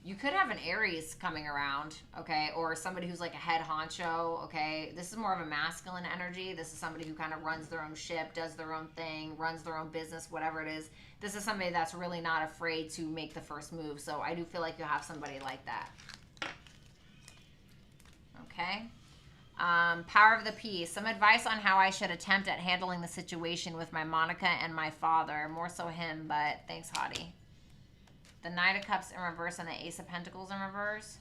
You could have an Aries coming around, okay? Or somebody who's like a head honcho, okay? This is more of a masculine energy. This is somebody who kind of runs their own ship, does their own thing, runs their own business, whatever it is. This is somebody that's really not afraid to make the first move. So I do feel like you'll have somebody like that. Okay? Power of the Peace. Some advice on how I should attempt at handling the situation with my Monica and my father. More so him, but thanks, Hottie. The Knight of Cups in reverse and the Ace of Pentacles in reverse.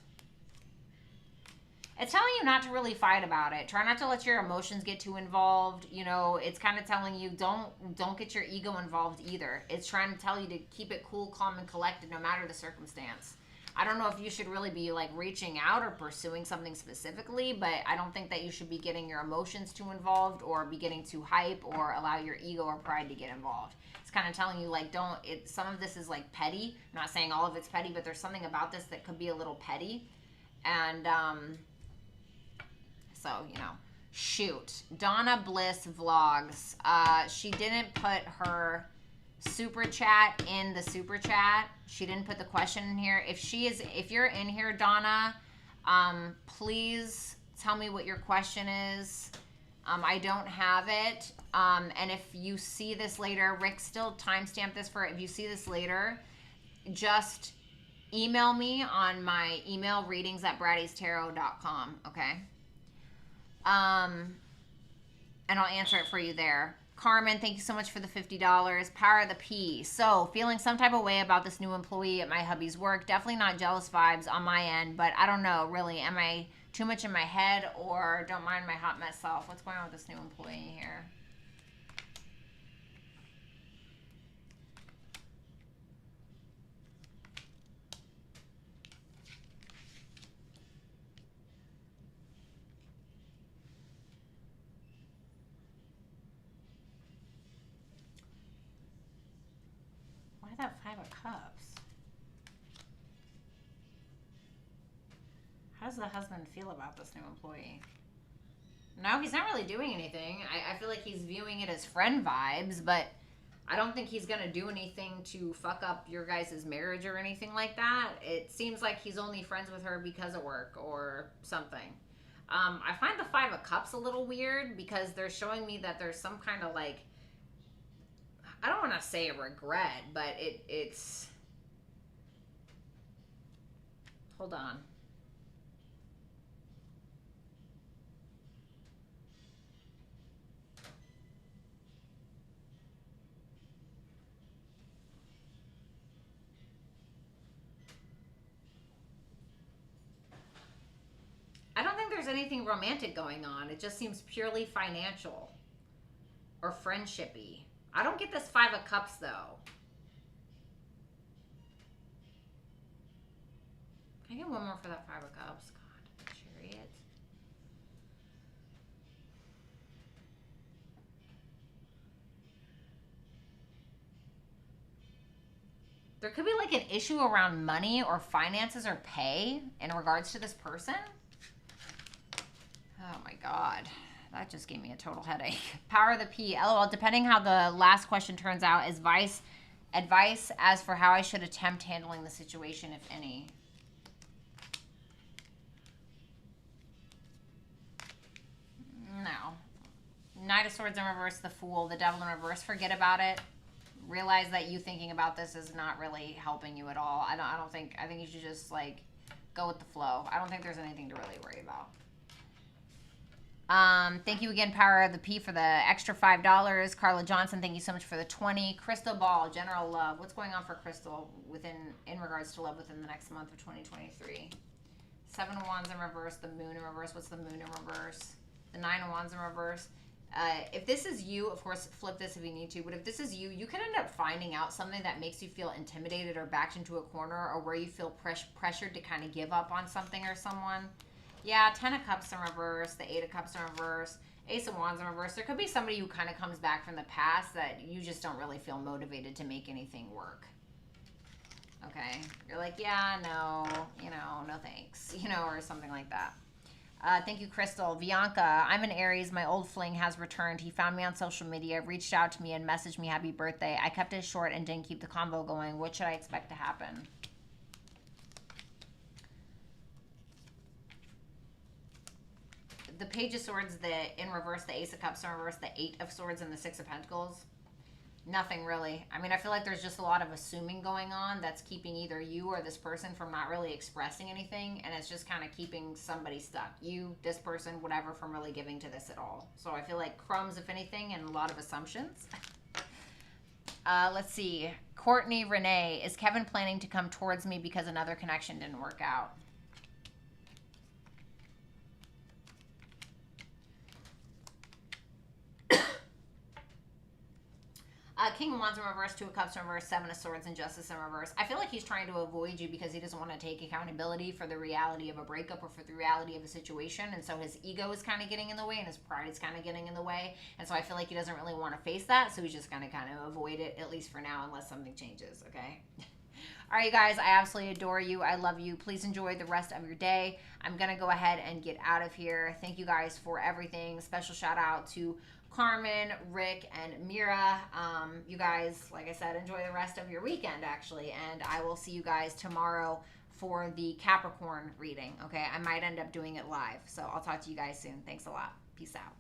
It's telling you not to really fight about it. Try not to let your emotions get too involved. You know, it's kind of telling you don't get your ego involved either. It's trying to tell you to keep it cool, calm, and collected no matter the circumstance. I don't know if you should really be like reaching out or pursuing something specifically, but I don't think that you should be getting your emotions too involved or be getting too hype or allow your ego or pride to get involved. It's kind of telling you like some of this is like petty. I'm not saying all of it's petty, but there's something about this that could be a little petty. And so, you know, shoot. Donna Bliss Vlogs. She didn't put her super chat in the super chat. She didn't put the question in here. If you're in here, Donna, please tell me what your question is. I don't have it. And if you see this later, Rick still timestamped this for, if you see this later, just email me on my email, readings@brattytarot.com. Okay. And I'll answer it for you there. Carmen, thank you so much for the $50. Power of the P. So, feeling some type of way about this new employee at my hubby's work. Definitely not jealous vibes on my end, but I don't know, really. Am I too much in my head or don't mind my hot mess self? What's going on with this new employee here? That Five of Cups. How does the husband feel about this new employee? No, he's not really doing anything. I feel like he's viewing it as friend vibes, but I don't think he's going to do anything to fuck up your guys' marriage or anything like that. It seems like he's only friends with her because of work or something. I find the Five of Cups a little weird because they're showing me that there's some kind of like, I don't want to say a regret, but it's... Hold on. I don't think there's anything romantic going on. It just seems purely financial or friendshipy. I don't get this Five of Cups, though. Can I get one more for that Five of Cups? God, Chariot. There could be like an issue around money or finances or pay in regards to this person. Oh my God. That just gave me a total headache. Power of the P. LOL. Depending how the last question turns out, advice as for how I should attempt handling the situation, if any. No. Knight of Swords in reverse, the Fool, the Devil in reverse. Forget about it. realize that you thinking about this is not really helping you at all. I think you should just like go with the flow. I don't think there's anything to really worry about. Thank you again, Power of the P, for the extra $5. Carla Johnson, thank you so much for the 20. Crystal Ball, general love. What's going on for Crystal in regards to love within the next month of 2023? 7 of Wands in reverse, the Moon in reverse. What's the Moon in reverse? The 9 of Wands in reverse. If this is you, of course, flip this if you need to, but if this is you, you can end up finding out something that makes you feel intimidated or backed into a corner, or where you feel pressured to kind of give up on something or someone. Yeah, 10 of Cups in reverse, the 8 of Cups in reverse, Ace of Wands in reverse. There could be somebody who kind of comes back from the past that you just don't really feel motivated to make anything work. Okay? You're like, yeah, no, no thanks, or something like that. Thank you, Crystal. Bianca, I'm an Aries. My old fling has returned. He found me on social media, reached out to me, and messaged me happy birthday. I kept it short and didn't keep the convo going. What should I expect to happen? The Page of Swords, in reverse, the Ace of Cups in reverse, the 8 of Swords, and the 6 of Pentacles. Nothing really. I mean, I feel like there's just a lot of assuming going on that's keeping either you or this person from not really expressing anything, and it's just kind of keeping somebody stuck. You, this person, whatever, from really giving to this at all. So I feel like crumbs, if anything, and a lot of assumptions. Let's see. Courtney Renee, is Kevin planning to come towards me because another connection didn't work out? King of Wands in reverse, 2 of Cups in reverse, 7 of Swords, and Justice in reverse. I feel like he's trying to avoid you because he doesn't want to take accountability for the reality of a breakup or for the reality of a situation. And so his ego is kind of getting in the way and his pride is kind of getting in the way. And so I feel like he doesn't really want to face that. So he's just going to kind of avoid it, at least for now, unless something changes, okay? All right, you guys, I absolutely adore you. I love you. Please enjoy the rest of your day. I'm going to go ahead and get out of here. Thank you guys for everything. Special shout out to Carmen, Rick, and Mira. You guys, like I said, enjoy the rest of your weekend, actually. And I will see you guys tomorrow for the Capricorn reading, okay? I might end up doing it live. So I'll talk to you guys soon. Thanks a lot. Peace out.